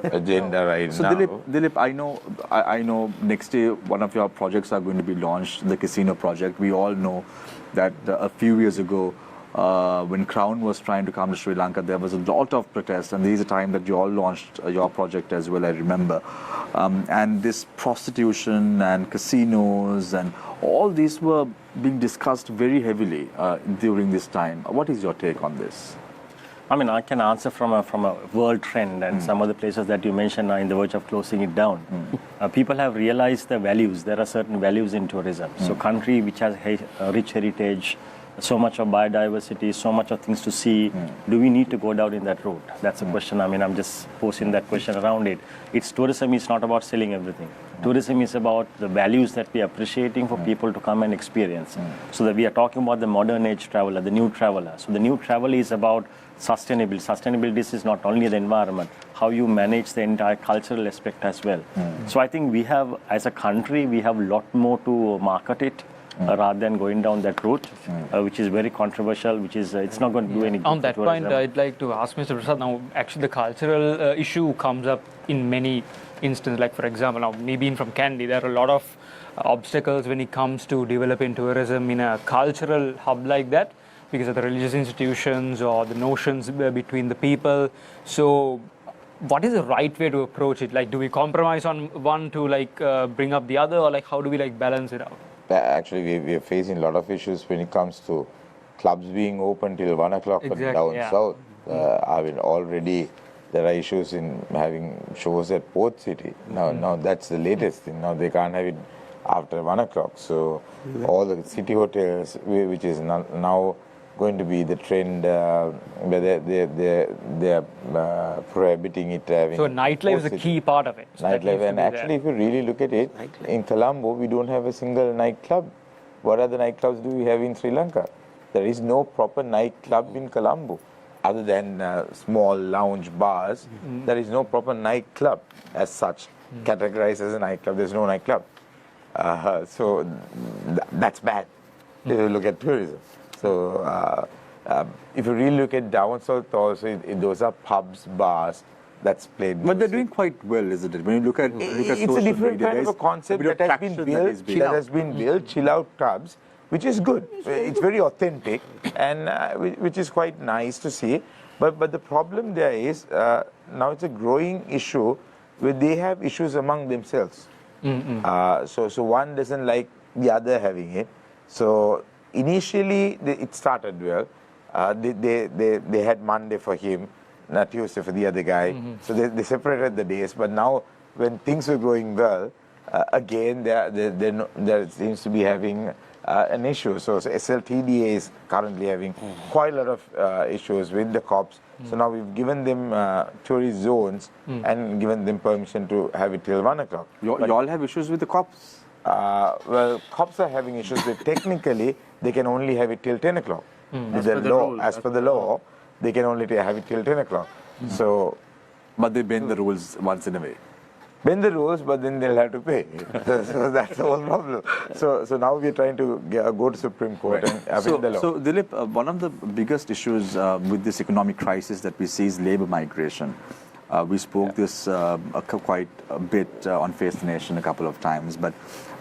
agenda right now. So Dilip, I know next year one of your projects are going to be launched, the casino project. We all know that a few years ago, when Crown was trying to come to Sri Lanka, there was a lot of protests, and there is a time that you all launched your project as well, I remember. And this prostitution and casinos and all these were being discussed very heavily during this time. What is your take on this? I mean, I can answer from a world trend, and some of the places that you mentioned are in the verge of closing it down. People have realized the values. There are certain values in tourism. So country which has rich heritage, so much of biodiversity, so much of things to see, do we need to go down in that route? That's a question. I mean, I'm just posing that question around it. Tourism is not about selling everything. Tourism is about the values that we are appreciating for people to come and experience. So that we are talking about the modern age traveler, the new traveler. So the new travel is about sustainability. Sustainability is not only the environment, how you manage the entire cultural aspect as well. So I think we have, as a country, we have a lot more to market it. Rather than going down that route, which is very controversial, which is it's not going to do any good. On that point, I'd like to ask Mr. Prasad, now actually the cultural issue comes up in many instances, like for example, now me being from Kandy, there are a lot of obstacles when it comes to developing tourism in a cultural hub like that because of the religious institutions or the notions between the people. So what is the right way to approach it? Like, do we compromise on one to like bring up the other, or like how do we like balance it out? Actually, we are facing a lot of issues when it comes to clubs being open till 1 o'clock down south. I mean, already there are issues in having shows at Port City. Now that's the latest thing. Now they can't have it after 1 o'clock. So all the city hotels, which is now going to be the trend, where they're prohibiting it having. So nightlife is a key part of it. So Nightlife, and actually, if you really look at it, in Colombo, we don't have a single nightclub. What other nightclubs do we have in Sri Lanka? There is no proper nightclub in Colombo, other than small lounge bars. There is no proper nightclub as such, categorized as a nightclub. There's no nightclub. So that's bad if you look at tourism. So if you really look at down south also, those are pubs, bars, that's played. But they're doing quite well, isn't it? When you look at it's a different kind of a concept that has been built, chill out clubs, which is good. It's very authentic, and which is quite nice to see. But the problem there is now it's a growing issue where they have issues among themselves. So one doesn't like the other having it. So initially it started well. They had Monday for him, not Tuesday for the other guy. So they separated the days. But now when things were going well, again there seems to be having an issue. So SLTDA is currently having quite a lot of issues with the cops. So now we've given them tourist zones and given them permission to have it till 1 o'clock. You all have issues with the cops? Well, cops are having issues with technically they can only have it till 10 o'clock. As per the law, they can only have it till 10 o'clock. So, but they bend the rules once in a way. Bend the rules, but then they'll have to pay. So that's the whole problem. So now we're trying to go to Supreme Court and amend the law. So Dilip, one of the biggest issues with this economic crisis that we see is labor migration. We spoke this quite a bit on Face the Nation a couple of times, but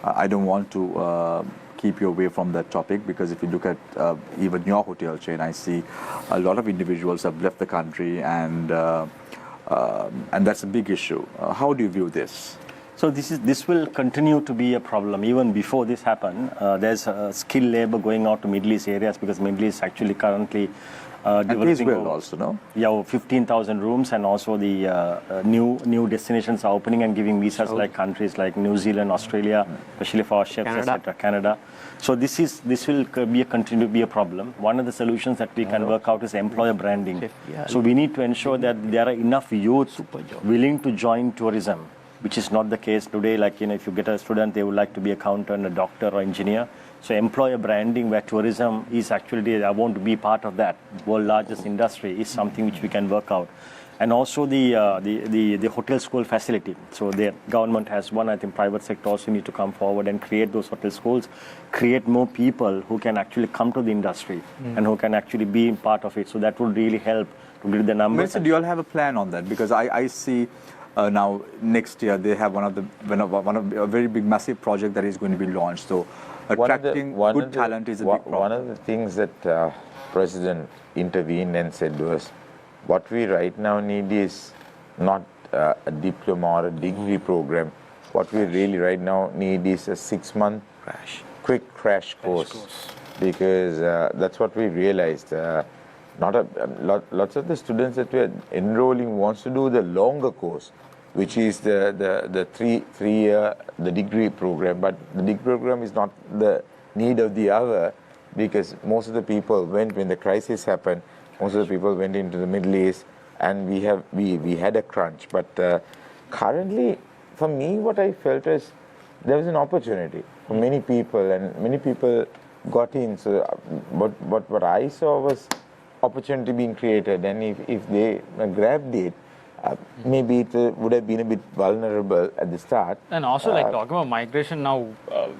I don't want to keep you away from that topic, because if you look at even your hotel chain, I see a lot of individuals have left the country, and that's a big issue. How do you view this? So this will continue to be a problem even before this happened. There's skilled labor going out to Middle East areas, because Middle East actually currently developing well also, no? Yeah, 15,000 rooms, and also the new destinations are opening and giving visas like countries like New Zealand, Australia, especially for our chefs, etc. Canada. So this will continue to be a problem. One of the solutions that we can work out is employer branding. So we need to ensure that there are enough youth willing to join tourism, which is not the case today. Like, if you get a student, they would like to be accountant, a doctor, or engineer. So employer branding, where tourism is actually, I want to be part of that world largest industry, is something which we can work out. And also the hotel school facility. So the government has one. I think private sector also need to come forward and create those hotel schools, create more people who can actually come to the industry and who can actually be part of it. So that would really help to build the numbers. Minister, do you all have a plan on that? Because I see now next year they have one of a very big massive project that is going to be launched. So attracting good talent is a big problem. One of the things that President intervened and said was, what we right now need is not a diploma or a degree program. What we really right now need is a 6-month quick crash course. Because that's what we realized. lots of the students that we are enrolling wants to do the longer course, which is the three-year the degree program. But the degree program is not the need of the hour, because most of the people went when the crisis happened. Most of the people went into the Middle East, and we had a crunch. But currently, for me, what I felt is there was an opportunity for many people, and many people got in. So what I saw was opportunity being created, and if they grabbed it, maybe it would have been a bit vulnerable at the start. And also, like talking about migration now,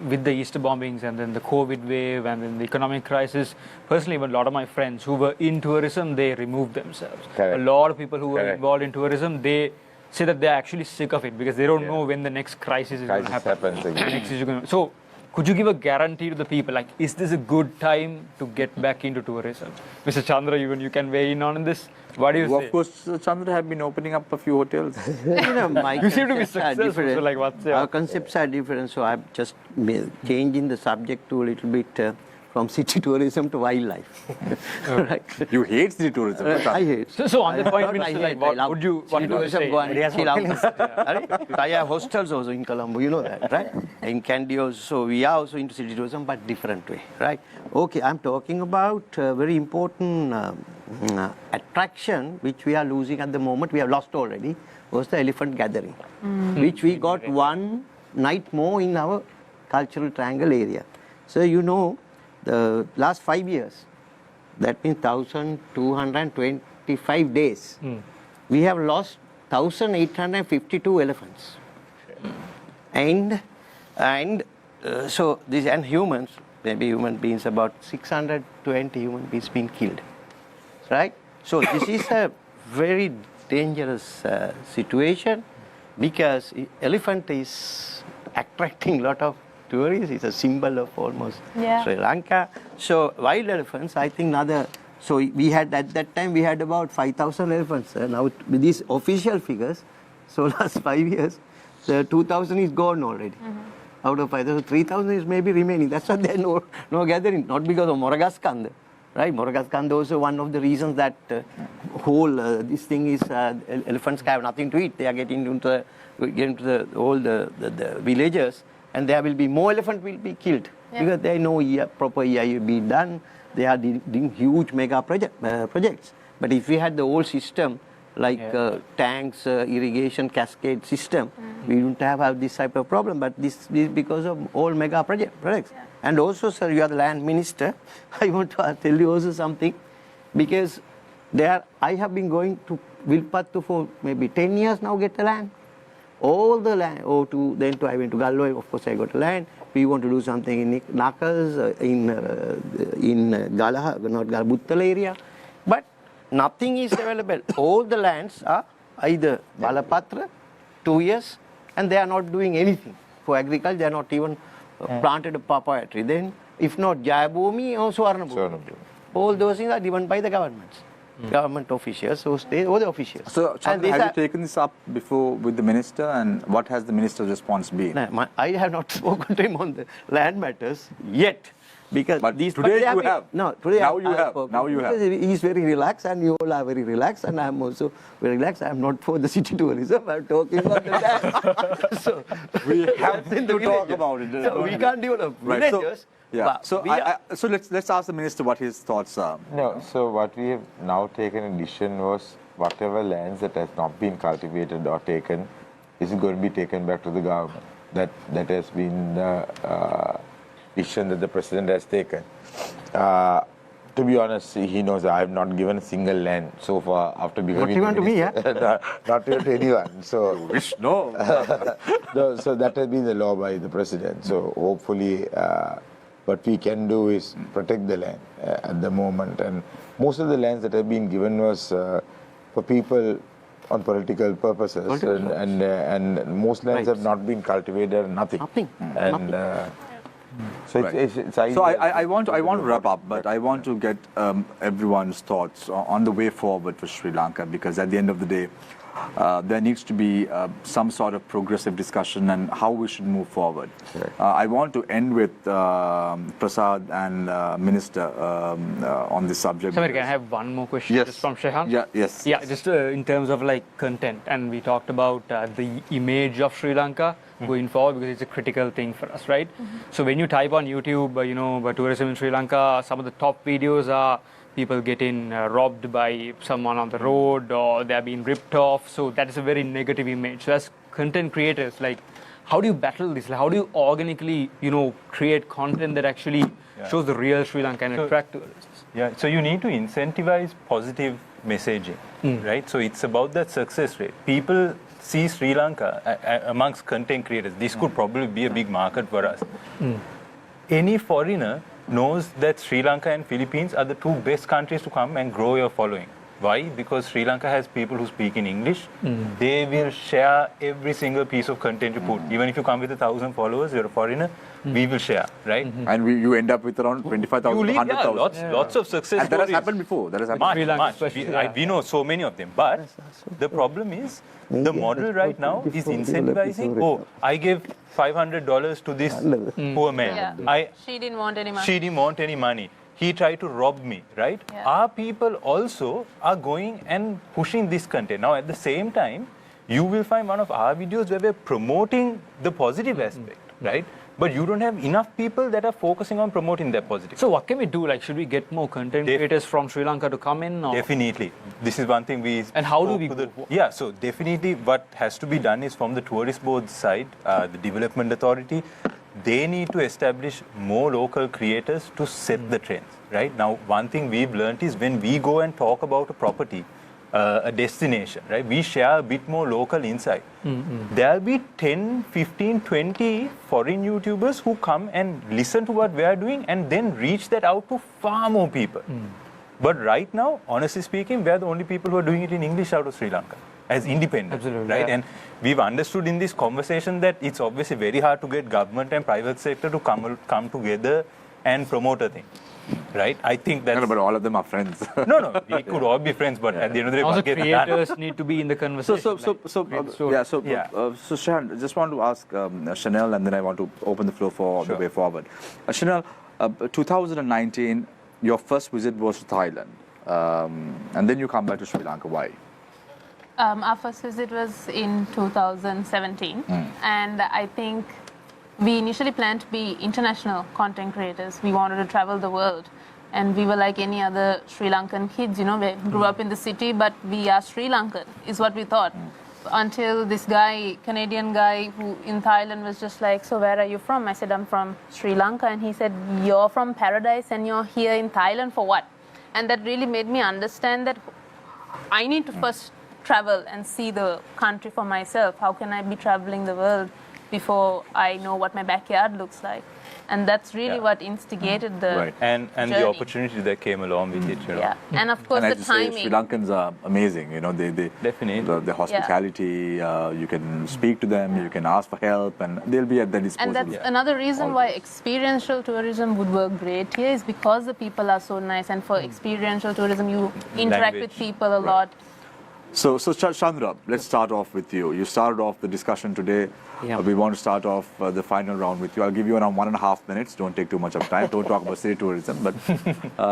with the Easter bombings and then the COVID wave and then the economic crisis, personally, even a lot of my friends who were in tourism, they removed themselves. Correct. A lot of people who were Correct. involved in tourism, they say that they're actually sick of it because they don't know when the next crisis is going to happen. Happens again. So, could you give a guarantee to the people, like, is this a good time to get back into tourism? Mr. Chandra, even you can weigh in on this. What do you say? Of course, Chandra have been opening up a few hotels. My You seem to be concepts are successful, different. so like what's your... Our concepts are different, so I'm just changing the subject to a little bit from city tourism to wildlife. Right. You hate city tourism. I hate. So on the point, I Minister, hate, like, what I would you city want to tourism say? go and chill out. I have hostels also in Colombo, you know that, right? In Kandy also, we are also into city tourism, but different way, right? Okay, I'm talking about very important attraction which we are losing at the moment. We have lost already. Was the elephant gathering, which we got one night more in our cultural triangle area. So you know, the last 5 years, that means 1,225 days, we have lost 1,852 elephants. And so these, and humans, maybe human beings, about 620 human beings being killed, right? So this is a very dangerous situation, because elephant is attracting a lot of tourists. It's a symbol of almost Sri Lanka. So wild elephants, I think another. So we had at that time we had about 5,000 elephants. Now with these official figures, so last 5 years, the 2,000 is gone already. Out of 5,000, 3,000 is maybe remaining. That's why there are no gathering. Not because of Moragaskanda, right? Moragaskanda also one of the reasons that whole this thing is elephants have nothing to eat. They are getting into all the villages. And there will be more elephant will be killed because there is no proper EIB done. They are doing huge mega projects. But if we had the old system like tanks, irrigation, cascade system, we wouldn't have this type of problem. But this is because of all mega projects. And also, sir, you are the land minister. I want to tell you also something, because I have been going to Vilpattu for maybe 10 years now, get the land. All the land, I went to Galway, of course I got land. We want to do something in Nakas, in Galaha, not Galbutal area. But nothing is available. All the lands are either Balapatra, 2 years, and they are not doing anything. For agriculture, they are not even planted a papaya tree. Then, if not Jayabhumi or Swarnabhumi. All those things are given by the governments. Government officials, so stay all the officials. So, Chandra, have you taken this up before with the minister, and what has the minister's response been? No, I have not spoken to him on the land matters yet, because but today you have. No, today now you have. Now you have. He is very relaxed, and you all are very relaxed, and I am also very relaxed. I am not for the city tourism. I am talking about the land. So we have to talk about it. So we can't develop villages. So let's ask the minister what his thoughts are. No, so what we have now taken a decision was whatever lands that has not been cultivated or taken is going to be taken back to the government. That has been the decision that the president has taken. To be honest, he knows I have not given a single land so far after becoming. Not even to me, yeah? Not even to anyone. So wish no. No. So that has been the law by the president. So hopefully. What we can do is protect the land at the moment, and most of the lands that have been given was for people on political purposes, and most lands have not been cultivated, nothing. And so it's so I want to wrap up, but I want to get everyone's thoughts on the way forward for Sri Lanka, because at the end of the day, there needs to be some sort of progressive discussion and how we should move forward. I want to end with Prasad and Minister on this subject. Samir, can I have one more question just from Shehan? Yes. Yeah, just in terms of like content, and we talked about the image of Sri Lanka going forward because it's a critical thing for us, right? So when you type on YouTube, tourism in Sri Lanka, some of the top videos are people getting robbed by someone on the road or they're being ripped off. So that is a very negative image. So as content creators, like, how do you battle this? Like, how do you organically, create content that actually shows the real Sri Lanka and attract tourists? Yeah, so you need to incentivize positive messaging, right? So it's about that success rate. People see Sri Lanka amongst content creators. This could probably be a big market for us. Any foreigner knows that Sri Lanka and Philippines are the two best countries to come and grow your following. Why? Because Sri Lanka has people who speak in English. They will share every single piece of content you put. Even if you come with 1,000 followers, you're a foreigner, we will share, right? And you end up with around 25,000, 100,000. Lots of success And that has stories. happened before. That has happened. Much. We know so many of them. But the problem is, the model right now is incentivizing, I gave $500 to this poor man. She didn't want any money. She didn't want any money. He tried to rob me, right? Our people also are going and pushing this content. Now, at the same time, you will find one of our videos where we're promoting the positive aspect, right? But you don't have enough people that are focusing on promoting that positive. So what can we do? Like, should we get more content creators from Sri Lanka to come in? Or? Definitely. This is one thing we... And how do we go? Yeah, so definitely what has to be done is from the tourist board side, the development authority, they need to establish more local creators to set the trends, right? Now, one thing we've learned is when we go and talk about a property, a destination, right? We share a bit more local insight. There'll be 10, 15, 20 foreign YouTubers who come and listen to what we are doing and then reach that out to far more people. But right now, honestly speaking, we are the only people who are doing it in English out of Sri Lanka as independent, right? And we've understood in this conversation that it's obviously very hard to get government and private sector to come together and promote a thing. Right? I think that's... No, but all of them are friends. No, we could all be friends, but at the end of the day, also creators need to be in the conversation. So Shahan, just want to ask Chanel, and then I want to open the floor for the way forward. Chanel, 2019, your first visit was to Thailand, and then you come back to Sri Lanka. Why? Our first visit was in 2017, and I think we initially planned to be international content creators. We wanted to travel the world. And we were like any other Sri Lankan kids, we grew up in the city, but we are Sri Lankan, is what we thought. Until this guy, Canadian guy who in Thailand was just like, so where are you from? I said, I'm from Sri Lanka. And he said, you're from paradise and you're here in Thailand for what? And that really made me understand that I need to first travel and see the country for myself. How can I be traveling the world before I know what my backyard looks like? And that's really what instigated the and journey. the opportunity that came along with it, Yeah, and of course and the timing. Sri Lankans are amazing, they definitely the hospitality. You can speak to them, you can ask for help, and they'll be at their disposal. And that's another reason why experiential tourism would work great here, is because the people are so nice. And for experiential tourism, you interact with people a lot. So Chandra, let's start off with you. You started off the discussion today. We want to start off the final round with you. I'll give you around 1.5 minutes. Don't take too much of time. Don't talk about city tourism, but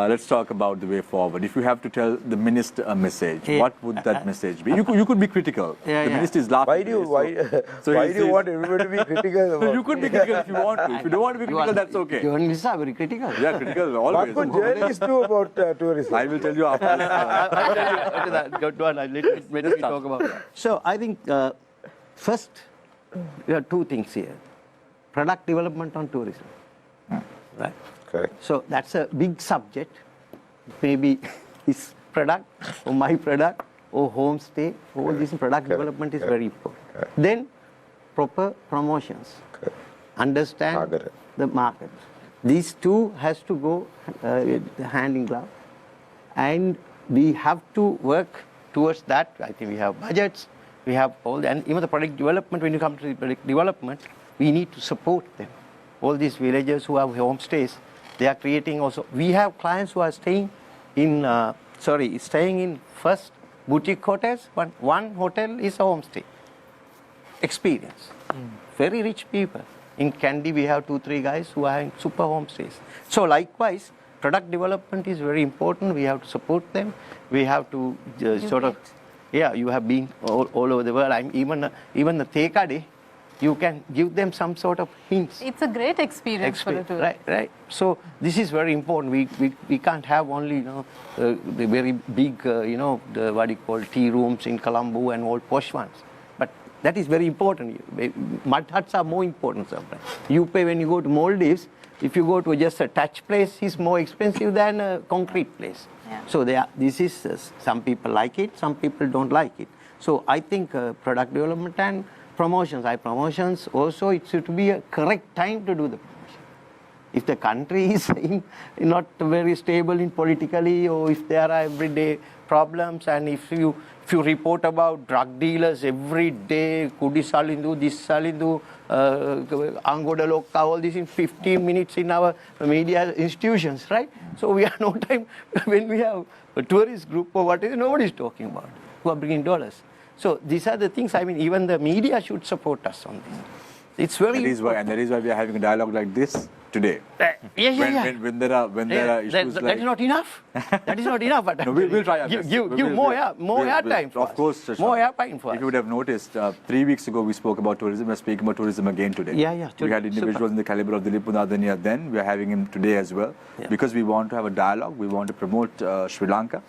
let's talk about the way forward. If you have to tell the minister a message, what would that message be? You could be critical. The minister is laughing. Why do you want everybody to be critical? So you could be critical if you want to. If you don't want to be critical, that's okay. Journalists are very critical. Yeah, critical always. What could journalists do about tourism? I will tell you after. I'll tell you after that. Let me talk about that. So I think first, there are two things here. Product development on tourism. Right? Correct. So that's a big subject. Maybe his product or my product or homestay, all this product development is very important. Then proper promotions. Understand the market. These two has to go hand in glove. And we have to work towards that. I think we have budgets. We have all, and even the product development, when you come to the product development, we need to support them. All these villagers who have homestays, they are creating also. We have clients who are staying in first boutique hotels, one hotel is a homestay. Experience. Very rich people. In Kandy, we have 2-3 guys who are in super homestays. So likewise, product development is very important. We have to support them. We have to you have been all over the world. Even the Tekade, you can give them some sort of hints. It's a great experience for the tour. Right. So this is very important. We can't have only the very big tea rooms in Colombo and all posh ones. But that is very important. Mud huts are more important sometimes. You pay when you go to Maldives. If you go to just a touch place, it's more expensive than a concrete place. Yeah. So some people like it, some people don't like it. So I think product development and promotions also it should be a correct time to do the promotion. If the country is not very stable in politically, or if there are everyday problems, and if you report about drug dealers every day, Kudi Salindu, this Salindu, Angoda Lokka, all this in 15 minutes in our media institutions, right? So we have no time when we have a tourist group or whatever, nobody is talking about who are bringing dollars. So these are the things, even the media should support us on this. It's very important. That is why we are having a dialogue like this today. When there are issues that is not enough. That is not enough. But no, we'll try our best. Give more airtime for us. Of course, more airtime for us. If you would have noticed, 3 weeks ago we spoke about tourism. We're speaking about tourism again today. We had individuals in the caliber of Dilip Punadania then. We are having him today as well. Because we want to have a dialogue. We want to promote Sri Lanka.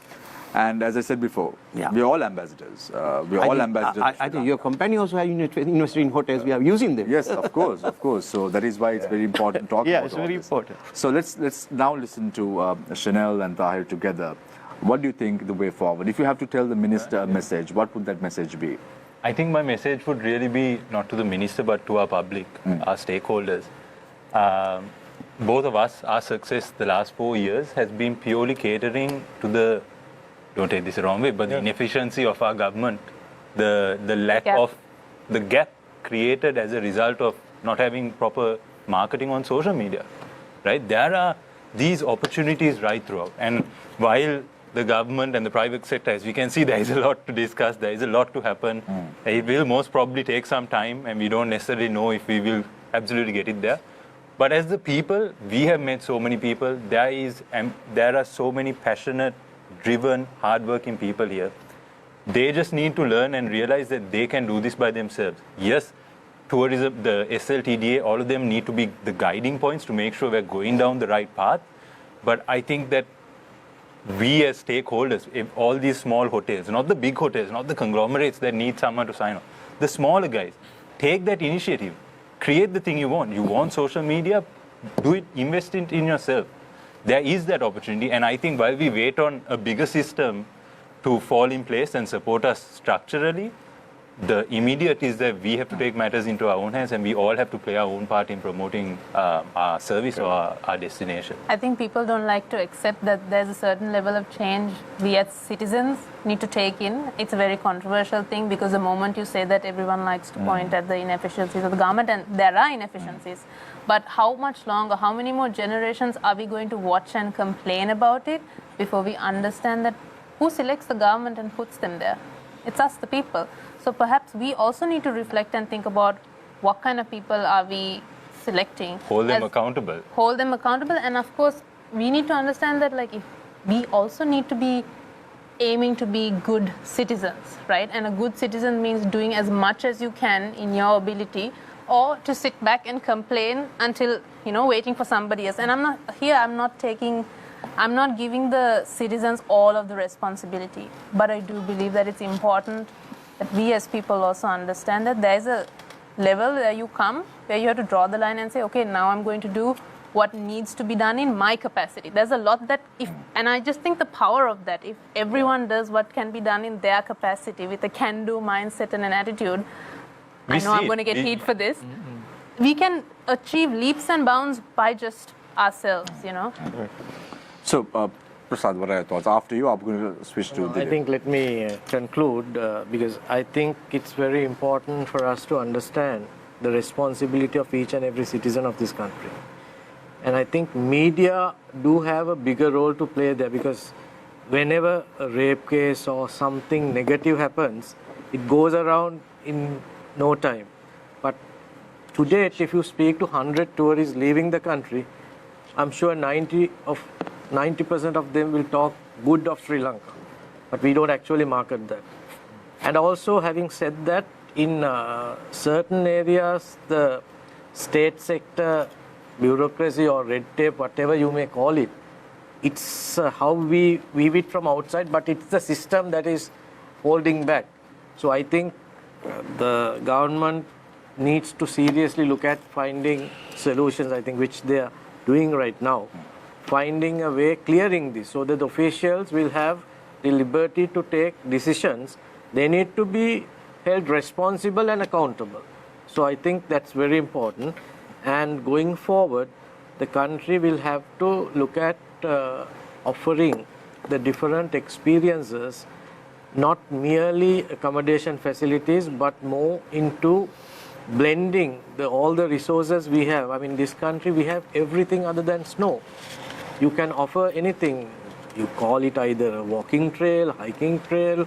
And as I said before, we're all ambassadors. I think your company also has invested in hotels. We are using them. Yes, of course. So that is why it's very important to talk about it's very important. So let's now listen to Chanel and Tahir together. What do you think the way forward? If you have to tell the minister a message, what would that message be? I think my message would really be not to the minister, but to our public, our stakeholders. Both of us, our success the last 4 years has been purely catering to the, don't take this the wrong way, but the inefficiency of our government, the lack of the gap created as a result of not having proper marketing on social media, right? There are these opportunities right throughout. And while the government and the private sector, as we can see, there is a lot to discuss, there is a lot to happen. It will most probably take some time, and we don't necessarily know if we will absolutely get it there. But as the people, we have met so many people. There are so many passionate, driven, hardworking people here. They just need to learn and realize that they can do this by themselves. Yes, tourism, the SLTDA, all of them need to be the guiding points to make sure we're going down the right path. But I think that we as stakeholders, if all these small hotels, not the big hotels, not the conglomerates that need someone to sign off, the smaller guys, take that initiative. Create the thing you want. You want social media, do it, invest it in yourself. There is that opportunity, and I think while we wait on a bigger system to fall in place and support us structurally, the immediate is that we have to take matters into our own hands, and we all have to play our own part in promoting our service or our destination. I think people don't like to accept that there's a certain level of change we as citizens need to take in. It's a very controversial thing, because the moment you say that, everyone likes to point at the inefficiencies of the government, and there are inefficiencies. But how much longer, how many more generations are we going to watch and complain about it before we understand that who selects the government and puts them there? It's us, the people. So perhaps we also need to reflect and think about what kind of people are we selecting. Hold them accountable. Hold them accountable. And of course, we need to understand that if we also need to be aiming to be good citizens, right? And a good citizen means doing as much as you can in your ability, or to sit back and complain until, waiting for somebody else. And I'm not giving the citizens all of the responsibility. But I do believe that it's important that we as people also understand that there's a level where you come, where you have to draw the line and say, okay, now I'm going to do what needs to be done in my capacity. There's a lot that and I just think the power of that, if everyone does what can be done in their capacity with a can-do mindset and an attitude, I know I'm going to get heat for this, we can achieve leaps and bounds by just ourselves, So, Prasad, what are your thoughts? After you, I'm going to switch to I think let me conclude, because I think it's very important for us to understand the responsibility of each and every citizen of this country. And I think media do have a bigger role to play there, because whenever a rape case or something negative happens, it goes around in no time. But to date, if you speak to 100 tourists leaving the country, I'm sure 90% of them will talk good of Sri Lanka. But we don't actually market that. And also, having said that, in certain areas, the state sector bureaucracy or red tape, whatever you may call it, it's how we view it from outside, but it's the system that is holding back. So I think the government needs to seriously look at finding solutions, I think, which they are doing right now, finding a way, clearing this, so that the officials will have the liberty to take decisions. They need to be held responsible and accountable. So I think that's very important. And going forward, the country will have to look at offering the different experiences, not merely accommodation facilities, but more into blending all the resources we have. I mean, this country, we have everything other than snow. You can offer anything. You call it either a walking trail, hiking trail,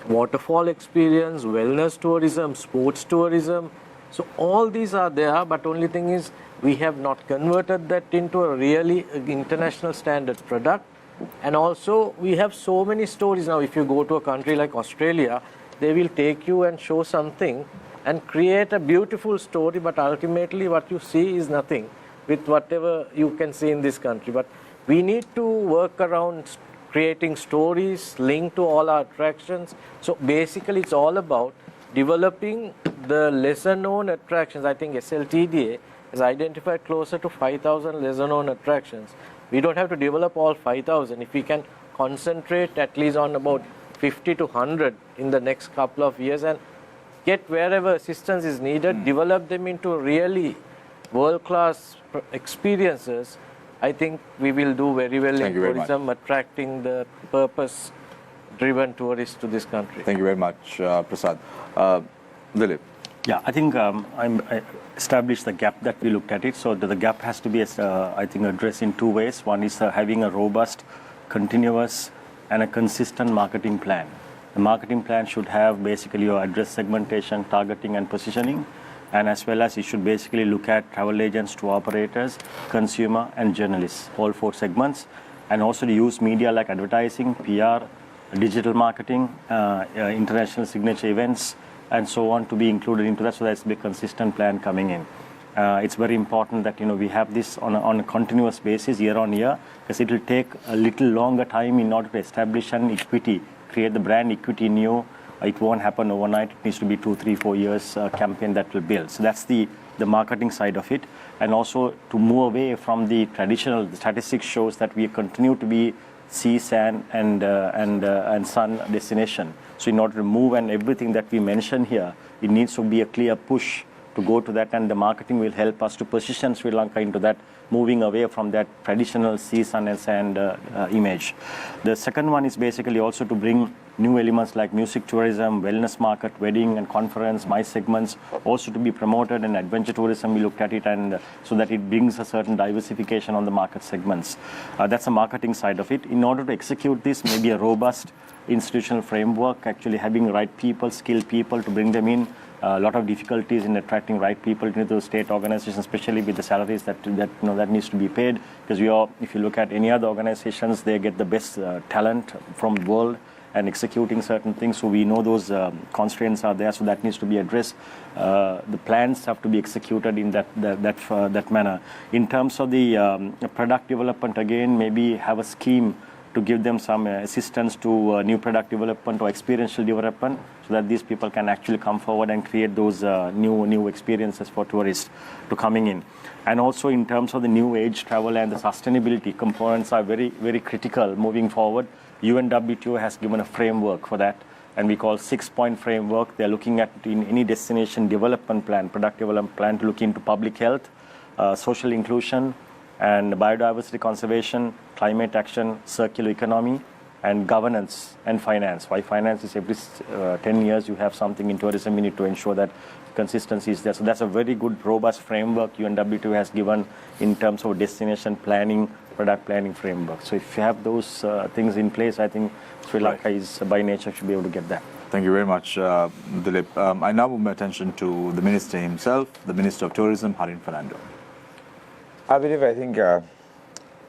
waterfall experience, wellness tourism, sports tourism. So all these are there, but only thing is we have not converted that into a really international standard product. And also we have so many stories now. If you go to a country like Australia, they will take you and show something and create a beautiful story, but ultimately what you see is nothing with whatever you can see in this country. But we need to work around creating stories linked to all our attractions. So basically it's all about developing the lesser known attractions. I think SLTDA has identified closer to 5,000 lesser known attractions. We don't have to develop all 5,000. If we can concentrate at least on about 50 to 100 in the next couple of years and get wherever assistance is needed, develop them into really world-class experiences, I think we will do very well in tourism, attracting the purpose-driven tourists to this country. Thank you very much, Prasad. Dilip. Yeah, I think I established the gap that we looked at it. So the gap has to be, I think, addressed in two ways. One is having a robust, continuous, and a consistent marketing plan. The marketing plan should have basically your address segmentation, targeting, and positioning, and as well as you should basically look at travel agents, tour operators, consumer, and journalists, all four segments, and also to use media like advertising, PR, digital marketing, international signature events, and so on to be included into that, so that's a consistent plan coming in. It's very important that we have this on a continuous basis year on year, because it will take a little longer time in order to establish an equity, create the brand equity new. It won't happen overnight. It needs to be 2, 3, 4 years campaign that will build. So that's the marketing side of it, and also to move away from the traditional. The statistics shows that we continue to be sea, sand, and sun destination. So in order to move and everything that we mentioned here, it needs to be a clear push to go to that, and the marketing will help us to position Sri Lanka into that, moving away from that traditional sea, sun, and sand image. The second one is basically also to bring new elements like music tourism, wellness market, wedding and conference, MICE segments, also to be promoted, and adventure tourism, we looked at it, and so that it brings a certain diversification on the market segments. That's the marketing side of it. In order to execute this, maybe a robust institutional framework, actually having right people, skilled people to bring them in. A lot of difficulties in attracting right people into the state organizations, especially with the salaries that needs to be paid. Because if you look at any other organizations, they get the best talent from the world and executing certain things. So we know those constraints are there, so that needs to be addressed. The plans have to be executed in that manner. In terms of the product development, again, maybe have a scheme to give them some assistance to new product development or experiential development, so that these people can actually come forward and create those new experiences for tourists to coming in. And also in terms of the new age travel and the sustainability components are very, very critical moving forward. UNWTO has given a framework for that, and we call 6-point framework. They're looking at in any destination development plan, product development plan, to look into public health, social inclusion, and biodiversity conservation, climate action, circular economy, and governance and finance. Why finance is every 10 years you have something in tourism, you need to ensure that consistency is there. So that's a very good, robust framework UNWTO has given in terms of destination planning, product planning framework. So if you have those things in place, I think Sri Lanka is by nature should be able to get that. Thank you very much, Dilip. I now move my attention to the Minister himself, the Minister of Tourism, Harin Fernando. I think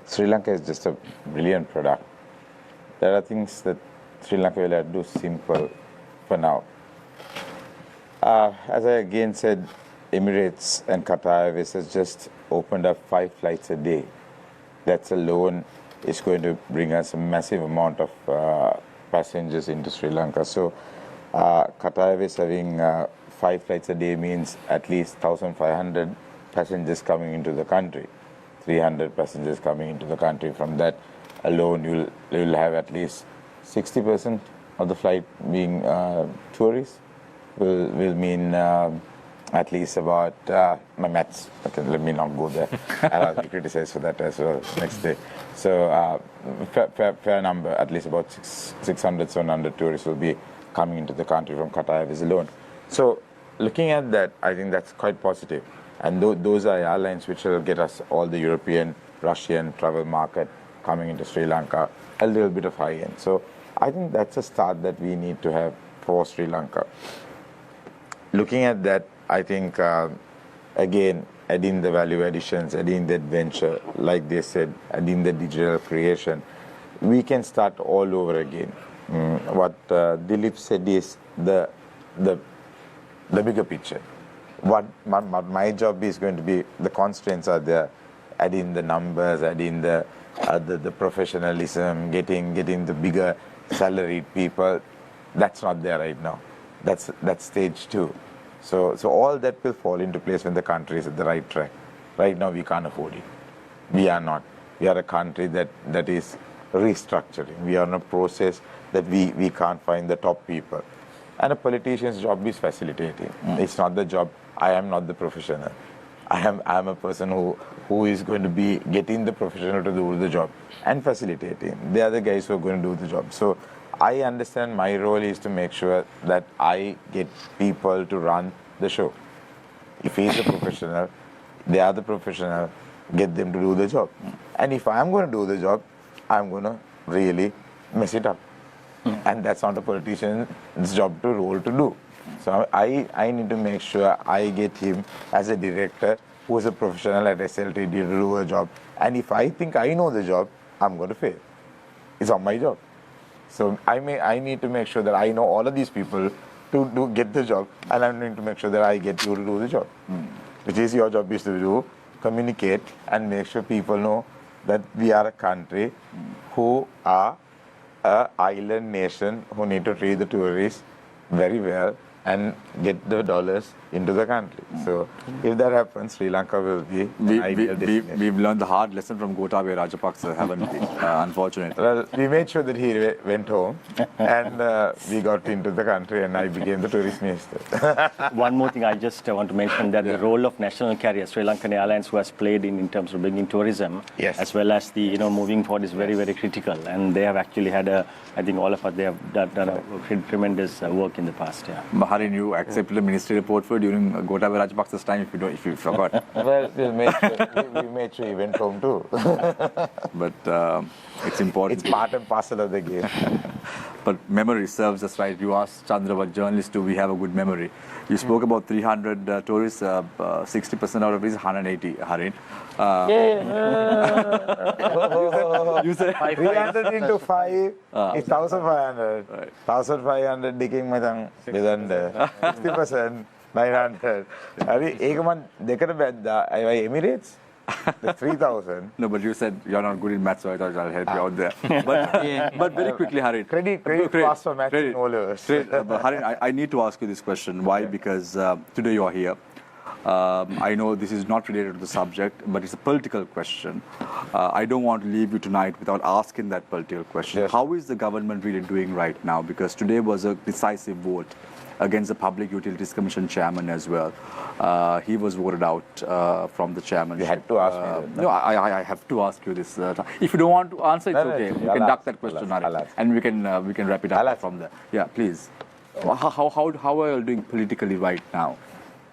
Sri Lanka is just a brilliant product. There are things that Sri Lanka will have to do simple for now. As I again said, Emirates and Qatar Airways has just opened up 5 flights a day. That alone is going to bring us a massive amount of passengers into Sri Lanka. So Qatar Airways having 5 flights a day means at least 1,500 passengers coming into the country, 300 passengers coming into the country. From that alone, you'll have at least 60% of the flight being tourists. Will mean at least about my maths. Okay, let me not go there. I'll be criticized for that as well next day. So fair number, at least about 600, 700 tourists will be coming into the country from Qatar Airways alone. So looking at that, I think that's quite positive. And those are airlines which will get us all the European, Russian travel market coming into Sri Lanka, a little bit of high end. So I think that's a start that we need to have for Sri Lanka. Looking at that, I think, again, adding the value additions, adding the adventure, like they said, adding the digital creation, we can start all over again. What Dilip said is the bigger picture. What my job is going to be, the constraints are there, adding the numbers, adding the professionalism, getting the bigger salaried people. That's not there right now. That's stage 2. So all that will fall into place when the country is at the right track. Right now we can't afford it. We are not. We are a country that is restructuring. We are in a process that we can't find the top people. And a politician's job is facilitating. It's not the job. I am not the professional. I am a person who is going to be getting the professional to do the job and facilitating. They are the guys who are going to do the job. So I understand my role is to make sure that I get people to run the show. If he's a professional, they are the professional, get them to do the job. And if I'm going to do the job, I'm going to really mess it up. And that's not a politician's job to do. So I need to make sure I get him as a director who is a professional at SLTD to do a job. And if I think I know the job, I'm going to fail. It's on my job. So I need to make sure that I know all of these people to get the job, and I'm going to make sure that I get you to do the job. Which is your job is to do, communicate, and make sure people know that we are a country who are an island nation who need to treat the tourists very well and get the dollars into the country. So if that happens, Sri Lanka will be an ideal destination. We've learned the hard lesson from Gotabaya Rajapaksa, haven't we? Unfortunately. Well, we made sure that he went home and we got into the country and I became the tourist minister. One more thing I just want to mention that the role of national carriers, Sri Lankan Airlines, who has played in terms of bringing tourism, as well as the moving forward is very, very critical. And they have actually had I think all of us, they have done a tremendous work in the past. Yeah. Harin, you accepted a ministry report for during Gotabaya Rajapaksa's time, if you forgot. Well, we made sure he went home too. But it's important. It's part and parcel of the game. But memory serves us right. You asked Chandra, what journalists do, we have a good memory. You spoke about 300 tourists, 60% out of it is 180, Harin. You said 300 into 5 is 1,500. 1,500 digging matang vidanda. 60%, 900. ඒක මන් දෙකට බැද්දා. අය Emirates. The 3,000. No, but you said you're not good in maths, so I thought I'll help you out there. But very quickly, Harin. Credit pass for maths in all levels. Harin, I need to ask you this question. Why? Because today you are here. I know this is not related to the subject, but it's a political question. I don't want to leave you tonight without asking that political question. Yes. How is the government really doing right now? Because today was a decisive vote against the Public Utilities Commission chairman as well. He was voted out from the chairman. You had to ask me that. No, I have to ask you this. If you don't want to answer, it's No, no, okay. it's okay. You can I'll duck ask. that question, I'll ask. and we can wrap it up from there. Yeah, please. How are you doing politically right now?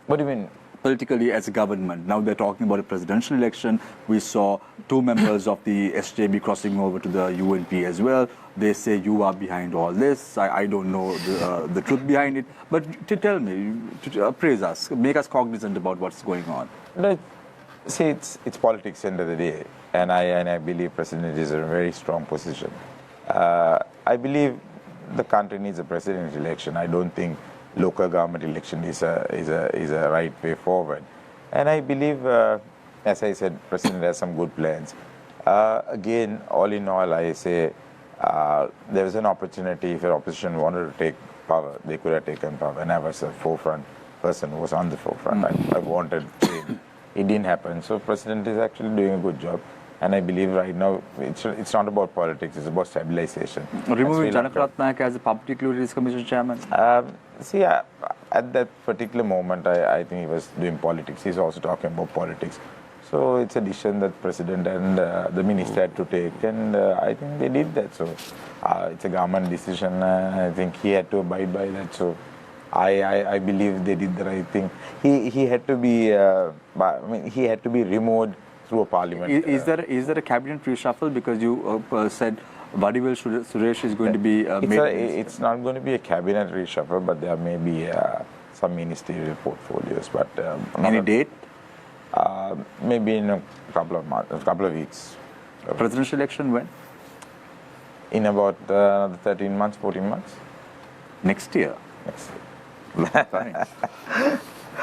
What do you mean? Politically as a government. Now they're talking about a presidential election. We saw 2 members of the SJB crossing over to the UNP as well. They say you are behind all this. I don't know the truth behind it. But to tell me, to appraise us, make us cognizant about what's going on. No, see, it's politics end of the day. And I believe President is in a very strong position. I believe the country needs a presidential election. I don't think local government election is a right way forward. And I believe, as I said, President has some good plans. Again, all in all, I say there was an opportunity if the opposition wanted to take power, they could have taken power. And I was a forefront person who was on the forefront. I wanted change. It didn't happen. So President is actually doing a good job. And I believe right now it's not about politics, it's about stabilization. Removing Janaka Ratnayake as a Public Utilities Commission chairman? See, at that particular moment, I think he was doing politics. He's also talking about politics. So it's a decision that President and the minister had to take, and I think they did that. So it's a government decision. I think he had to abide by that. So I believe they did the right thing. He had to be, he had to be removed through a parliament. Is there a cabinet reshuffle? Because you said Vadivel Suresh is going to be made. It's not going to be a cabinet reshuffle, but there may be some ministerial portfolios. But any date? Maybe in a couple of months, a couple of weeks. Presidential election when? In about 13 months, 14 months. Next year? Next year.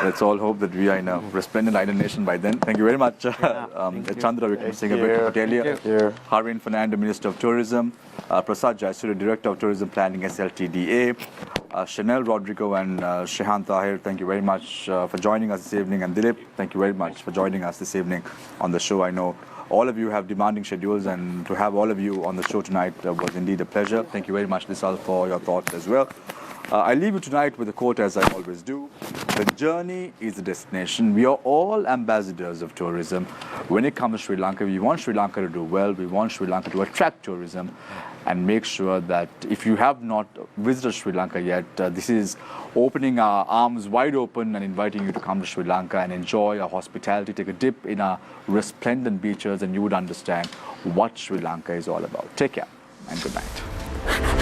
Let's all hope that we are in a resplendent island nation by then. Thank you very much, Chandra Wickramasinghe, Harvin Fernando, Minister of Tourism, Prasad Jayasuriya, Director of Tourism Planning, SLTDA, Chanel Rodrigo and Shehan Tahir, thank you very much for joining us this evening. And Dilip, thank you very much for joining us this evening on the show. I know all of you have demanding schedules, and to have all of you on the show tonight was indeed a pleasure. Thank you very much, Nisal, for your thoughts as well. I leave you tonight with a quote, as I always do. The journey is the destination. We are all ambassadors of tourism. When it comes to Sri Lanka, we want Sri Lanka to do well. We want Sri Lanka to attract tourism and make sure that if you have not visited Sri Lanka yet, this is opening our arms wide open and inviting you to come to Sri Lanka and enjoy our hospitality, take a dip in our resplendent beaches, and you would understand what Sri Lanka is all about. Take care and good night.